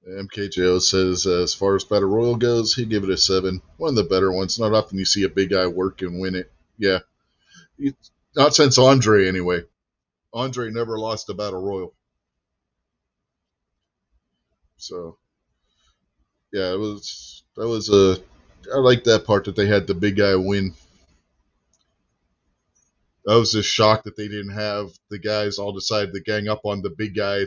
MKJO says, as far as Battle Royal goes, he'd give it a 7. One of the better ones. Not often you see a big guy work and win it. Yeah. Not since Andre, anyway. Andre never lost a Battle Royal. So, yeah, I like that part that they had the big guy win. I was just shocked that they didn't have the guys all decide to gang up on the big guy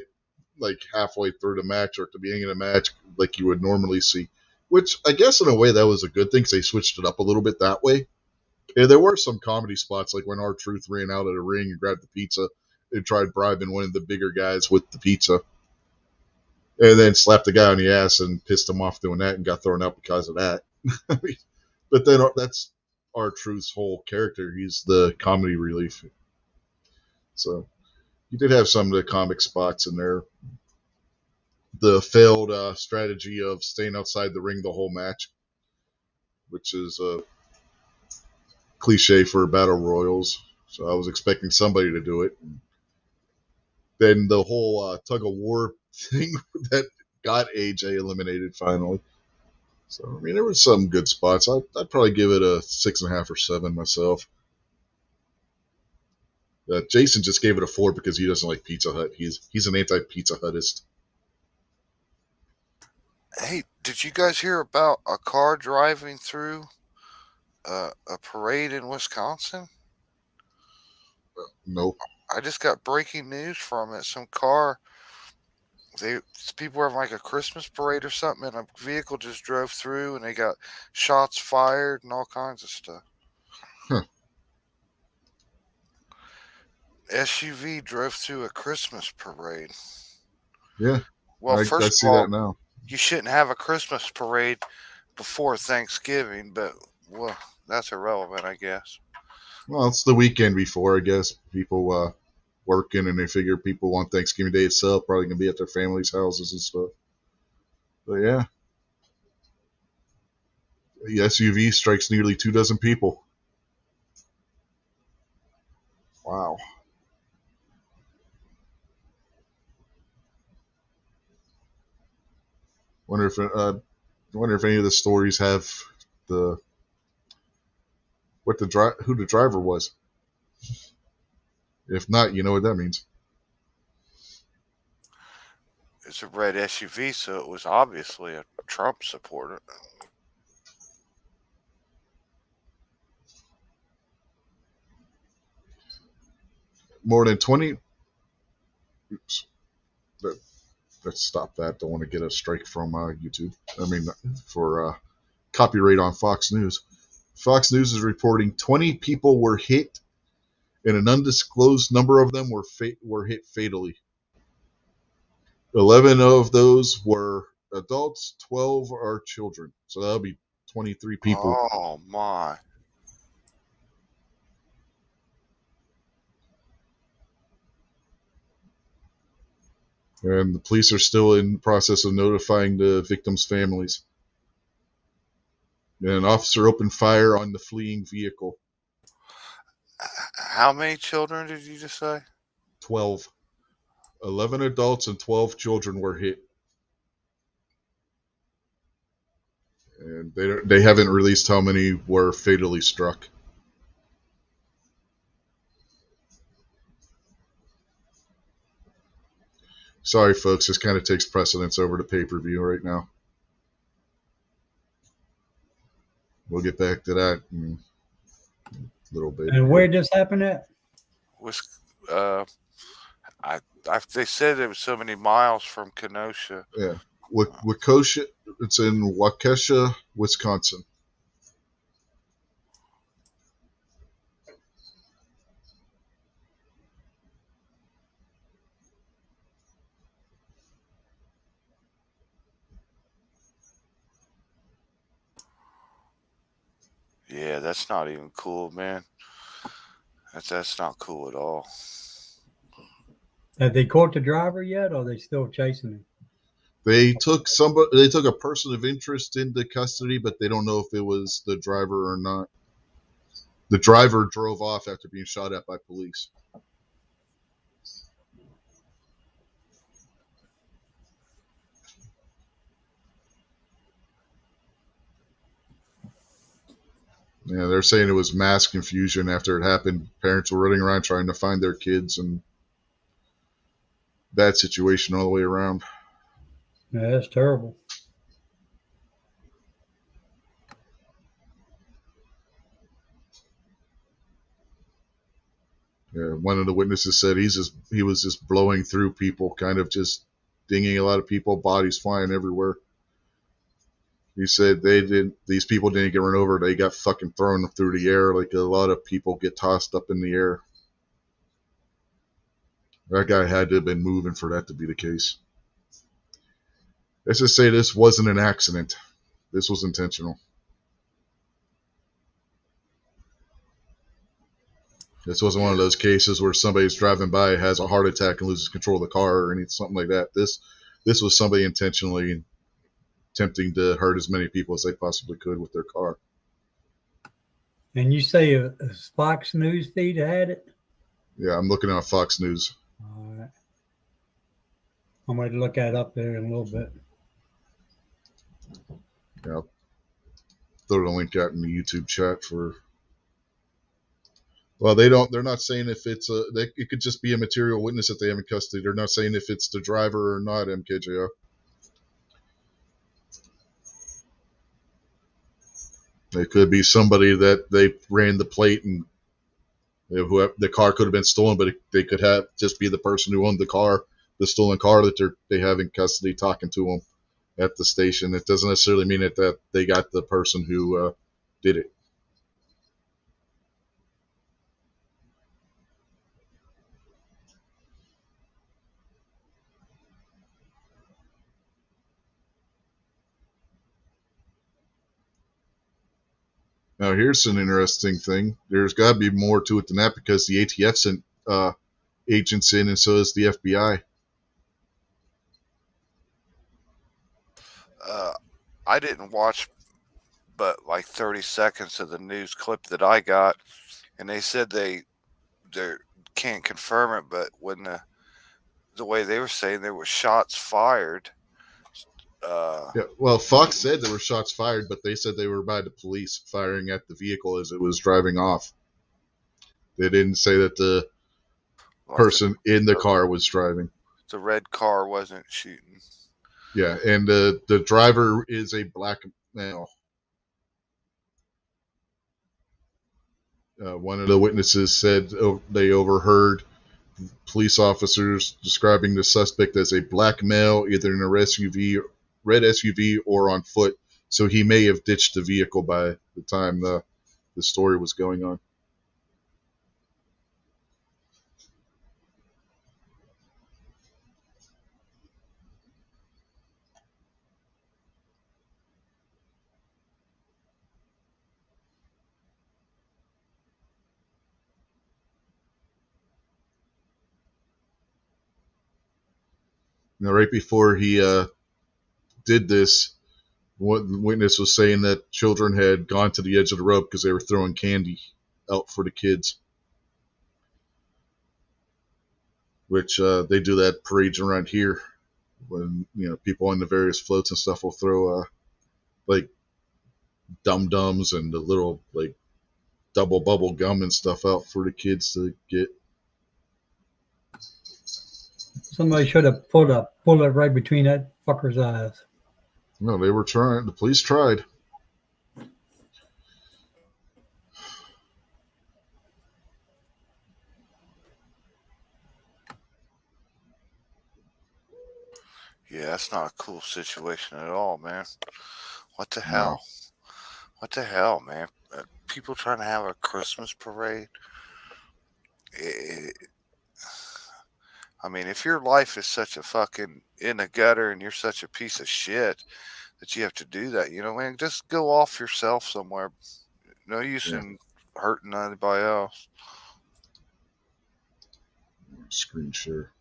like halfway through the match or at the beginning of the match like you would normally see. Which I guess in a way that was a good thing because they switched it up a little bit that way. Yeah, there were some comedy spots like when R-Truth ran out of the ring and grabbed the pizza and tried bribing one of the bigger guys with the pizza. And then slapped the guy on the ass and pissed him off doing that and got thrown out because of that. But then that's R-Truth's whole character. He's the comedy relief. So you did have some of the comic spots in there. The failed strategy of staying outside the ring the whole match, which is a cliche for battle royals. So I was expecting somebody to do it. Then the whole tug of war thing that got AJ eliminated finally. So I mean, there were some good spots. I'd probably give it a 6.5 or 7 myself. Jason just gave it a 4 because he doesn't like Pizza Hut. He's an anti-Pizza Huttist. Hey, did you guys hear about a car driving through a parade in Wisconsin? Nope. I just got breaking news from it. Some car, people were having like a Christmas parade or something, and a vehicle just drove through, and they got shots fired and all kinds of stuff. Huh. SUV drove through a Christmas parade. Yeah. Well, I first see of all, that now. you shouldn't have a Christmas parade before Thanksgiving, but well, that's irrelevant, I guess. Well, it's the weekend before, I guess. People working, and they figure people on Thanksgiving Day itself probably going to be at their families' houses and stuff. But yeah. The SUV strikes nearly 24 people. Wow. Wonder if any of the stories have who the driver was. If not, you know what that means. It's a red SUV, so it was obviously a Trump supporter. More than 20. Oops. Let's stop that. Don't want to get a strike from YouTube. I mean, for copyright on Fox News. Fox News is reporting 20 people were hit, and an undisclosed number of them were hit fatally. 11 of those were adults, 12 are children. So that'll be 23 people. Oh my! And the police are still in the process of notifying the victims' families. And an officer opened fire on the fleeing vehicle. How many children did you just say? 12. 11 adults and 12 children were hit. And they haven't released how many were fatally struck. Sorry, folks, this kind of takes precedence over the pay-per-view right now. We'll get back to that in a little bit. And where did this happen at? They said it was so many miles from Kenosha. Yeah, Waukesha. It's in Waukesha, Wisconsin. Yeah, that's not even cool, man. That's not cool at all. Have they caught the driver yet, or are they still chasing him? They took a person of interest into custody, but they don't know if it was the driver or not. The driver drove off after being shot at by police. Yeah, they're saying it was mass confusion after it happened. Parents were running around trying to find their kids, and bad situation all the way around. Yeah, that's terrible. Yeah, one of the witnesses said he was just blowing through people, kind of just dinging a lot of people, bodies flying everywhere. He said these people didn't get run over, they got fucking thrown through the air like a lot of people get tossed up in the air. That guy had to have been moving for that to be the case. Let's just say this wasn't an accident. This was intentional. This wasn't one of those cases where somebody's driving by, has a heart attack, and loses control of the car or anything, something like that. This was somebody intentionally attempting to hurt as many people as they possibly could with their car. And you say a Fox News feed had it? Yeah, I'm looking at Fox News. All right. I'm going to look that up there in a little bit. Yeah, I'll throw the link out in the YouTube chat for. Well, they're not saying if it's it could just be a material witness that they have in custody. They're not saying if it's the driver or not, MKJR. It could be somebody that they ran the plate and whoever, the car could have been stolen, but they could have just be the person who owned the stolen car that they have in custody talking to them at the station. It doesn't necessarily mean that they got the person who did it. Now, here's an interesting thing. There's got to be more to it than that because the ATF sent agents in, and so does the FBI. I didn't watch but like 30 seconds of the news clip that I got, and they said they can't confirm it, but when the way they were saying there were shots fired. Yeah, well, Fox said there were shots fired, but they said they were by the police firing at the vehicle as it was driving off. They didn't say that Like person in the car was driving. the red car wasn't shooting. Yeah, and the driver is a black male. One of the witnesses said they overheard police officers describing the suspect as a black male, either in a red SUV, or on foot. So he may have ditched the vehicle by the time the story was going on. Now, right before he did this, one witness was saying that children had gone to the edge of the road because they were throwing candy out for the kids, which they do that parades around here when people on the various floats and stuff will throw like dum dums and the little like double bubble gum and stuff out for the kids to get. Somebody should have put a bullet right between that fucker's eyes. No, they were trying. The police tried. Yeah, that's not a cool situation at all, man. What the No. hell? What the hell, man? People trying to have a Christmas parade. I mean, if your life is such a fucking in the gutter and you're such a piece of shit that you have to do that, man, just go off yourself somewhere. No use in hurting anybody else. Screen share.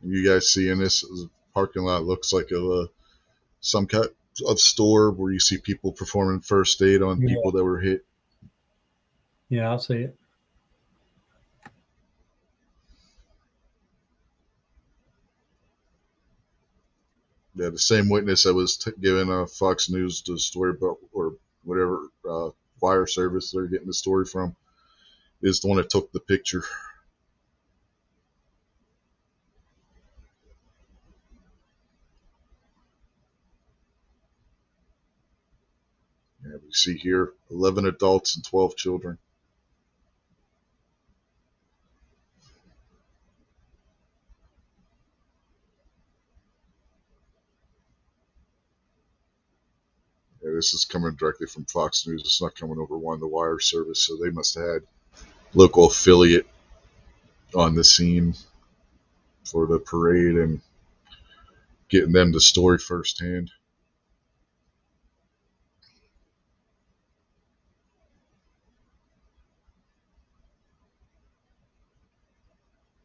You guys seeing this? The parking lot looks like some kind of store where you see people performing first aid on people that were hit. Yeah, I'll see it. Yeah, the same witness that was giving Fox News the story about, or whatever wire service they're getting the story from, is the one that took the picture. Yeah, we see here 11 adults and 12 children. Yeah, this is coming directly from Fox News. It's not coming over one of the wire service, so they must have had local affiliate on the scene for the parade and getting them the story firsthand.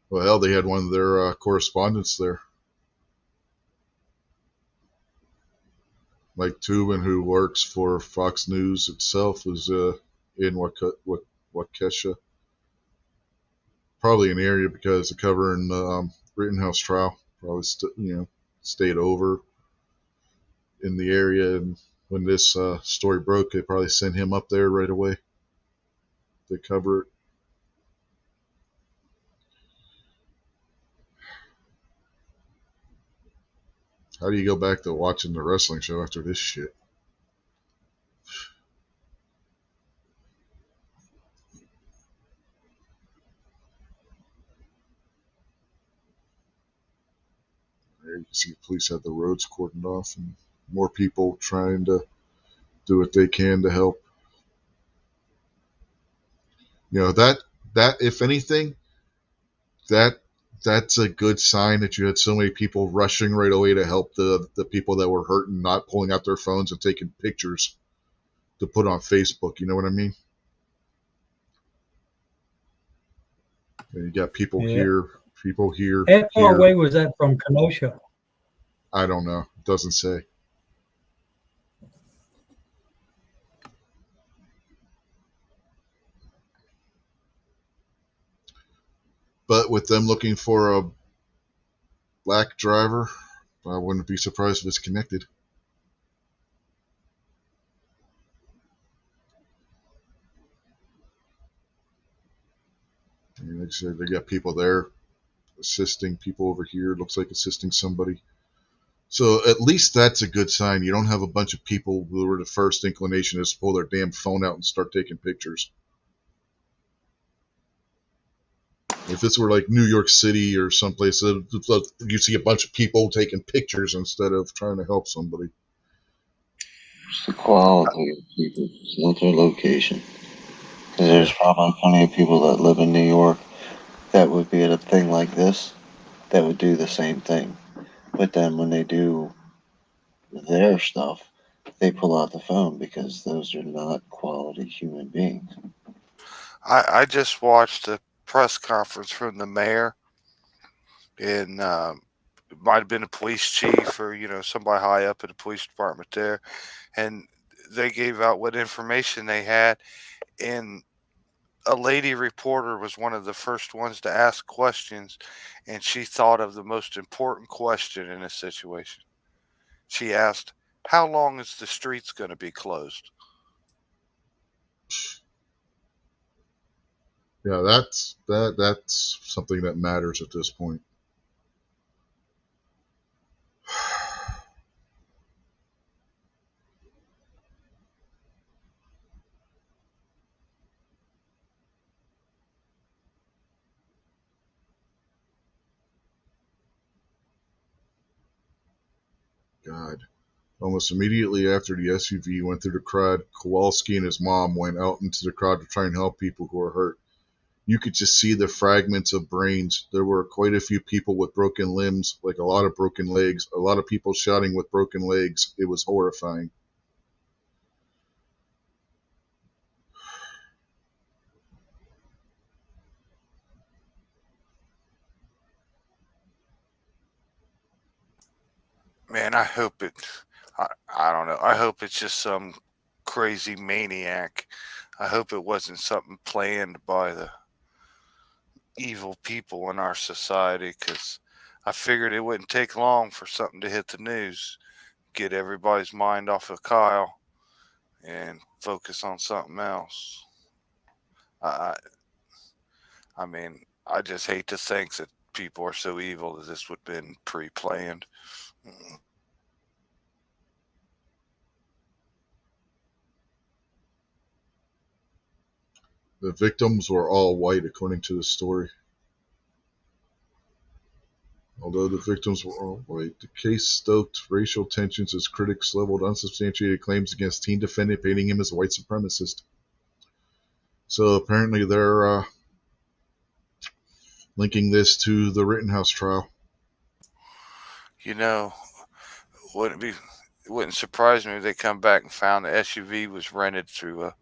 Well, hell, they had one of their correspondents there. Mike Tubin, who works for Fox News itself, was in Waukesha. Probably an area because of covering Rittenhouse trial. Probably stayed over in the area, and when this story broke, they probably sent him up there right away to cover it. How do you go back to watching the wrestling show after this shit? There you can see the police have the roads cordoned off and more people trying to do what they can to help. That if anything, that's a good sign that you had so many people rushing right away to help the people that were hurt and not pulling out their phones and taking pictures to put on Facebook. You know what I mean? And you got people here. How far away was that from Kenosha? I don't know. It doesn't say. But with them looking for a black driver, I wouldn't be surprised if it's connected. Like I said, they got people there assisting people over here. Looks like assisting somebody. So at least that's a good sign. You don't have a bunch of people who were the first inclination is to pull their damn phone out and start taking pictures. If this were like New York City or someplace, you see a bunch of people taking pictures instead of trying to help somebody. It's the quality of people, it's not their location. 'Cause there's probably plenty of people that live in New York that would be at a thing like this that would do the same thing. But then when they do their stuff, they pull out the phone because those are not quality human beings. I just watched a press conference from the mayor, and it might have been a police chief or somebody high up in the police department there, and they gave out what information they had, and a lady reporter was one of the first ones to ask questions, and she thought of the most important question in this situation. She asked, "How long is the streets going to be closed?" Yeah, that's something that matters at this point. God. Almost immediately after the SUV went through the crowd, Kowalski and his mom went out into the crowd to try and help people who were hurt. You could just see the fragments of brains. There were quite a few people with broken limbs, like a lot of broken legs, a lot of people shouting with broken legs. It was horrifying. Man, I hope it. I don't know. I hope it's just some crazy maniac. I hope it wasn't something planned by the evil people in our society, because I figured it wouldn't take long for something to hit the news, get everybody's mind off of Kyle, and focus on something else. I, I mean, I just hate to think that people are so evil that this would have been pre-planned. The victims were all white, according to the story. Although the victims were all white, the case stoked racial tensions as critics leveled unsubstantiated claims against teen defendant, painting him as a white supremacist. So apparently they're linking this to the Rittenhouse trial. You know, wouldn't be it wouldn't surprise me if they come back and found the SUV was rented through a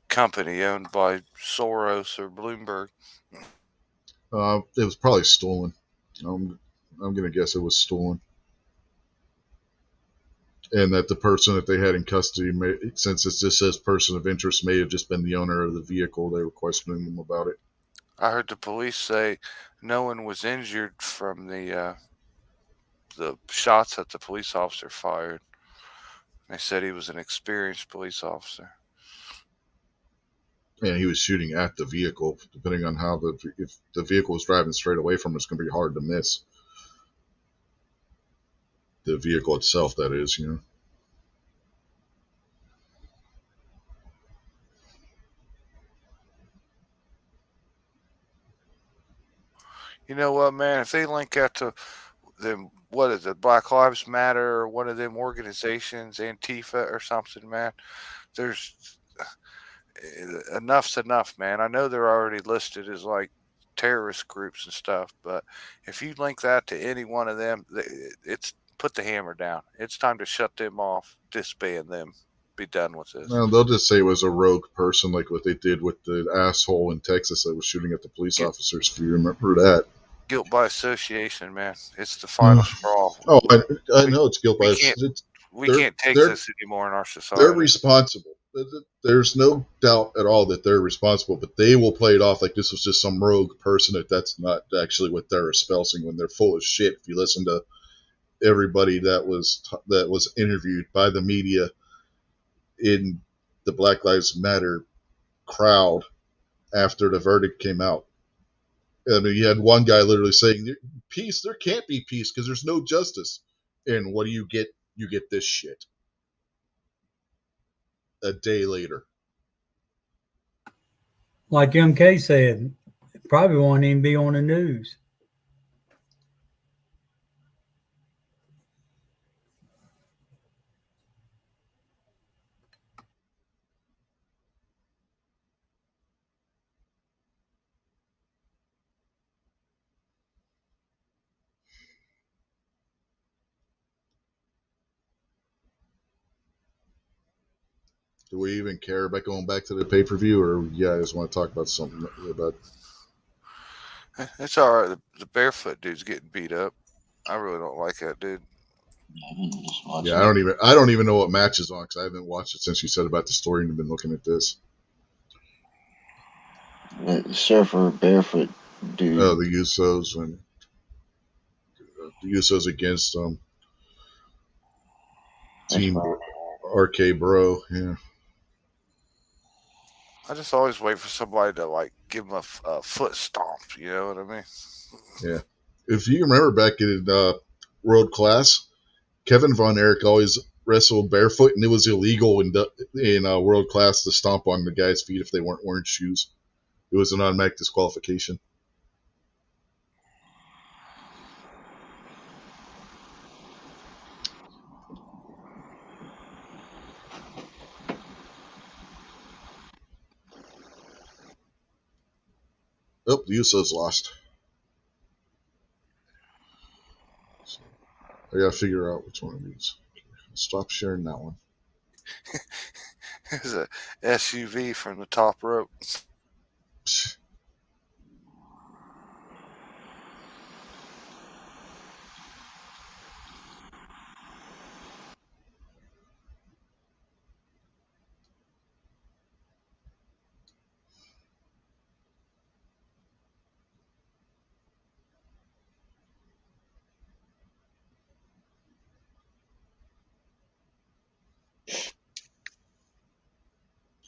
company owned by Soros or Bloomberg. It was probably stolen. I'm going to guess it was stolen. And that the person that they had in custody, since it just says person of interest, may have just been the owner of the vehicle. They were questioning them about it. I heard the police say no one was injured from the shots that the police officer fired. They said he was an experienced police officer. And he was shooting at the vehicle. Depending on if the vehicle was driving straight away from him, it's going to be hard to miss. The vehicle itself, that is, you know. You know what, man? If they link that to them, what is it, Black Lives Matter or one of them organizations, Antifa or something, man, there's enough's enough, man. I know they're already listed as like terrorist groups and stuff, but if you link that to any one of them, it's put the hammer down. It's time to shut them off, disband them, be done with this. Well, they'll just say it was a rogue person, like what they did with the asshole in Texas that was shooting at the police officers. If you remember that. Guilt by association, man. It's the final straw. Oh, I know it's guilt by association. We can't take this anymore in our society. They're responsible. There's no doubt at all that they're responsible, but they will play it off like this was just some rogue person. That's not actually what they're espousing when they're full of shit. If you listen to everybody that was interviewed by the media in the Black Lives Matter crowd after the verdict came out, I mean, you had one guy literally saying, "Peace, there can't be peace because there's no justice." And what do you get? You get this shit a day later. Like MK said, probably won't even be on the news. Do we even care about going back to the pay per view, or yeah, I just want to talk about something about? It's all right. The barefoot dude's getting beat up. I really don't like that dude. Just Yeah, watching. I don't even know what match is on because I haven't watched it since you said about the story and have been looking at this. Surfer barefoot dude. Oh, the Usos and the Usos against That's Team fine. RK Bro. Yeah, I just always wait for somebody to like give him a foot stomp. You know what I mean? yeah. If you remember back in World Class, Kevin Von Erich always wrestled barefoot, and it was illegal in World Class to stomp on the guy's feet if they weren't wearing shoes. It was an automatic disqualification. Oh, the Usos lost. So I gotta figure out which one of these. Stop sharing that one. It's a SUV from the top rope.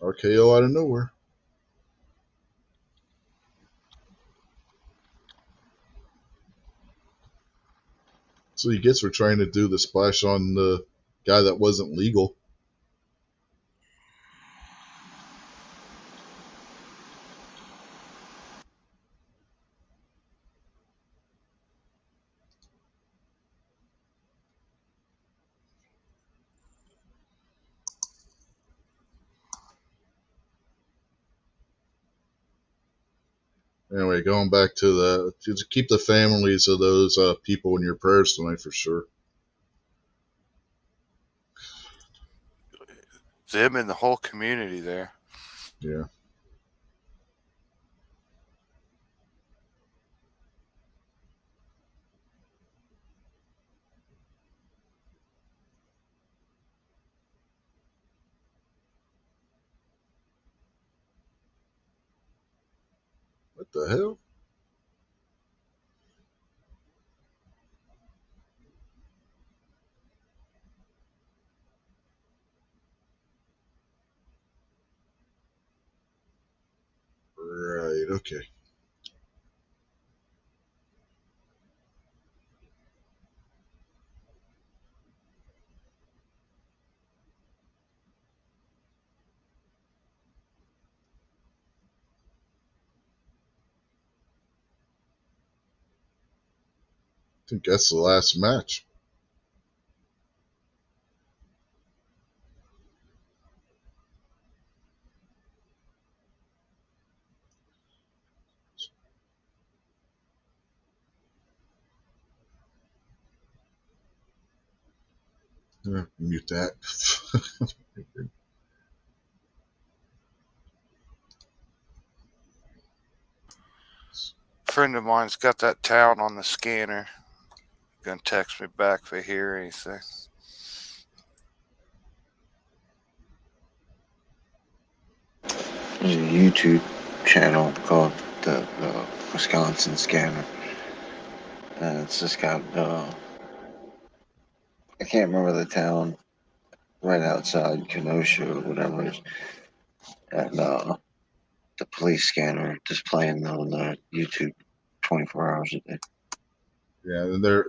RKO out of nowhere. So he gets for trying to do the splash on the guy that wasn't legal. Anyway, going back to just keep the families of those people in your prayers tonight for sure. Them and the whole community there. Yeah. What the hell? Right. Okay. I think that's the last match. Mute that. Friend of mine's got that town on the scanner. Gonna text me back if they hear anything. There's a YouTube channel called the Wisconsin Scanner. And it's just got I can't remember the town right outside Kenosha or whatever it is. And the police scanner just playing on YouTube. 24 hours a day. Yeah, and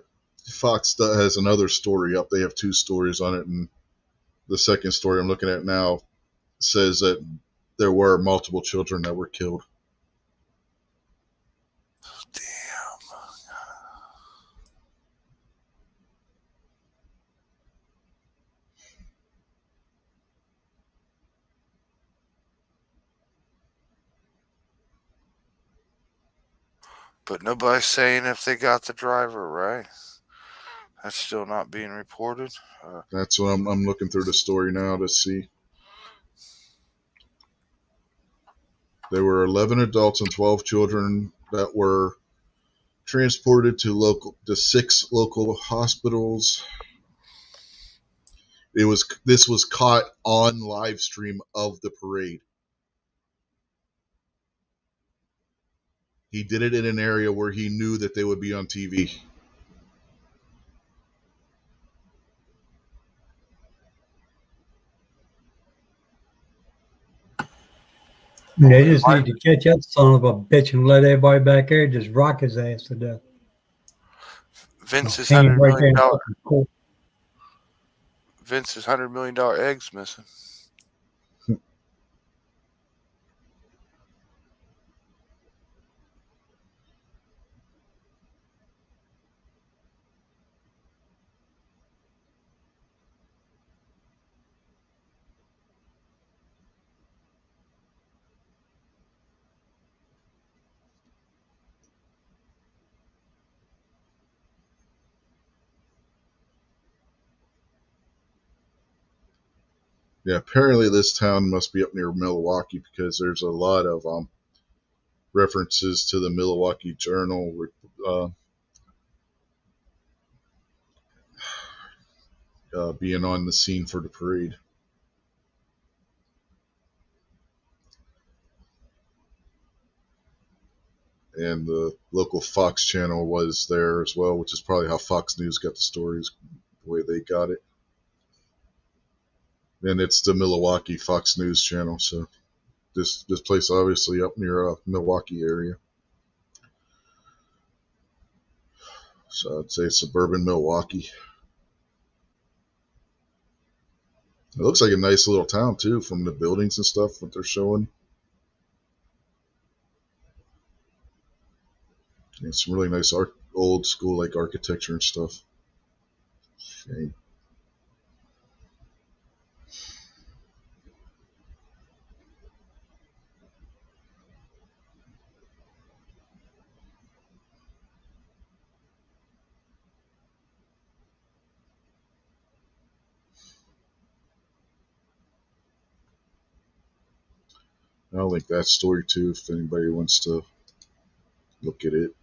Fox has another story up. They have two stories on it, and the second story I'm looking at now says that there were multiple children that were killed. Damn. But nobody's saying if they got the driver, right? That's still not being reported. That's what I'm looking through the story now to see. There were 11 adults and 12 children that were transported to 6 local hospitals. This was caught on live stream of the parade. He did it in an area where he knew that they would be on TV. They just need to catch that son of a bitch and let everybody back there just rock his ass to death. Vince's Hang him $100 right there million in fucking court. Vince's $100 million eggs missing. Yeah, apparently this town must be up near Milwaukee because there's a lot of references to the Milwaukee Journal being on the scene for the parade. And the local Fox channel was there as well, which is probably how Fox News got the stories, the way they got it. And it's the Milwaukee Fox News channel, so this place obviously up near Milwaukee area. So I'd say suburban Milwaukee. It looks like a nice little town too, from the buildings and stuff that they're showing. And some really nice old school like architecture and stuff. Okay. I'll link that story too if anybody wants to look at it.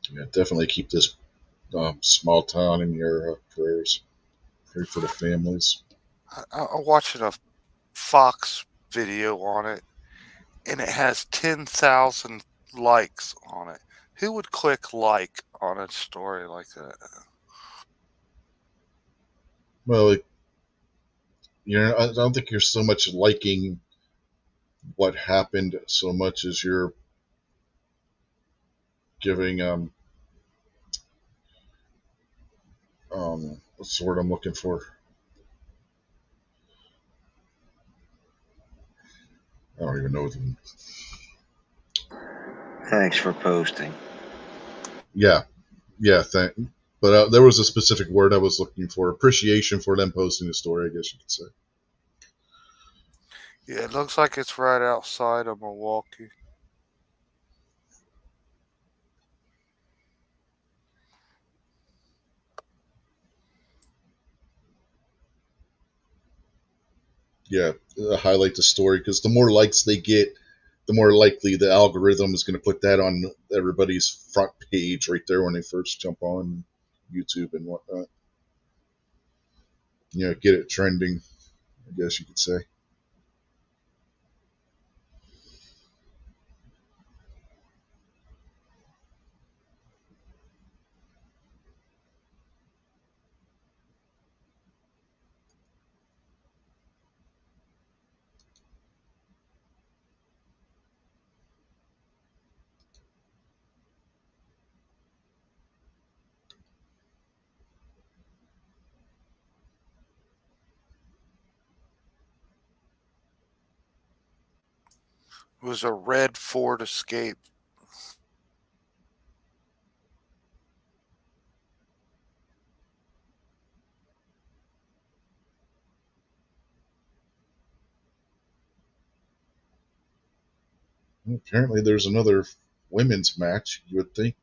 Yeah, definitely keep this small town in your prayers. Pray for the families. I'm watching a Fox video on it, and it has 10,000 likes on it. Who would click like on a story like that? Well, I don't think you're so much liking what happened so much as you're giving what's the word I'm looking for? I don't even know. Thanks for posting. Yeah, but there was a specific word I was looking for. Appreciation for them posting the story, I guess you could say. Yeah, it looks like it's right outside of Milwaukee. Yeah, highlight the story because the more likes they get, the more likely the algorithm is going to put that on everybody's front page right there when they first jump on YouTube and whatnot. Get it trending, I guess you could say. It was a red Ford Escape. Apparently, there's another women's match. You would think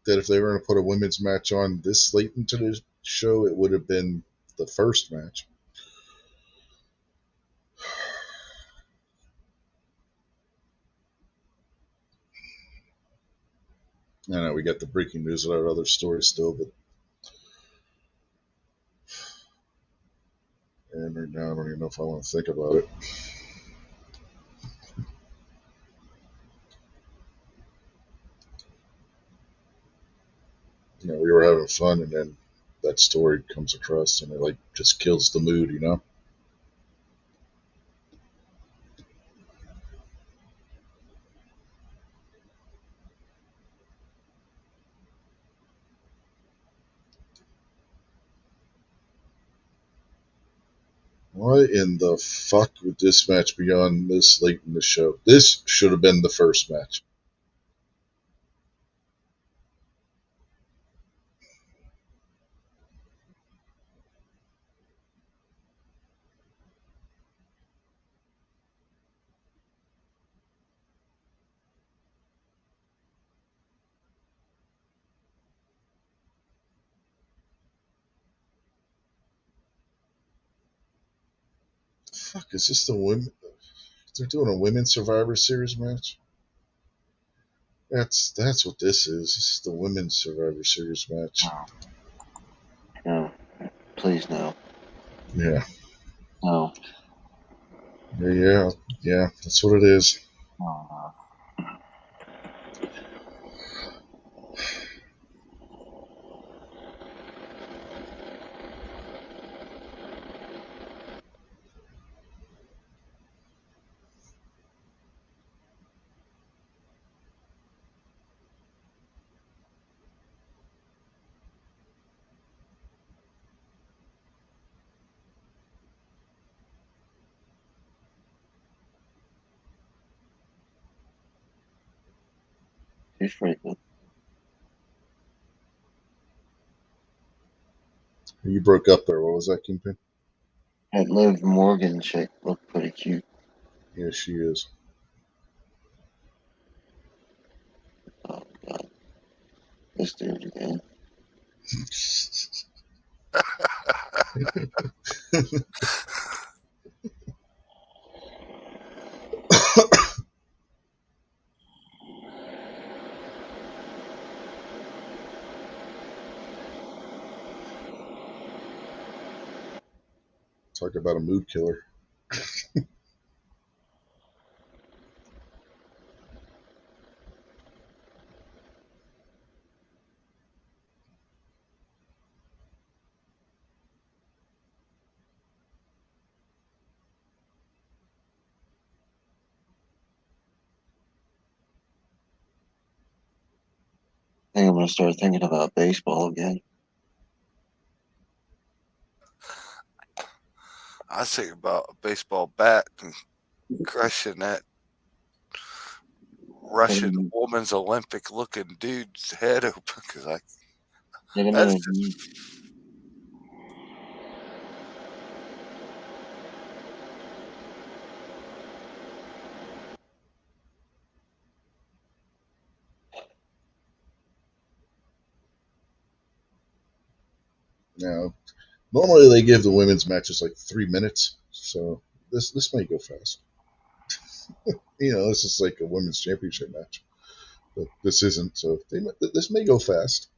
that if they were going to put a women's match on this late into the show, it would have been the first match. I know we got the breaking news of that other story still, but and right now I don't even know if I want to think about it. We were having fun, and then that story comes across, and it like just kills the mood. Why in the fuck would this match be on this late in the show? This should have been the first match. The fuck is this the women? They're doing a women's Survivor Series match. That's what this is. This is the women's Survivor Series match. No, please no. Yeah, No. yeah. That's what it is. No. She's pretty good. You broke up there. What was that, Kingpin? That Liv Morgan chick looked pretty cute. Yeah, she is. Oh god. This dude again. Talk about a mood killer. I think I'm gonna start thinking about baseball again. I think about a baseball bat and crushing that Russian woman's Olympic looking dude's head open because that's just Now, normally they give the women's matches like 3 minutes, so this may go fast. This is like a women's championship match, but this isn't. So this may go fast.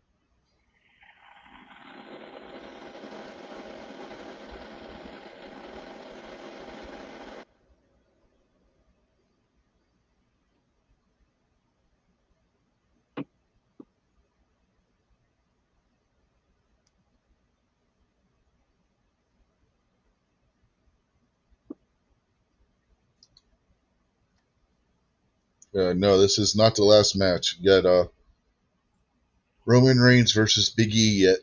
No, this is not the last match. You got Roman Reigns versus Big E yet.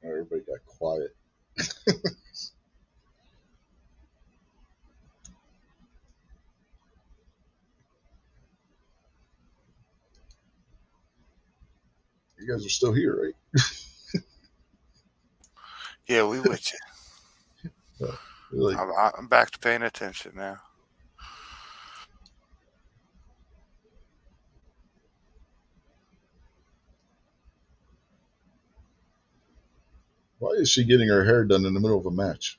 Everybody got quiet. You guys are still here, right? Yeah, we with you. Like, I'm back to paying attention now. why is she getting her hair done in the middle of a match?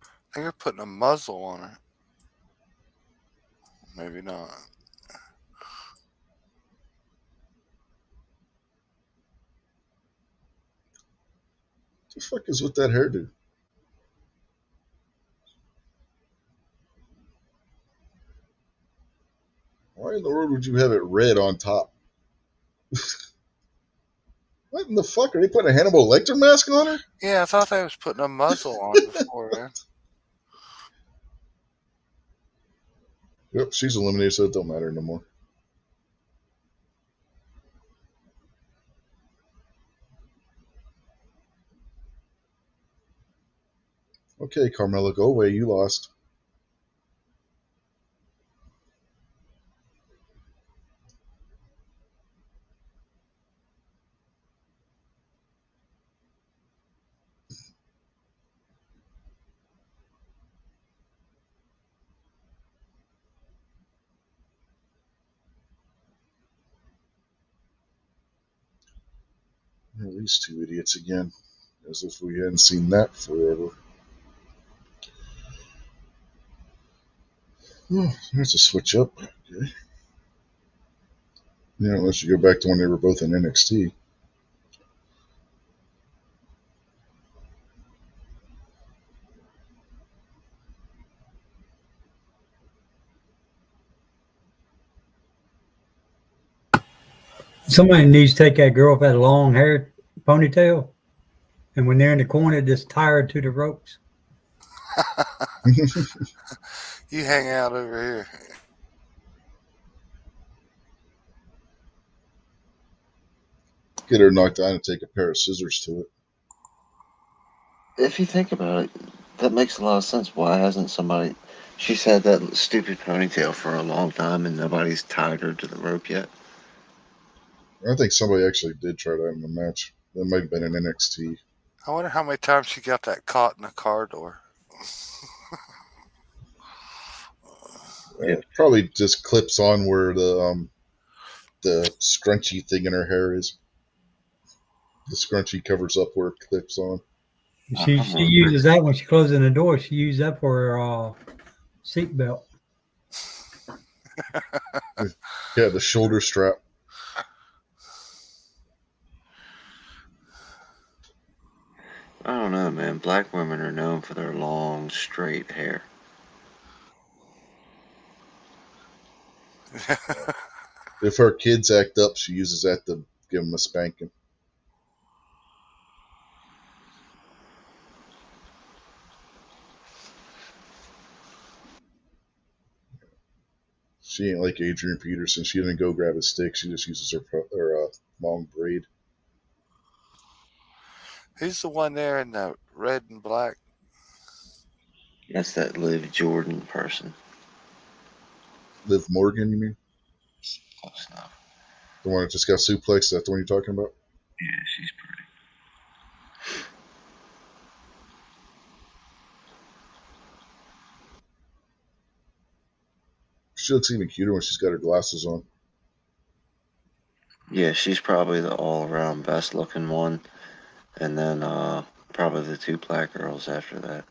I think you're putting a muzzle on her. Maybe not. What the fuck is with that hairdo? Why in the world would you have it red on top? What in the fuck? Are they putting a Hannibal Lecter mask on her? Yeah, I thought they was putting a muzzle on before, man. Yep, she's eliminated, so it don't matter no more. Okay, Carmella, go away. You lost. These two idiots again. As if we hadn't seen that forever. Oh, there's a switch up. Okay. Yeah, unless you go back to when they were both in NXT. Somebody needs to take that girl with that long hair ponytail, and when they're in the corner, just tie her to the ropes. You hang out over here. Get her knocked down and take a pair of scissors to it. If you think about it, that makes a lot of sense. Why hasn't somebody? She's had that stupid ponytail for a long time, and nobody's tied her to the rope yet. I think somebody actually did try that in the match. That might have been an NXT. I wonder how many times she got that caught in a car door. Yeah. Probably just clips on where the scrunchy thing in her hair is. The scrunchie covers up where it clips on. She uses that when she closes the door. She uses that for her seat belt. Yeah, the shoulder strap. I don't know, man. Black women are known for their long, straight hair. If her kids act up, she uses that to give them a spanking. She ain't like Adrian Peterson. She didn't go grab a stick. She just uses her long braid. Who's the one there in the red and black? That's that Liv Jordan person. Liv Morgan, you mean? Close enough. The one that just got suplexed? Is that the one you're talking about? Yeah, she's pretty. She looks even cuter when she's got her glasses on. Yeah, she's probably the all-around best-looking one, and then probably the two black girls after that.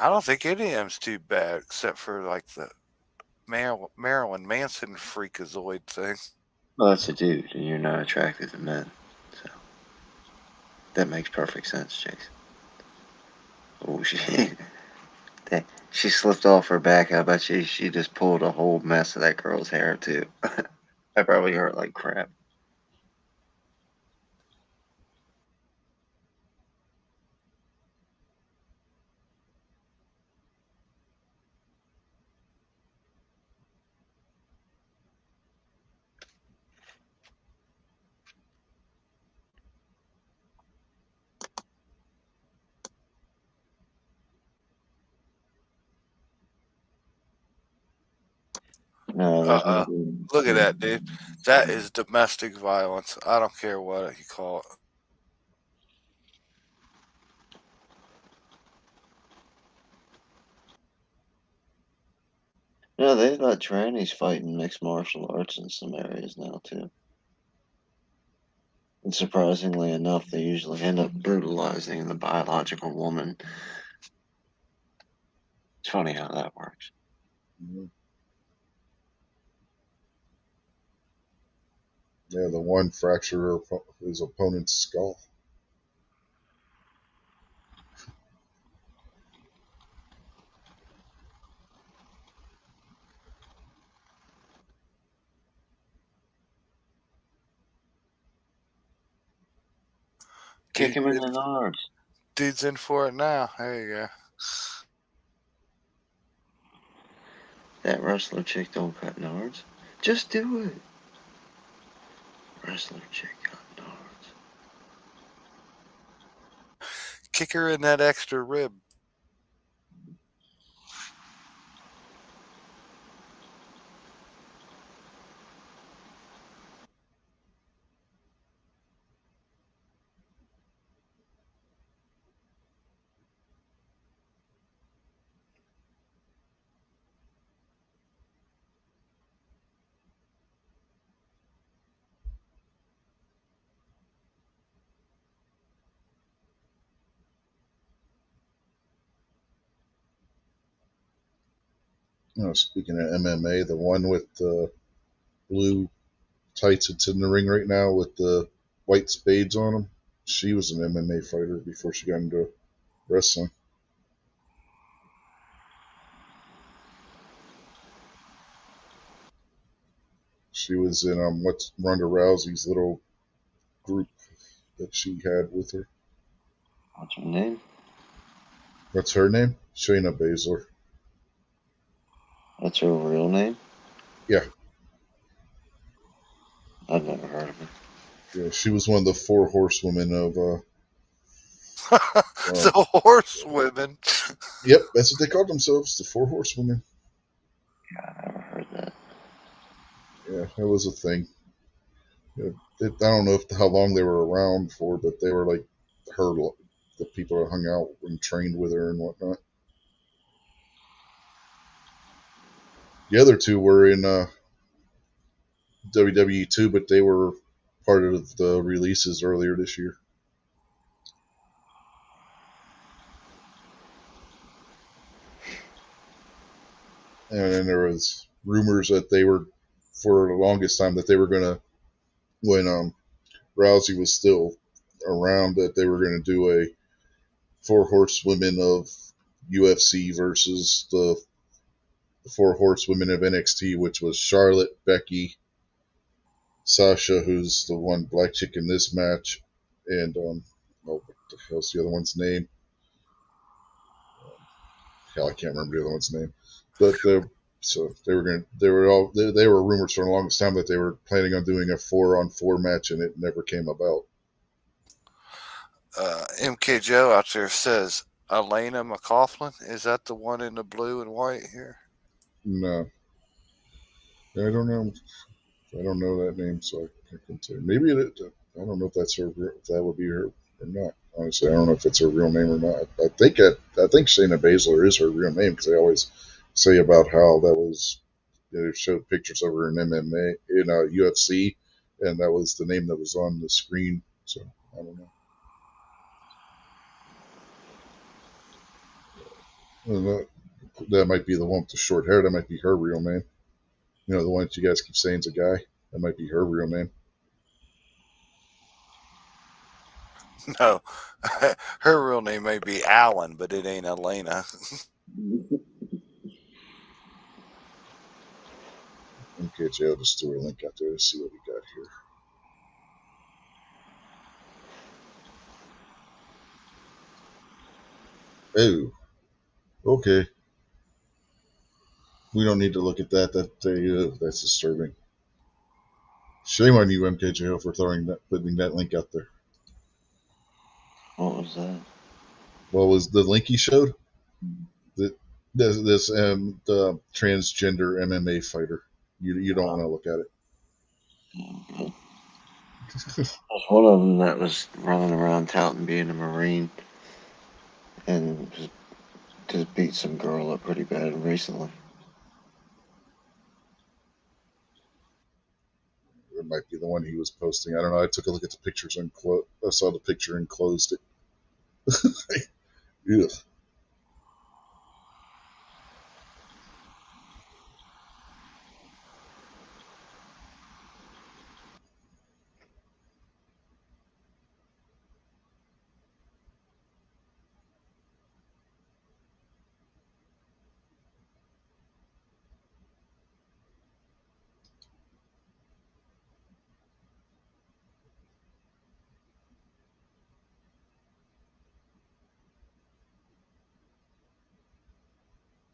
I don't think any of them's too bad, except for like the Marilyn Manson freakazoid thing. Well, that's a dude, and you're not attracted to men, so that makes perfect sense, Chase. Oh, she slipped off her back. I bet she just pulled a whole mess of that girl's hair too. That probably hurt like crap. No, there's no. Look at that, dude. That is domestic violence. I don't care what you call it. No, they let trannies fight in mixed martial arts in some areas now too. And surprisingly enough, they usually end up brutalizing the biological woman. It's funny how that works. Mm-hmm. Yeah, the one fractured his opponent's skull. Kick Dude, him in the nards. dude's in for it now. There you go. That wrestler chick don't cut nards. Just do it. Wrestler chick cut nards. Kick her in that extra rib. Speaking of MMA, the one with the blue tights that's in the ring right now with the white spades on them, she was an MMA fighter before she got into wrestling. She was in what's Ronda Rousey's little group that she had with her. What's her name? What's her name? Shayna Baszler. That's her real name? Yeah, I've never heard of her. yeah. She was one of the four horsewomen of. The horsewomen. Yep, that's what they called themselves, the four horsewomen. I never heard that. Yeah, that was a thing. Yeah, I don't know how long they were around for, but they were like her, the people that hung out and trained with her and whatnot. The other two were in WWE too, but they were part of the releases earlier this year. And then there was rumors that they were, for the longest time, that they were gonna, when Rousey was still around, that they were gonna do a four horsewomen of UFC versus the four horsewomen of NXT, which was Charlotte, Becky, Sasha, who's the one black chick in this match, and what the hell's the other one's name? Hell, I can't remember the other one's name. But so they were rumors for the longest time that they were planning on doing a 4-on-4 match, and it never came about. MK Joe out there says Elena McLaughlin. Is that the one in the blue and white here? No, I don't know. I don't know that name, so I can tell you. Maybe I don't know if that's her. If that would be her or not. Honestly, I don't know if it's her real name or not. I think Shayna Baszler is her real name because they always say about how that was. They showed pictures of her in MMA in UFC, and that was the name that was on the screen. So I don't know. That might be the one with the short hair. That might be her real name. You know, the one that you guys keep saying is a guy. That might be her real name. No, her real name may be Alan, but it ain't Elena. Okay, Jay, I'll just throw a link out there to see what we got here. Oh, okay. We don't need to look at that. That's disturbing. Shame on you, MKJO, for putting that link out there. What was that? What was the link he showed? The, this the transgender MMA fighter. You don't want to look at it. Okay. There's one of them that was running around touting being a Marine and just beat some girl up pretty bad recently. It might be the one he was posting. I don't know. I took a look at the pictures and I saw the picture and closed it. Ugh.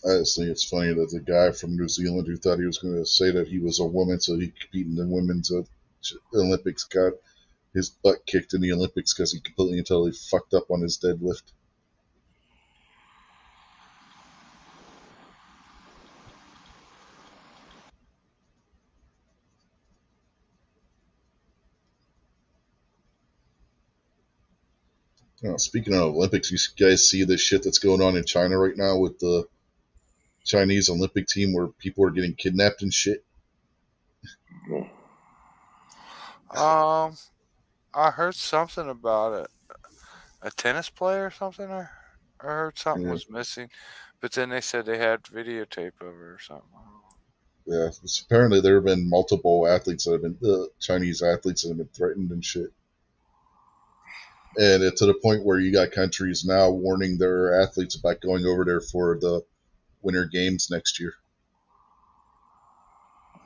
I just think it's funny that the guy from New Zealand who thought he was going to say that he was a woman so he could compete in the women's Olympics got his butt kicked in the Olympics because he completely and totally fucked up on his deadlift. Speaking of Olympics, you guys see this shit that's going on in China right now with the Chinese Olympic team where people are getting kidnapped and shit? Um, I heard something about it. A tennis player or something. I heard something Yeah, was missing, but then they said they had videotape of it or something. yeah. Apparently there have been multiple athletes that have been Chinese athletes that have been threatened and shit. And it's to the point where you got countries now warning their athletes about going over there for the Winter Games next year.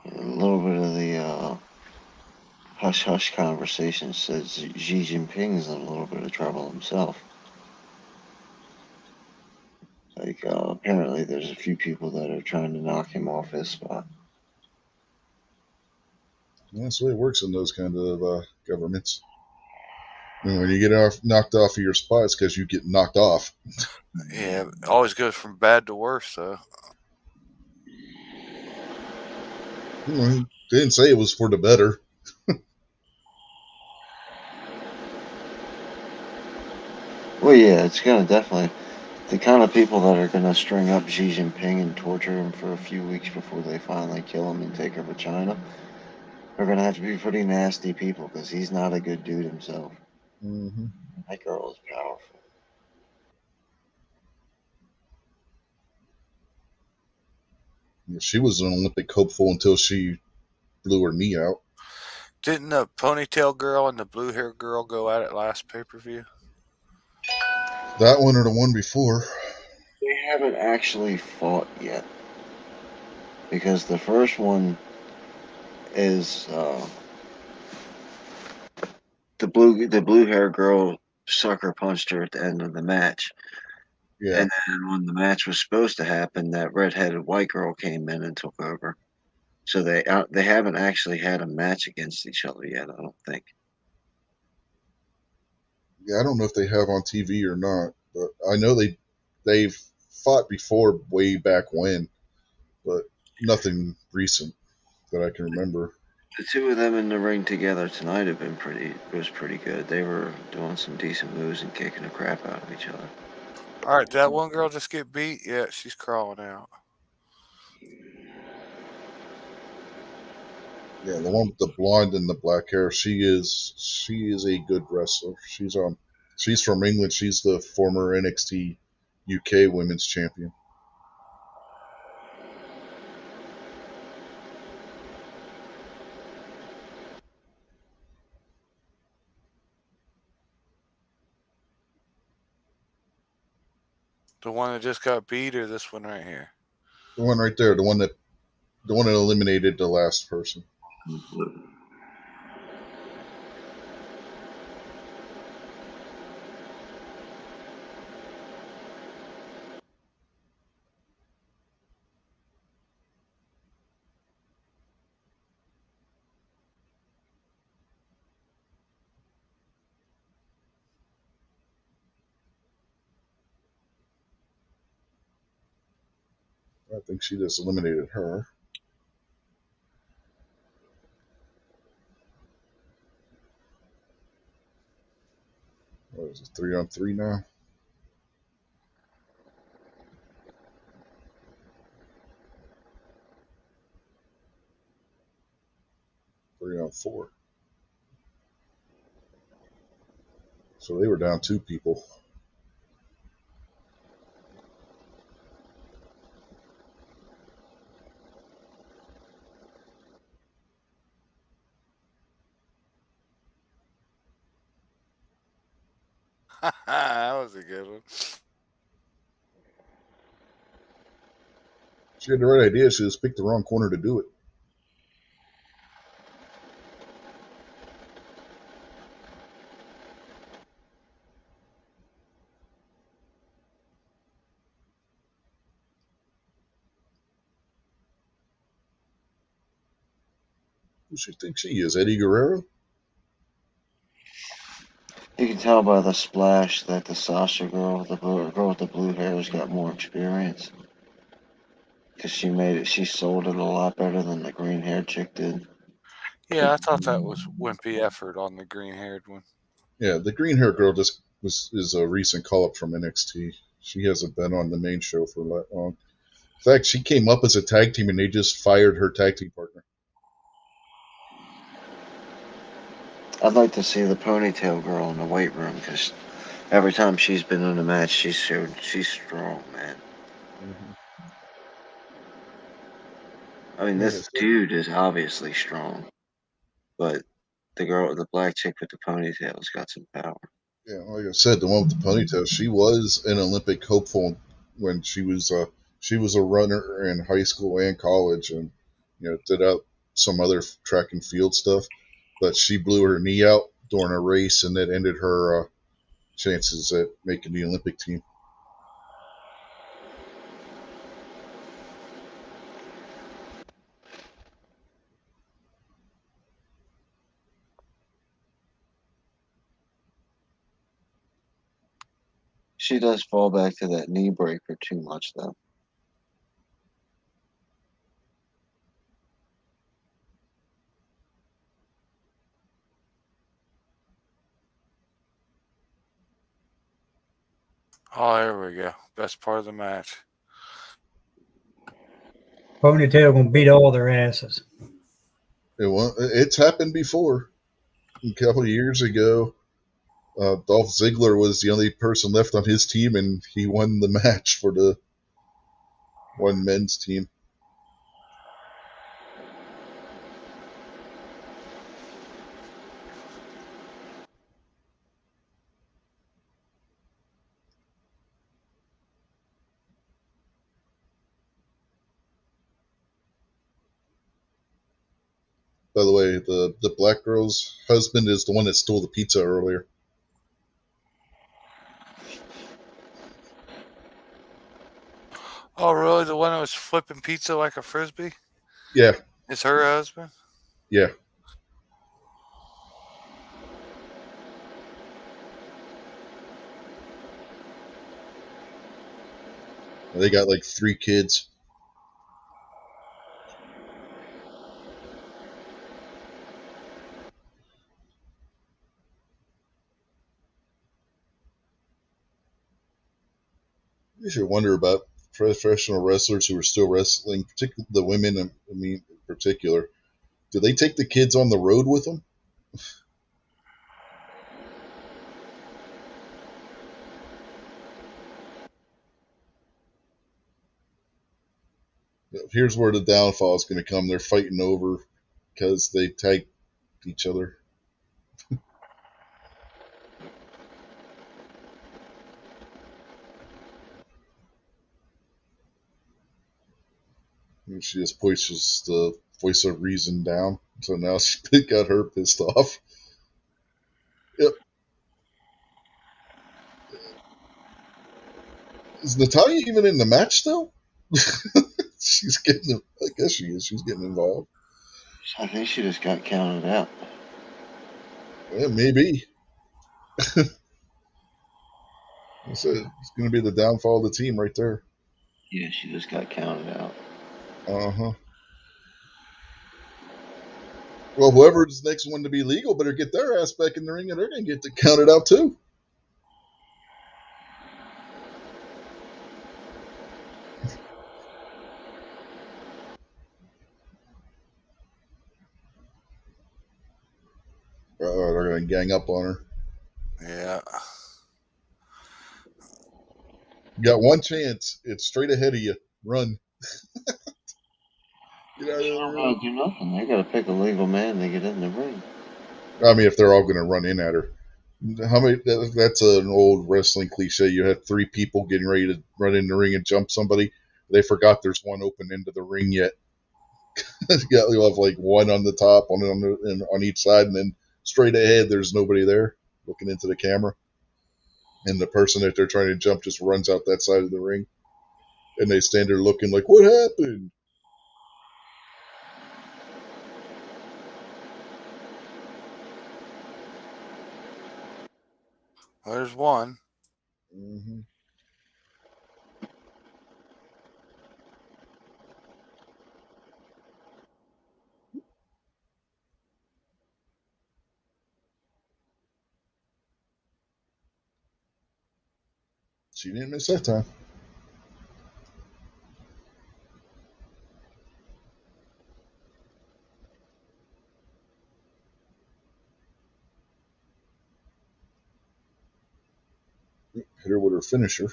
A little bit of the hush hush conversation says Xi Jinping is in a little bit of trouble himself. Like, apparently there's a few people that are trying to knock him off his spot. That's the way it works in those kind of governments. And when you get knocked off of your spot, it's because you get knocked off. Yeah, it always goes from bad to worse, though. They didn't say it was for the better. Well, yeah, it's gonna definitely the kind of people that are gonna string up Xi Jinping and torture him for a few weeks before they finally kill him and take over China are gonna have to be pretty nasty people because he's not a good dude himself. Mm-hmm. That girl is powerful. She was an Olympic hopeful until she blew her knee out. Didn't the ponytail girl and the blue hair girl go at it last pay per view? That one or the one before. They haven't actually fought yet because the first one is the blue hair girl sucker punched her at the end of the match. Yeah. And then when the match was supposed to happen, that redheaded white girl came in and took over. So they haven't actually had a match against each other yet. I don't think. Yeah, I don't know if they have on TV or not, but I know they've fought before way back when, but nothing recent that I can remember. The two of them in the ring together tonight have been was pretty good. They were doing some decent moves and kicking the crap out of each other. All right, did that one girl just get beat? Yeah, she's crawling out. Yeah, the one with the blonde and the black hair, she is a good wrestler. She's from England. She's the former NXT UK Women's Champion. The one that just got beat, or this one right here? The one right there, the one that eliminated the last person. I think she just eliminated her. What is it, 3-on-3 now? 3-on-4. So they were down 2 people. That was a good one. She had the right idea. She just picked the wrong corner to do it. Who she thinks she is? Eddie Guerrero? You can tell by the splash that the Sasha girl, girl with the blue hair, has got more experience because she made it. She sold it a lot better than the green hair chick did. Yeah, I thought that was wimpy effort on the green haired one. Yeah, the green hair girl just is a recent call up from NXT. She hasn't been on the main show for that long. In fact, she came up as a tag team and they just fired her tag team partner. I'd like to see the ponytail girl in the weight room because every time she's been in a match, she's strong, man. Mm-hmm. I mean, Like I this said, dude is obviously strong, but the black chick with the ponytail's got some power. Yeah, like I said, the one with the ponytail, she was an Olympic hopeful when she was a runner in high school and college, and did out some other track and field stuff, but she blew her knee out during a race, and that ended her chances at making the Olympic team. She does fall back to that knee breaker too much, though. Oh, there we go. Best part of the match. Ponytail gonna beat all their asses. It's happened before. A couple of years ago, Dolph Ziggler was the only person left on his team, and he won the match for the one men's team. By the way, the black girl's husband is the one that stole the pizza earlier. Oh, really? The one that was flipping pizza like a frisbee? Yeah, Is her husband? yeah. They got like 3 kids. You should wonder about professional wrestlers who are still wrestling, particularly the women. I mean, in particular, do they take the kids on the road with them? Here's where the downfall is going to come. They're fighting over because they tag each other. And she just pushes the voice of reason down. So now she got her pissed off. Yep. Is Natalia even in the match still? She's getting. I guess she is. She's getting involved. I think she just got counted out. Yeah, maybe. I said it's going to be the downfall of the team right there. Yeah, she just got counted out. Uh-huh. Well, whoever's next one to be legal better get their ass back in the ring, and they're going to get counted out too. They're going to gang up on her. Yeah. You got one chance. It's straight ahead of you. Run. Get out of They the don't ring. gotta do nothing. They gotta pick a legal man to get in the ring. I mean, if they're all going to run in at her. How many? That's an old wrestling cliche. You had 3 people getting ready to run in the ring and jump somebody. They forgot there's one open into the ring yet. You'll have like one on the top, on each side, and then straight ahead, there's nobody there looking into the camera. And the person that they're trying to jump just runs out that side of the ring. And they stand there looking like, what happened? There's one. Mm-hmm. She didn't miss that time. Hit her with her finisher.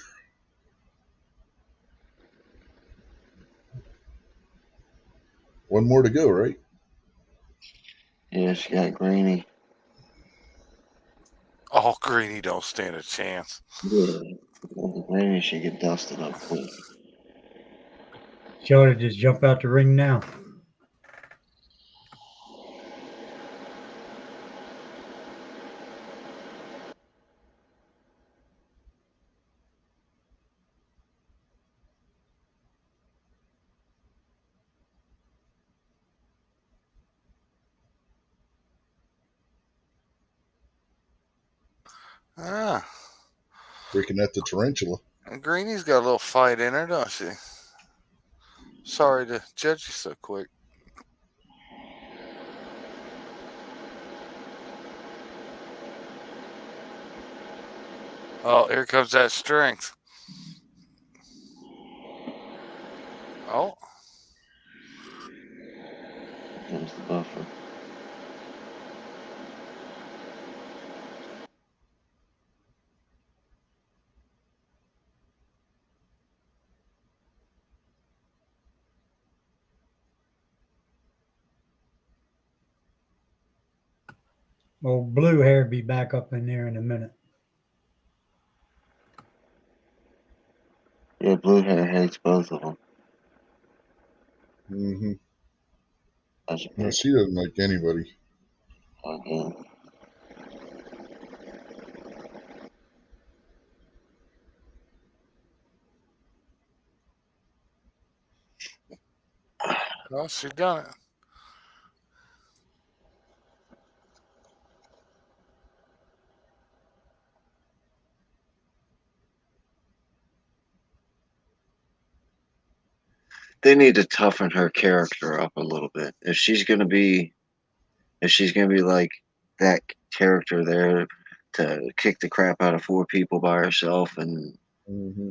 One more to go, right? Yeah, she got grainy. Oh, Oh, Greeny don't stand a chance. Yeah. Maybe she get dusted up quick. She ought to just jump out the ring now. Ah, Freaking at the tarantula. and Greeny's got a little fight in her, don't she? Sorry to judge you so quick. Oh, here comes that strength. Oh, Comes the buffer. Old blue hair be back up in there in a minute. Yeah, blue hair hates both of them. Mm-hmm. That's a Well, big she doesn't like anybody. again. well, she done it. They need to toughen her character up a little bit. If she's gonna be like that character there to kick the crap out of four people by herself, and Mm-hmm.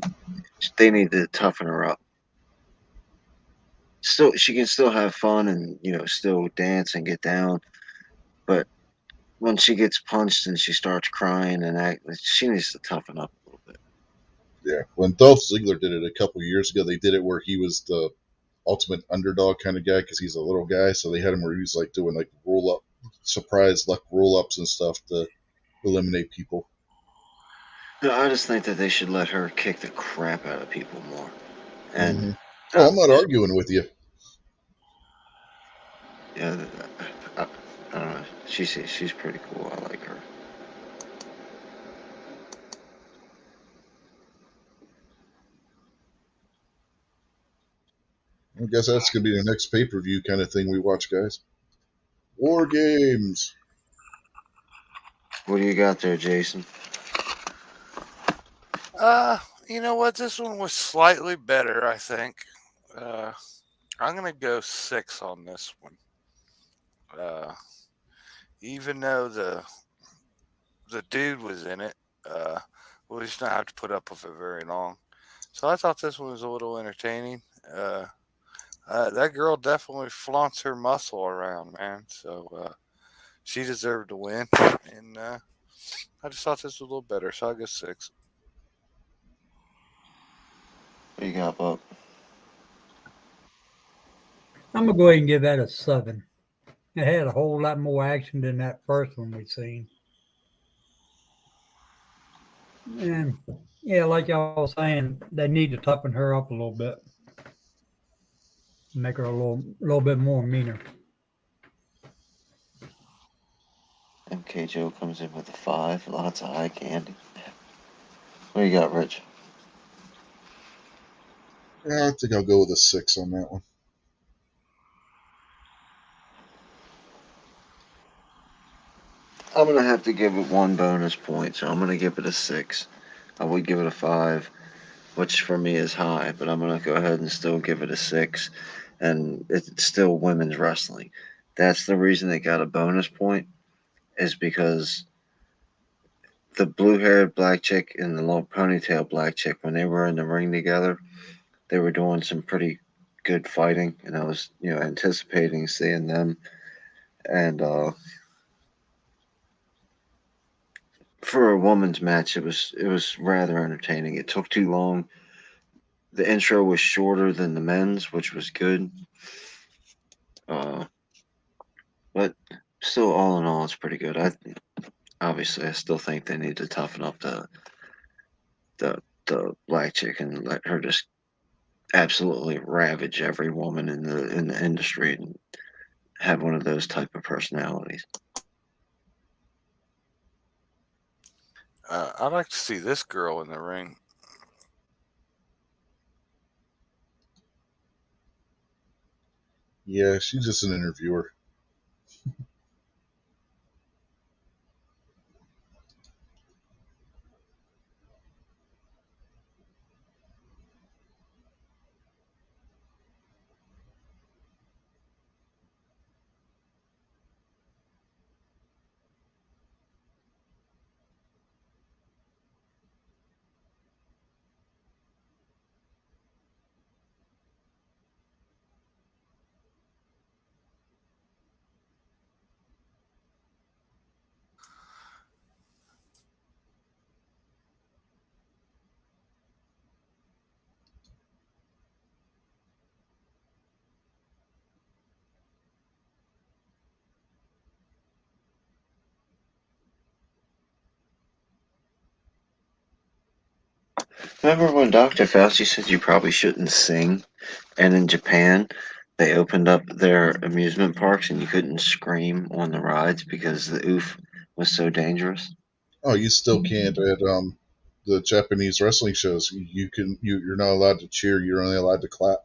they need to toughen her up. Still, she can still have fun and still dance and get down, but when she gets punched and she starts crying and act, she needs to toughen up a little bit. Yeah. When Dolph Ziggler did it a couple years ago, they did it where he was the ultimate underdog kind of guy because he's a little guy. So they had him where he was like doing like roll up, surprise luck roll ups and stuff to eliminate people. No, I just think that they should let her kick the crap out of people more. And Mm-hmm. Oh, I'm not arguing with you. yeah, I, I don't know. She's pretty cool. I like her. I guess that's gonna be the next pay per view kind of thing we watch, guys. War games. What do you got there, Jason? You know what? This one was slightly better, I think. Uh, I'm gonna go 6 on this one. Uh, even though the dude was in it, we just not have to put up with it very long. So I thought this one was a little entertaining. That girl definitely flaunts her muscle around, man. So she deserved to win, and I just thought this was a little better. So I go 6. What you got, Buck? I'm gonna go ahead and give that a 7. It had a whole lot more action than that first one we seen. And yeah, like y'all was saying, they need to toughen her up a little bit, make her a little bit more meaner. MK Joe comes in with a 5. Lots of eye candy. What you got, Rich? Yeah, I think I'll go with a 6 on that one. I'm gonna have to give it one bonus point, so I'm gonna give it a 6. I would give it a 5, which for me is high, but I'm gonna go ahead and still give it a 6. And it's still women's wrestling. That's the reason they got a bonus point, is because the blue-haired black chick and the long ponytail black chick, when they were in the ring together, they were doing some pretty good fighting, and I was anticipating seeing them. And for a woman's match, it was rather entertaining. It took too long. The intro was shorter than the men's, which was good. Uh, but still, all in all, it's pretty good. Obviously obviously, I still think they need to toughen up the black chick and let her just absolutely ravage every woman in the industry and have one of those type of personalities. I'd like to see this girl in the ring. Yeah, she's just an interviewer. Remember when Dr. Fauci said you probably shouldn't sing? And in Japan, they opened up their amusement parks and you couldn't scream on the rides because the oof was so dangerous. Oh, you still can't at the Japanese wrestling shows. You're not allowed to cheer. You're only allowed to clap.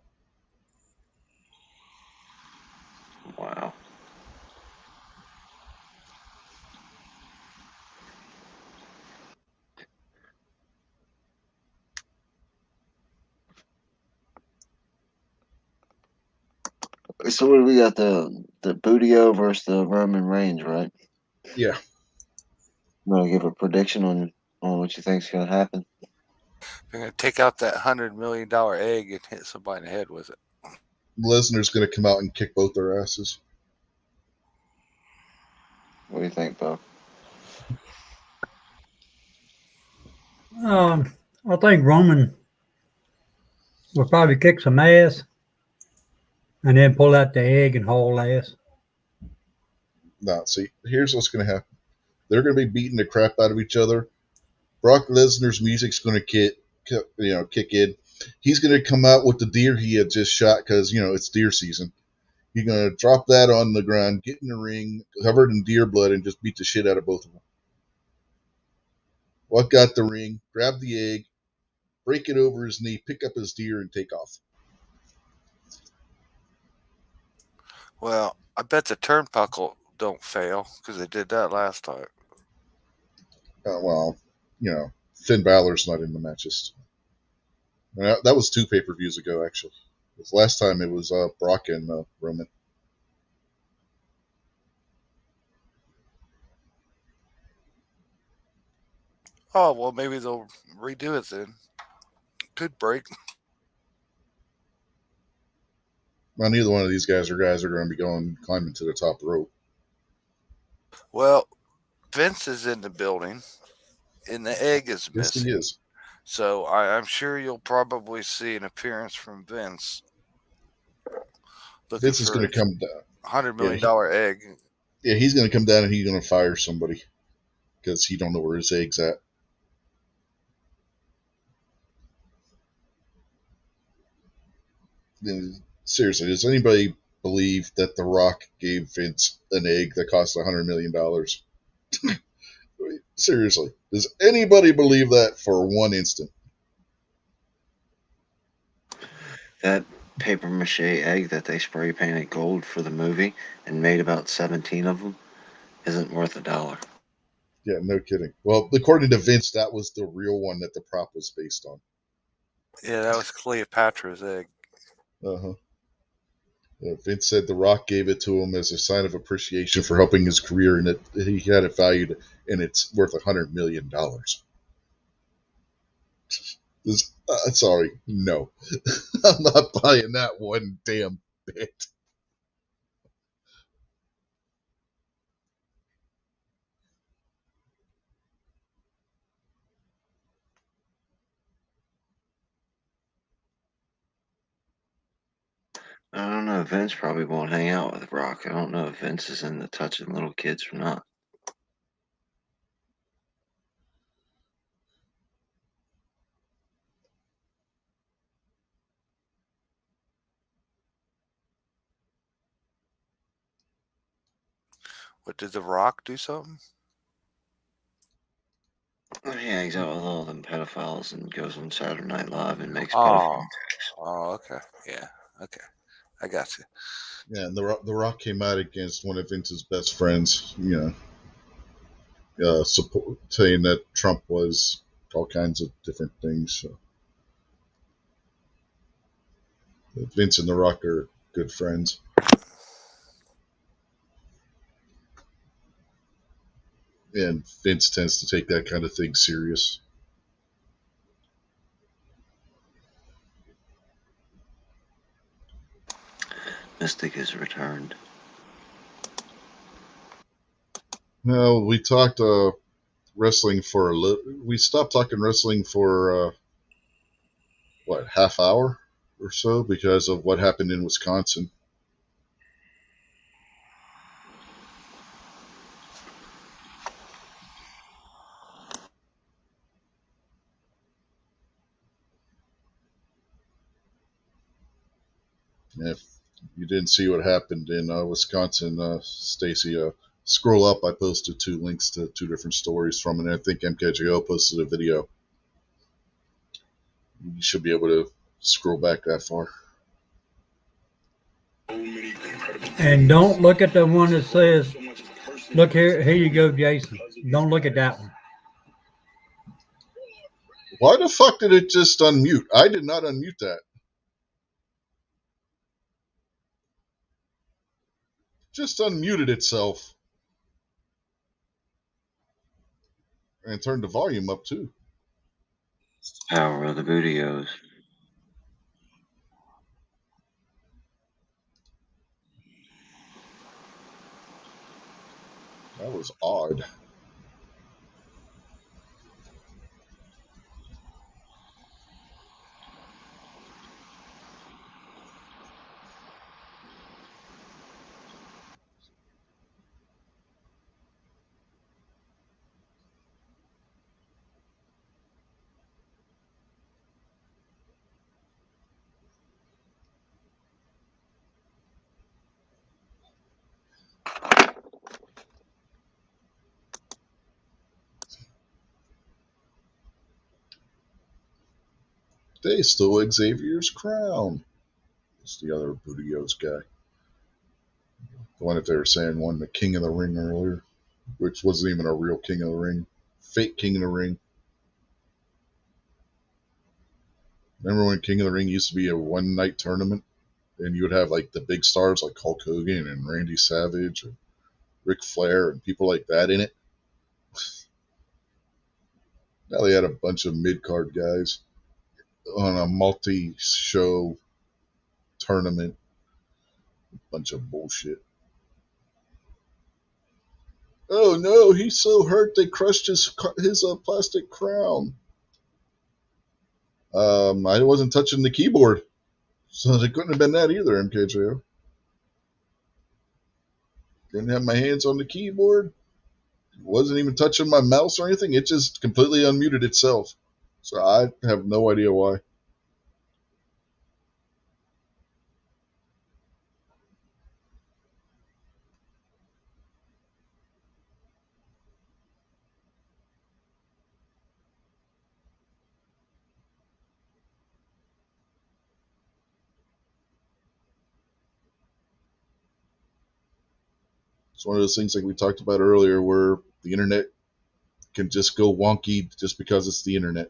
Wow. So what do we got? The Boodio versus the Roman Reigns, right? Yeah, I'm gonna give a prediction on what you think's gonna happen. They're gonna take out that $100 million egg and hit somebody in the head with it. Lesnar's going to come out and kick both their asses. What do you think, Bo? Um, I think Roman will probably kick some ass and then pull out the egg and haul ass. Now, see, here's what's going to happen. They're going to be beating the crap out of each other. Brock Lesnar's music's going to kick in. He's going to come out with the deer he had just shot because it's deer season. He's going to drop that on the ground, get in the ring, covered in deer blood, and just beat the shit out of both of them. Walk out the ring, grab the egg, break it over his knee, pick up his deer, and take off. Well, I bet the turnbuckle don't fail because they did that last time. Well, Finn Balor's not in the matches. That was 2 pay-per-views ago, actually. Because last time it was Brock and Roman. Oh well, maybe they'll redo it then. Could break. Well, neither one of these guys are going to be going climbing to the top rope. Well, Vince is in the building, and the egg is Yes, he missing. is. So I'm sure you'll probably see an appearance from Vince looking Vince is for going to come down. $100 Yeah, million egg. he's going to come down and he's going to fire somebody because he don't know where his egg's at. Seriously, does anybody believe that The Rock gave Vince an egg that cost $100 million? Seriously, does anybody believe that for one instant? That paper mache egg that they spray painted gold for the movie and made about 17 of them isn't worth $1. Yeah, no kidding. Well, according to Vince, that was the real one that the prop was based on. Yeah, that was Cleopatra's egg. Uh-huh. Vince said The Rock gave it to him as a sign of appreciation for helping his career, and that he had it valued, and it's worth $100 million. Sorry, no, I'm not buying that one damn bit. I don't know. Vince probably won't hang out with Rock. I don't know if Vince is into touching little kids or not. But did The Rock do something? He hangs out with all them pedophiles and goes on Saturday Night Live and makes Oh, pedophile jokes. oh, okay, yeah, okay, I got you. Yeah, and the Rock came out against one of Vince's best friends. Support, saying that Trump was all kinds of different things. So Vince and the Rock are good friends. And Vince tends to take that kind of thing serious. Mystic has returned. No, we talked wrestling for a little. We stopped talking wrestling for half hour or so because of what happened in Wisconsin. If you didn't see what happened in Wisconsin, Stacy, scroll up. I posted 2 links to 2 different stories from it. I think MKJO posted a video. You should be able to scroll back that far. And don't look at the one that says, look here, here you go, Jason. Don't look at that one. Why the fuck did it just unmute? I did not unmute that. Just unmuted itself. And turned the volume up too. Power of the Bootios. That was odd. They stole Xavier's crown. It's the other Bootios guy. The one that they were saying won the King of the Ring earlier, which wasn't even a real King of the Ring. Fake King of the Ring. Remember when King of the Ring used to be a one-night tournament? And you would have like the big stars like Hulk Hogan and Randy Savage and Ric Flair and people like that in it. Now they had a bunch of mid-card guys on a multi-show tournament. Bunch of bullshit. Oh no, he's so hurt they crushed his plastic crown. I wasn't touching the keyboard, so it couldn't have been that either, MKJO. Didn't have my hands on the keyboard. Wasn't even touching my mouse or anything. It just completely unmuted itself. So I have no idea why. It's one of those things like we talked about earlier where the internet can just go wonky just because it's the internet.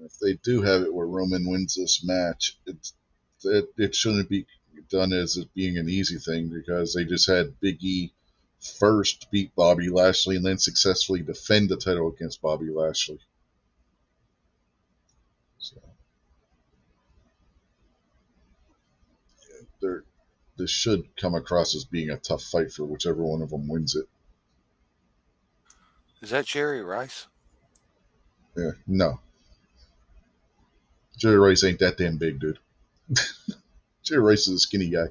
If they do have it where Roman wins this match, it shouldn't be done as it being an easy thing because they just had Big E first beat Bobby Lashley and then successfully defend the title against Bobby Lashley. So, this should come across as being a tough fight for whichever one of them wins it. Is that Jerry Rice? Yeah, no, Jerry Rice ain't that damn big, dude. Jerry Rice is a skinny guy.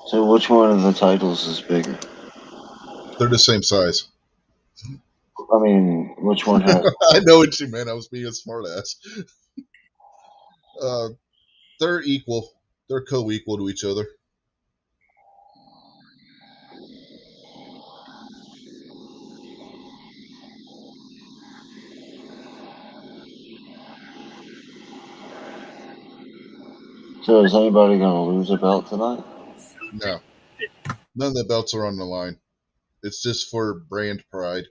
So which one of the titles is bigger? They're the same size. I mean, which one has? I know what you meant. I was being a smartass. Uh, they're equal. They're co-equal to each other. So is anybody gonna lose a belt tonight? No, none of the belts are on the line. It's just for brand pride.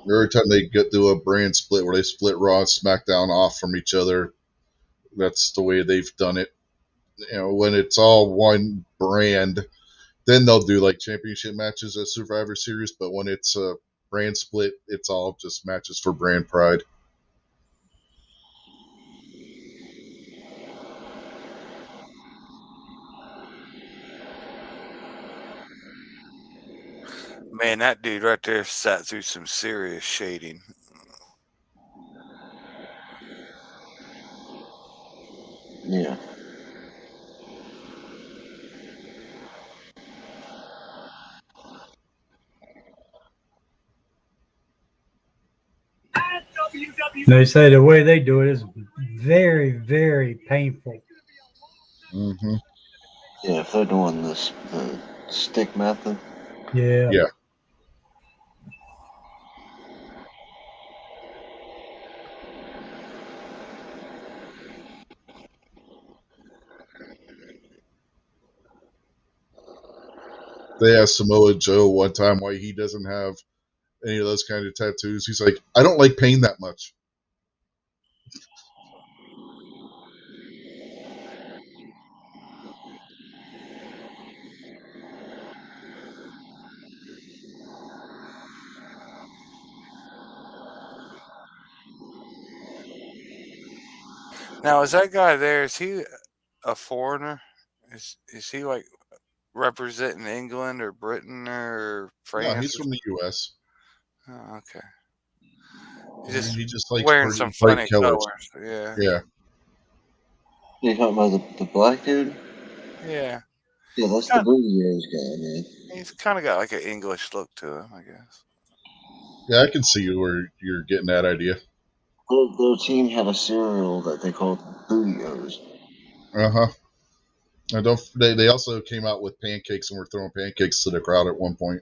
Every time they get to a brand split where they split Raw and SmackDown off from each other, that's the way they've done it. You know, when it's all one brand, then they'll do like championship matches at Survivor Series. But when it's a brand split, it's all just matches for brand pride. Man, that dude right there sat through some serious shading. Yeah. They say the way they do it is very, very painful. Mm-hmm. Yeah, if they're doing this the stick method. Yeah. Yeah. They asked Samoa Joe one time why he doesn't have any of those kind of tattoos. He's like, I don't like pain that much. Now, is that guy there? Is he a foreigner? Is he like representing England or Britain or No, France? he's from the U.S. Oh, okay. I He's mean, just he just likes wearing pretty some bright funny colors. colors. Yeah. Yeah, You talking about the black dude? Yeah. Yeah, He's that's the kind Booty guy, man. he's kind of got like an English look to him, I guess. yeah, I can see where you're getting that idea. Their team had a cereal that they called Booty-O's. Uh huh. I don't. They also came out with pancakes and were throwing pancakes to the crowd at one point.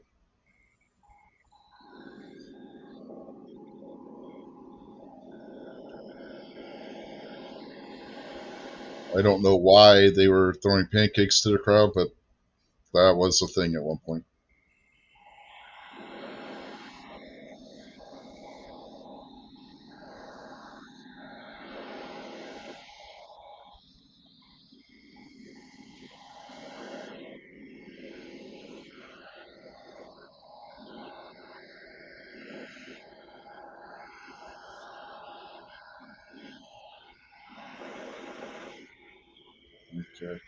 I don't know why they were throwing pancakes to the crowd, but that was a thing at one point. Okay.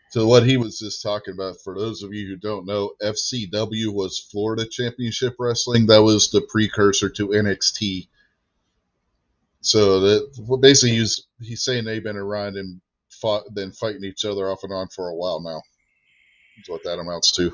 So what he was just talking about, for those of you who don't know, FCW was Florida Championship Wrestling. That was the precursor to NXT. So that, well, basically he's saying they've been around and been fighting each other off and on for a while now. Is what that amounts to.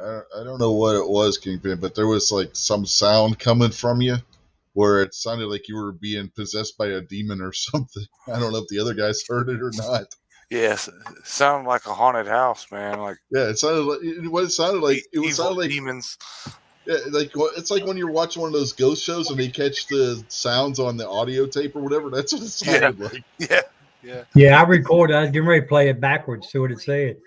I don't know what it was, Kingpin, but there was like some sound coming from you where it sounded like you were being possessed by a demon or something. I don't know if the other guys heard it or not. Yes, it sounded like a haunted house, man. Like Yeah, it sounded like what it sounded like. It was evil sounded like demons. yeah, like it's like when you're watching one of those ghost shows and they catch the sounds on the audio tape or whatever. That's what it Yeah, sounded like. yeah, yeah. Yeah, I recorded. I was getting ready to play it backwards, see what it said.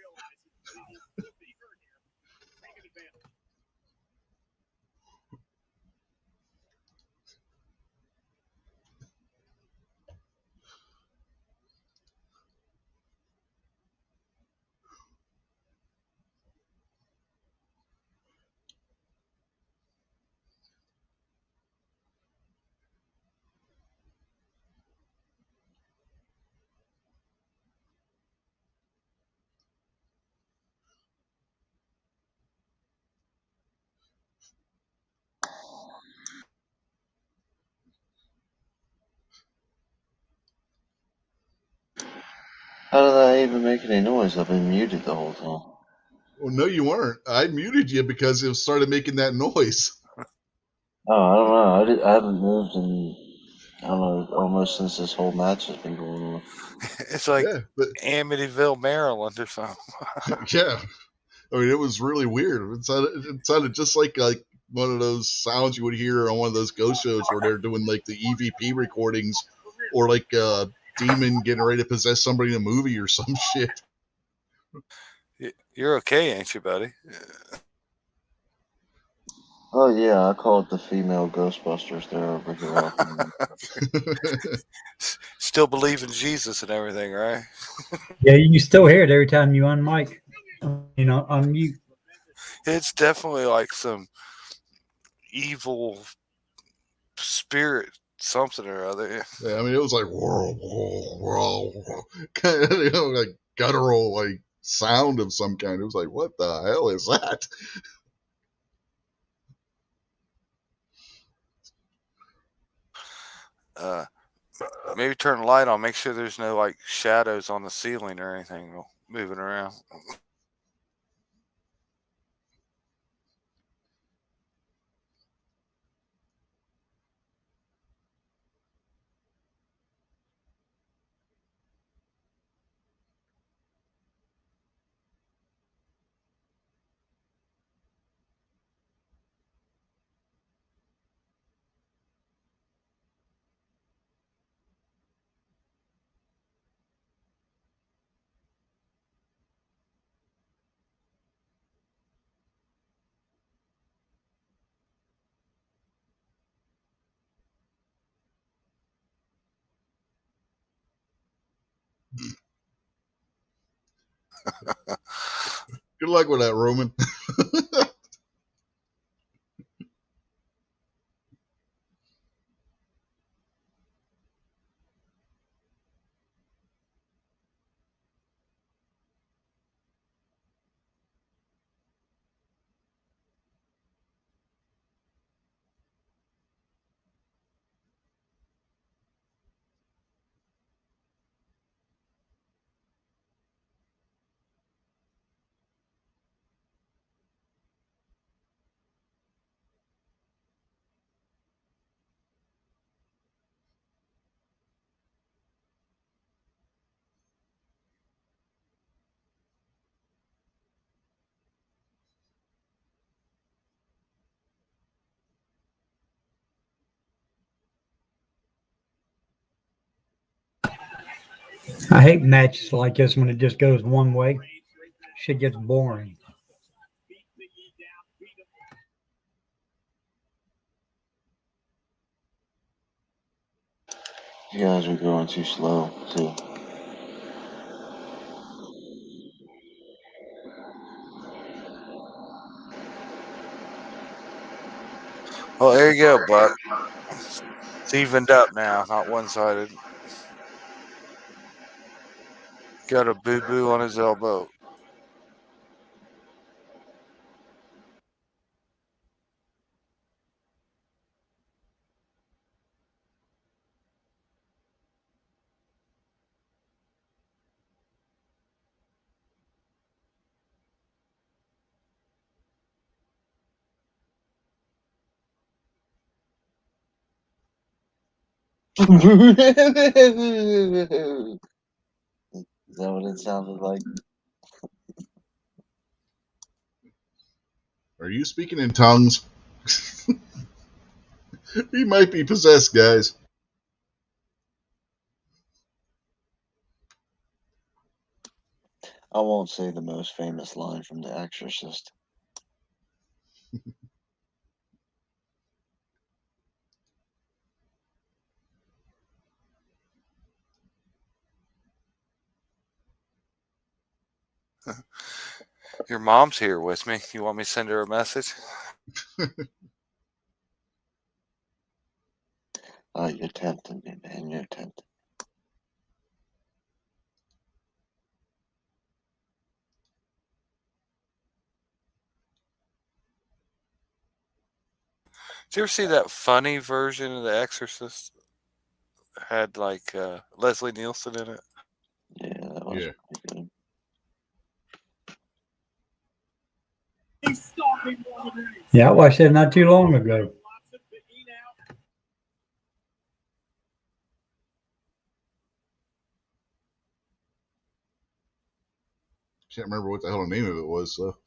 How did I even make any noise? I've been muted the whole time. Well, no, you weren't. I muted you because it started making that noise. Oh, I don't know. I haven't moved in, I don't know, almost since this whole match has been going on. It's like Yeah, but Amityville, Maryland, or something. yeah, I mean, it was really weird. It sounded just like one of those sounds you would hear on one of those ghost shows where they're doing like the EVP recordings, or like a demon getting ready to possess somebody in a movie or some shit. You're okay, ain't you, buddy? Oh yeah, I call it the female Ghostbusters. They're over here helping me. Still believe in Jesus and everything, right? Yeah, you still hear it every time you unmic, unmute. It's definitely like some evil spirit, something or other. Yeah, I mean, it was like whirl, whirl, whirl, whirl. Kind of, like guttural like sound of some kind. It was like, what the hell is that? Uh, maybe turn the light on. Make sure there's no like shadows on the ceiling or anything moving around. Good luck with that, Roman. I hate matches like this when it just goes one way. Shit gets boring. You guys are going too slow too. Well, there you go, Buck. It's evened up now, not one sided. Got a boo boo on his elbow. Is that what it sounded like? Are you speaking in tongues? He might be possessed, guys. I won't say the most famous line from The Exorcist. Your mom's here with me. You want me to send her a message? You're tempting me, man. You're tempting. Did you ever see that funny version of The Exorcist? Had like Leslie Nielsen in it. Yeah, that was Yeah. pretty good. He's stalking one of these. Yeah, I watched that not too long ago. Can't remember what the hell the name of it was, though.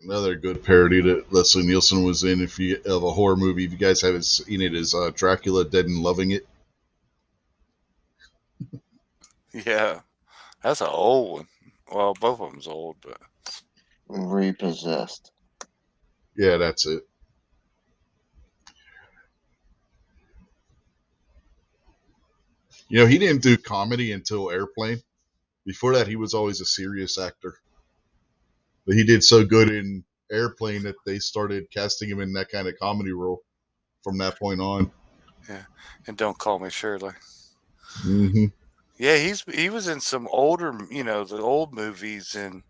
Another good parody that Leslie Nielsen was in, if you of a horror movie. If you guys haven't seen it, is Dracula Dead and Loving It. Yeah, that's an old one. Well, both of them's old, but Repossessed. Yeah, that's it. You know, he didn't do comedy until Airplane. Before that, he was always a serious actor. But he did so good in Airplane that they started casting him in that kind of comedy role from that point on. yeah. And Don't Call Me Shirley. Mm-hmm. Yeah, he was in some older, the old movies and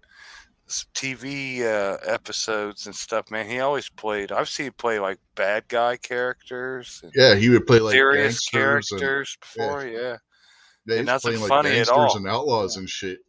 TV episodes and stuff. Man, he always played. I've seen him play like bad guy characters and Yeah, he would play like serious gangsters and characters yeah, before. Yeah, yeah, and he's nothing playing like funny at gangsters all. and outlaws and shit.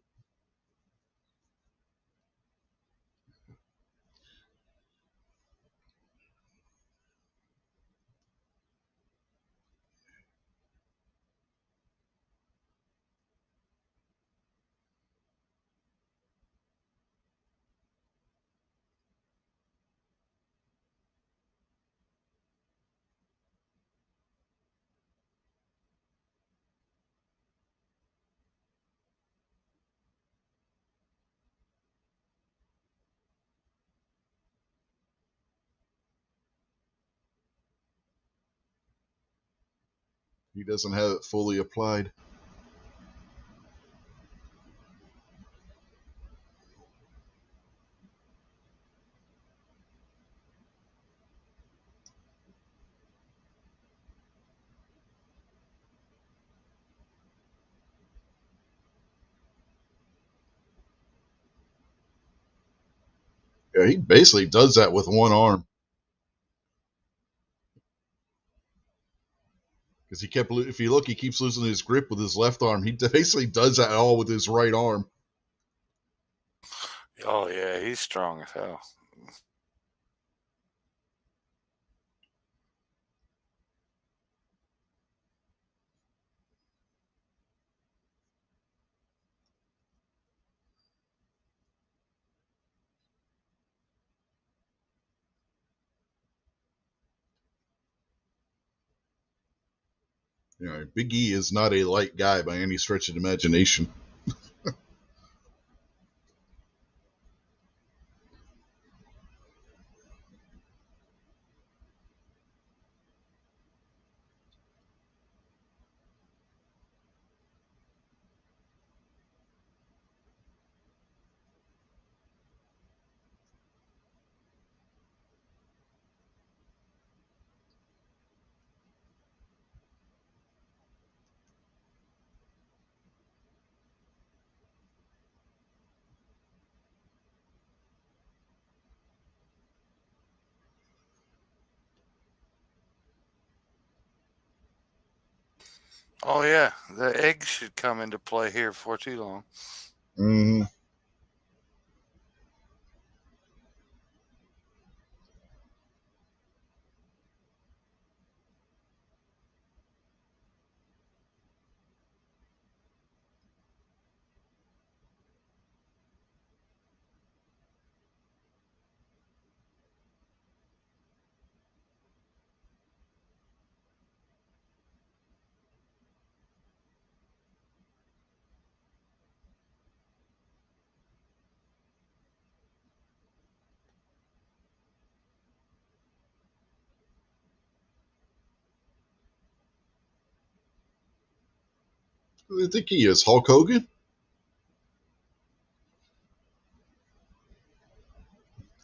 He doesn't have it fully applied. Yeah, he basically does that with one arm because he kept. If you look, he keeps losing his grip with his left arm. He basically does that all with his right arm. Oh yeah, he's strong as hell. You know, Big E is not a light guy by any stretch of the imagination. Oh yeah, the eggs should come into play here before too long. Mm-hmm. Who do you think he is? Hulk Hogan?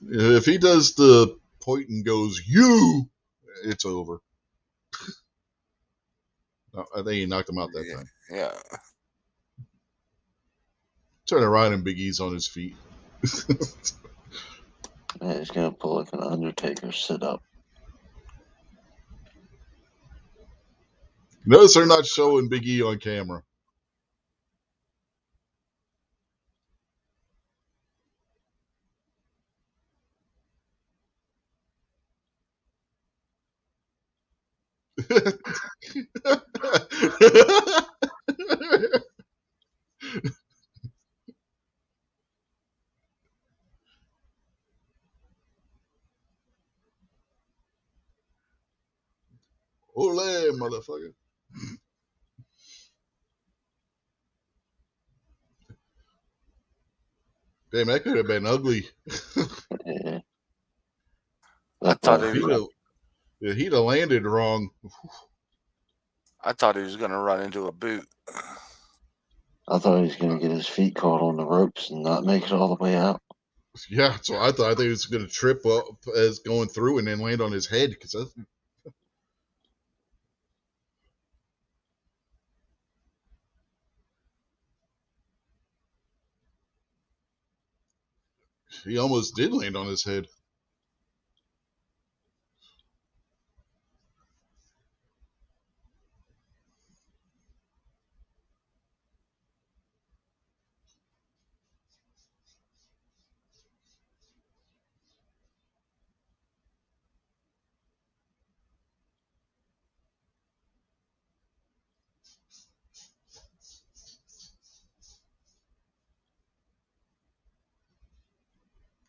If he does the point and goes, you, it's over. No, I think he knocked him out that Yeah, time. yeah. Turn around and Big E's on his feet. Yeah, he's gonna pull like an Undertaker sit up. Notice they're not showing Big E on camera. Ole, motherfucker. Damn, that could have been ugly. Yeah. I That thought probably he was. He'd have landed wrong. I thought he was gonna run into a boot. I thought he was gonna get his feet caught on the ropes and not make it all the way out. Yeah, so I thought he was going to trip up as going through and then land on his head because he almost did land on his head.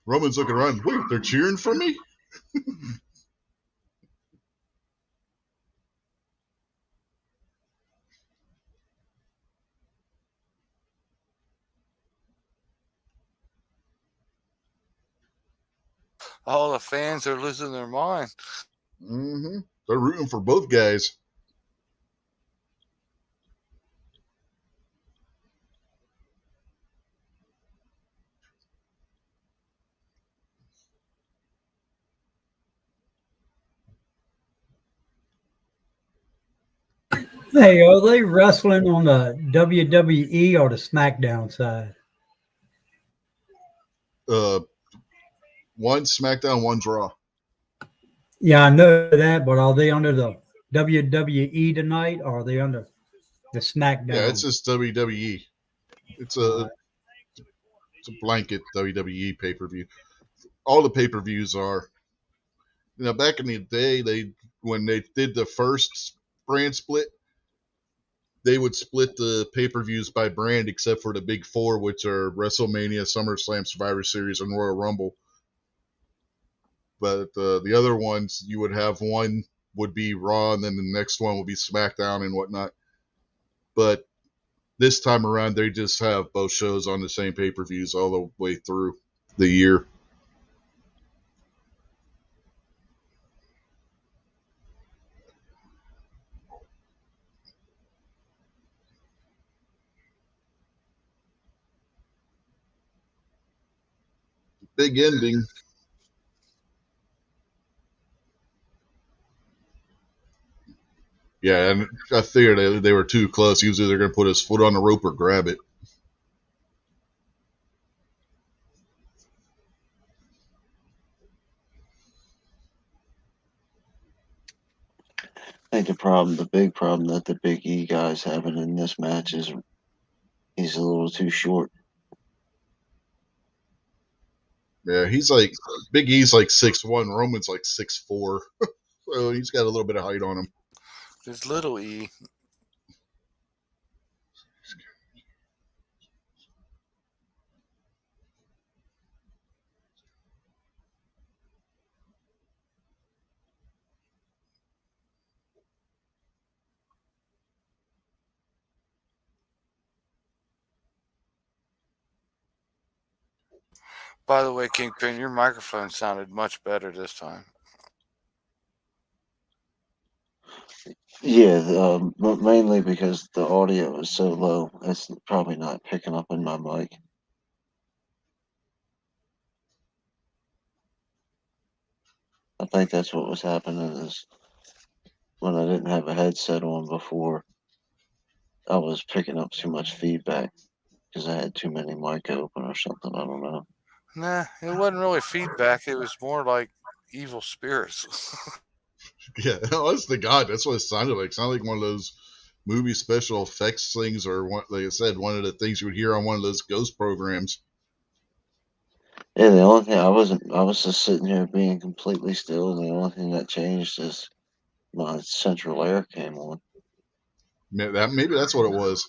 Roman's looking around. Wait, they're cheering for me? All the fans are losing their mind. Mm-hmm. They're rooting for both guys. Hey, are they wrestling on the WWE or the SmackDown side? Uh, one SmackDown, one Raw. Yeah, I know that, but are they under the WWE tonight or are they under the Yeah, it's SmackDown? just WWE. It's a Uh, it's a blanket WWE pay per view. All the pay per views are. Back in the day, when they did the first brand split, they would split the pay per views by brand except for the big four, which are WrestleMania, SummerSlam, Survivor Series, and Royal Rumble. But the other ones, you would have one would be Raw, and then the next one would be SmackDown and whatnot. But this time around, they just have both shows on the same pay per views all the way through the year. Big ending. Yeah, and I figured they were too close. He was either going to put his foot on the rope or grab it. think the big problem that the Big E guy's having in this match is he's a little too short. Yeah, he's like Big E's like 6'1", Roman's like 6'4", so he's got a little bit of height on him. There's little E. By the way, Kingpin, your microphone sounded much better this time. Yeah, mainly because the audio is so low. It's probably not picking up in my mic. I think that's what was happening is when I didn't have a headset on before, I was picking up too much feedback because I had too many mic open or something. I don't know. Nah, it wasn't really feedback. It was more like evil spirits. Yeah, honest to God, that's what it sounded like. It sounded like one of those movie special effects things, or one, like I said, one of the things you would hear on one of those ghost programs. Yeah, the only thing I was just sitting here being completely still, and the only thing that changed is my central air came on. Maybe that's what it was.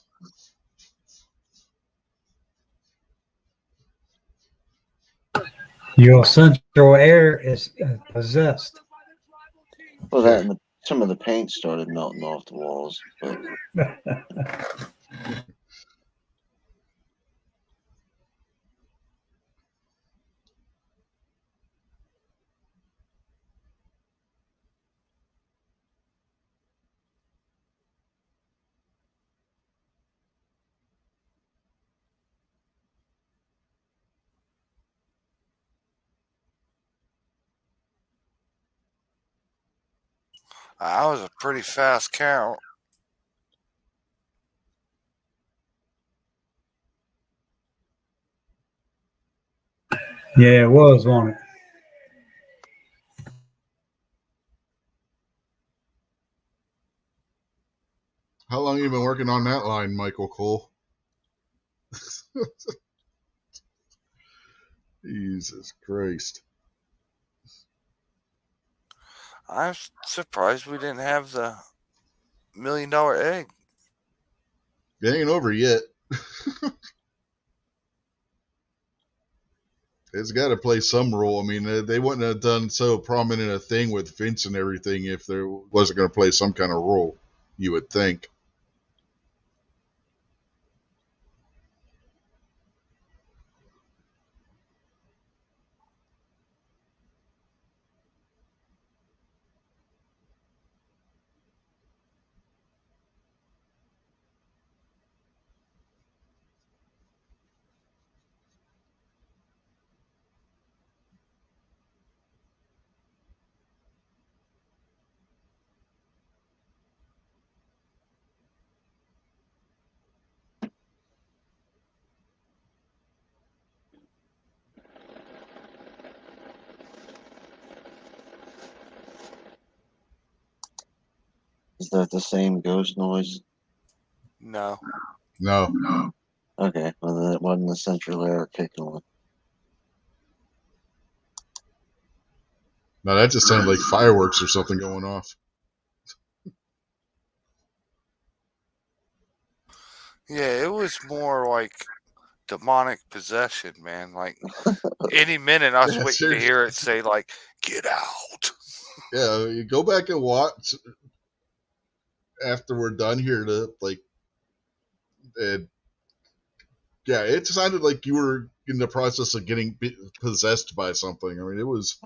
Your central air is possessed. Well, Yeah. that and some of the paint started melting off the walls, but I was a pretty fast count. Yeah, it was, wasn't it? How long have you been working on that line, Michael Cole? Jesus Christ. I'm surprised we didn't have the $1 million egg. It ain't over yet. It's got to play some role. I mean, they wouldn't have done so prominent a thing with Vince and everything if there wasn't going to play some kind of role, you would think. is that the same ghost noise? No. No. Okay, well then it wasn't the central air kicking on. No, that just sounded like fireworks or something going off. Yeah, it was more like demonic possession, man. Like any minute I was Yeah, waiting to seriously. hear it say like, "Get out." Yeah, you go back and watch after we're done here to like, and yeah, it sounded like you were in the process of getting possessed by something. I mean, it was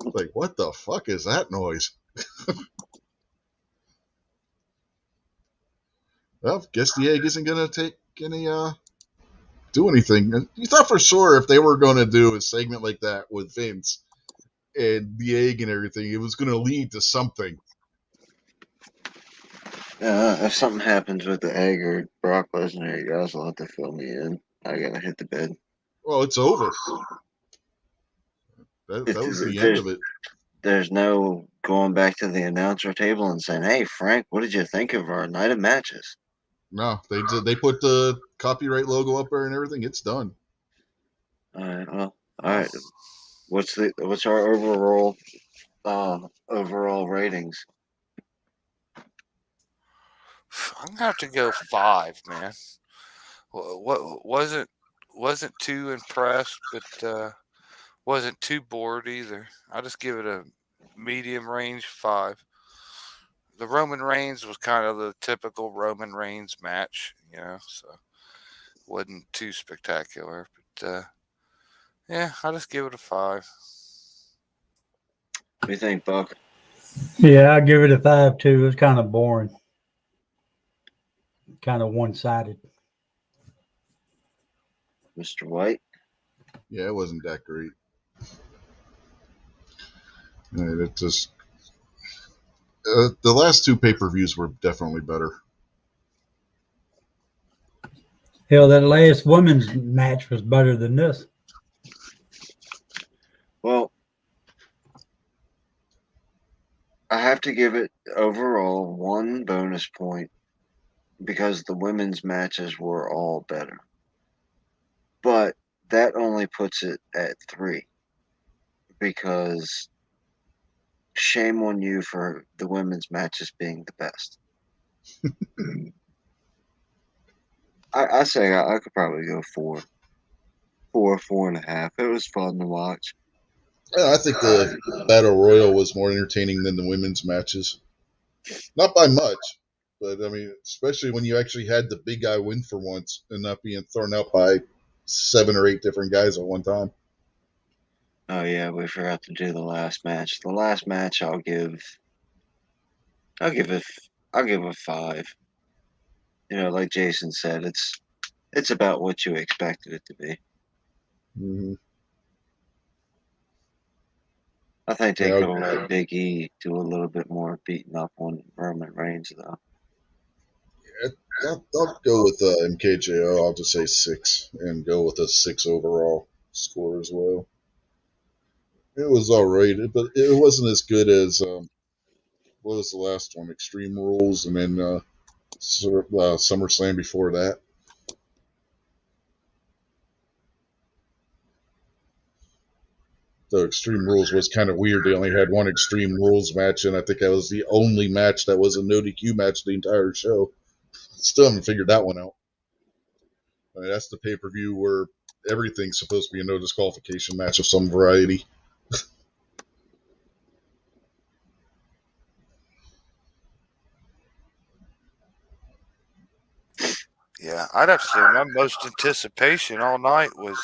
like, what the fuck is that noise? Well, guess the egg isn't gonna take any do anything. You thought for sure if they were gonna do a segment like that with Vince and the egg and everything, it was gonna lead to something. If something happens with the egg or Brock Lesnar, you guys will have to fill me in. I gotta hit the bed. Well, it's over. That was the end There's of it. there's no going back to the announcer table and saying, "Hey, Frank, what did you think of our night of matches?" No, they did. They put the copyright logo up there and everything. It's done. All right. Well, all right. What's our overall ratings? I'm gonna have to go 5, man. What wasn't too impressed, but wasn't too bored either. I'll just give it a medium range 5. The Roman Reigns was kind of the typical Roman Reigns match, so wasn't too spectacular. But yeah, I'll just give it a 5. What do you think, Buck? Yeah, I give it a 5 too. It's kind of boring, kind of one sided. Mr. White? Yeah, it wasn't that great. And it just the last 2 pay-per-views were definitely better. Hell, that last women's match was better than this. Well, I have to give it overall 1 bonus point because the women's matches were all better. But that only puts it at 3 because shame on you for the women's matches being the best. I say I could probably go 4, 4.5. It was fun to watch. I think the Battle Royal was more entertaining than the women's matches. Not by much, but I mean, especially when you actually had the big guy win for once and not being thrown out by 7 or 8 different guys at one time. Oh yeah, we forgot to do the last match. The last match I'll give it a 5. Like Jason said, it's about what you expected it to be. Mm-hmm. I think they Yeah, could have let Big E do a little bit more beating up on Roman Reigns though. I'll go with MKJO. I'll just say 6 and go with a 6 overall score as well. It was all right, but it wasn't as good as what was the last one? Extreme Rules, and then SummerSlam before that. The Extreme Rules was kind of weird. They only had one Extreme Rules match, and I think that was the only match that was a no DQ match the entire show. Still haven't figured that one out. I mean, that's the pay-per-view where everything's supposed to be a no disqualification match of some variety. Yeah, I'd have to say my most anticipation all night was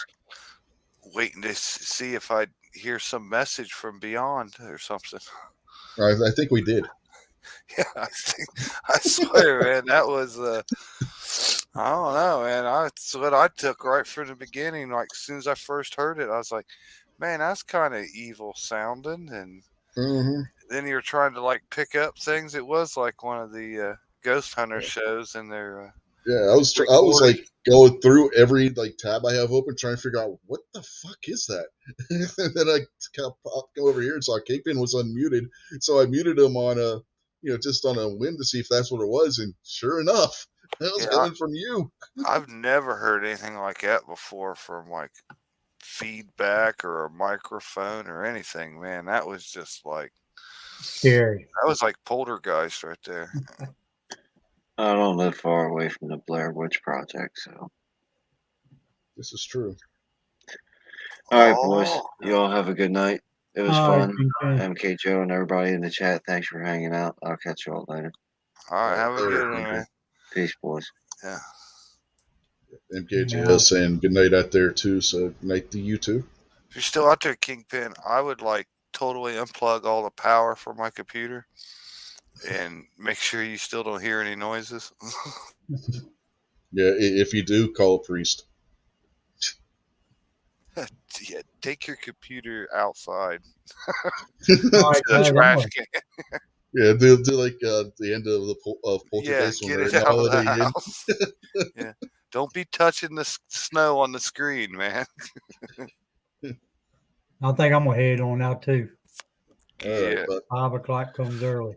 waiting to see if I'd hear some message from Beyond or something. I think we did. Yeah, I swear, man, that was I don't know, man. That's what I took right from the beginning. Like as soon as I first heard it, I was like, man, that's kind of evil sounding. And Mm-hmm. then you're trying to like pick up things. It was like one of the Ghost Hunter shows, and they're Yeah, I was like going through every like tab I have open, trying to figure out what the fuck is that. And then I kind of go over here and saw Kingpin was unmuted, so I muted him on just on a whim to see if that's what it was, and sure enough, that was coming from you. I've never heard anything like that before from like feedback or a microphone or anything. Man, that was just like Scary. that was like poltergeist right there. I don't live far away from the Blair Witch Project, so. This is true. All right, boys. You all have a good night. It was All right, fun. Kingpin. MK Joe and everybody in the chat, thanks for hanging out. I'll catch you all later. All right, have a Later, good one, Kingpin. man. Peace, boys. Yeah. MKJS saying good night out there too, so good night to you too. If you're still out there, Kingpin, I would like totally unplug all the power from my computer and make sure you still don't hear any noises. Yeah, if you do, call a priest. Yeah, take your computer outside All right, to the guys, trash can. Yeah, do like the end of Yeah, Poltergeist when get they're it out of the Holiday Inn. house. Yeah, don't be touching the snow on the screen, man. I think I'm gonna head on out too. All right, Yeah. but 5 o'clock comes early.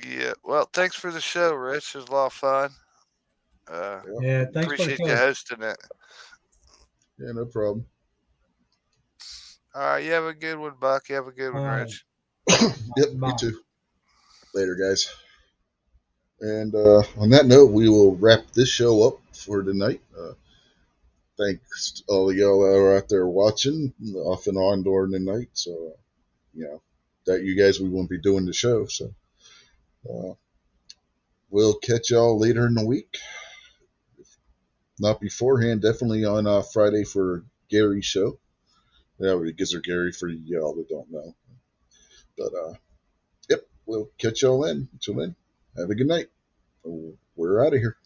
Yeah. Well, thanks for the show, Rich. It was a lot of fun. Yeah, thanks for the Appreciate you show. hosting it. yeah, no problem. All right. You have a good one, Buck. You have a good one, All right. Rich. Yep, Bye. you too. Later, guys. And on that note, we will wrap this show up for tonight. Thanks to all of y'all that are out there watching off and on during the night. So, that you guys, we won't be doing the show. So, uh, we'll catch y'all later in the week. Not beforehand, definitely on Friday for Gary's show. Yeah, because they're Gary for y'all that don't know. But, yep, we'll catch y'all then. Until then, have a good night. We're out of here.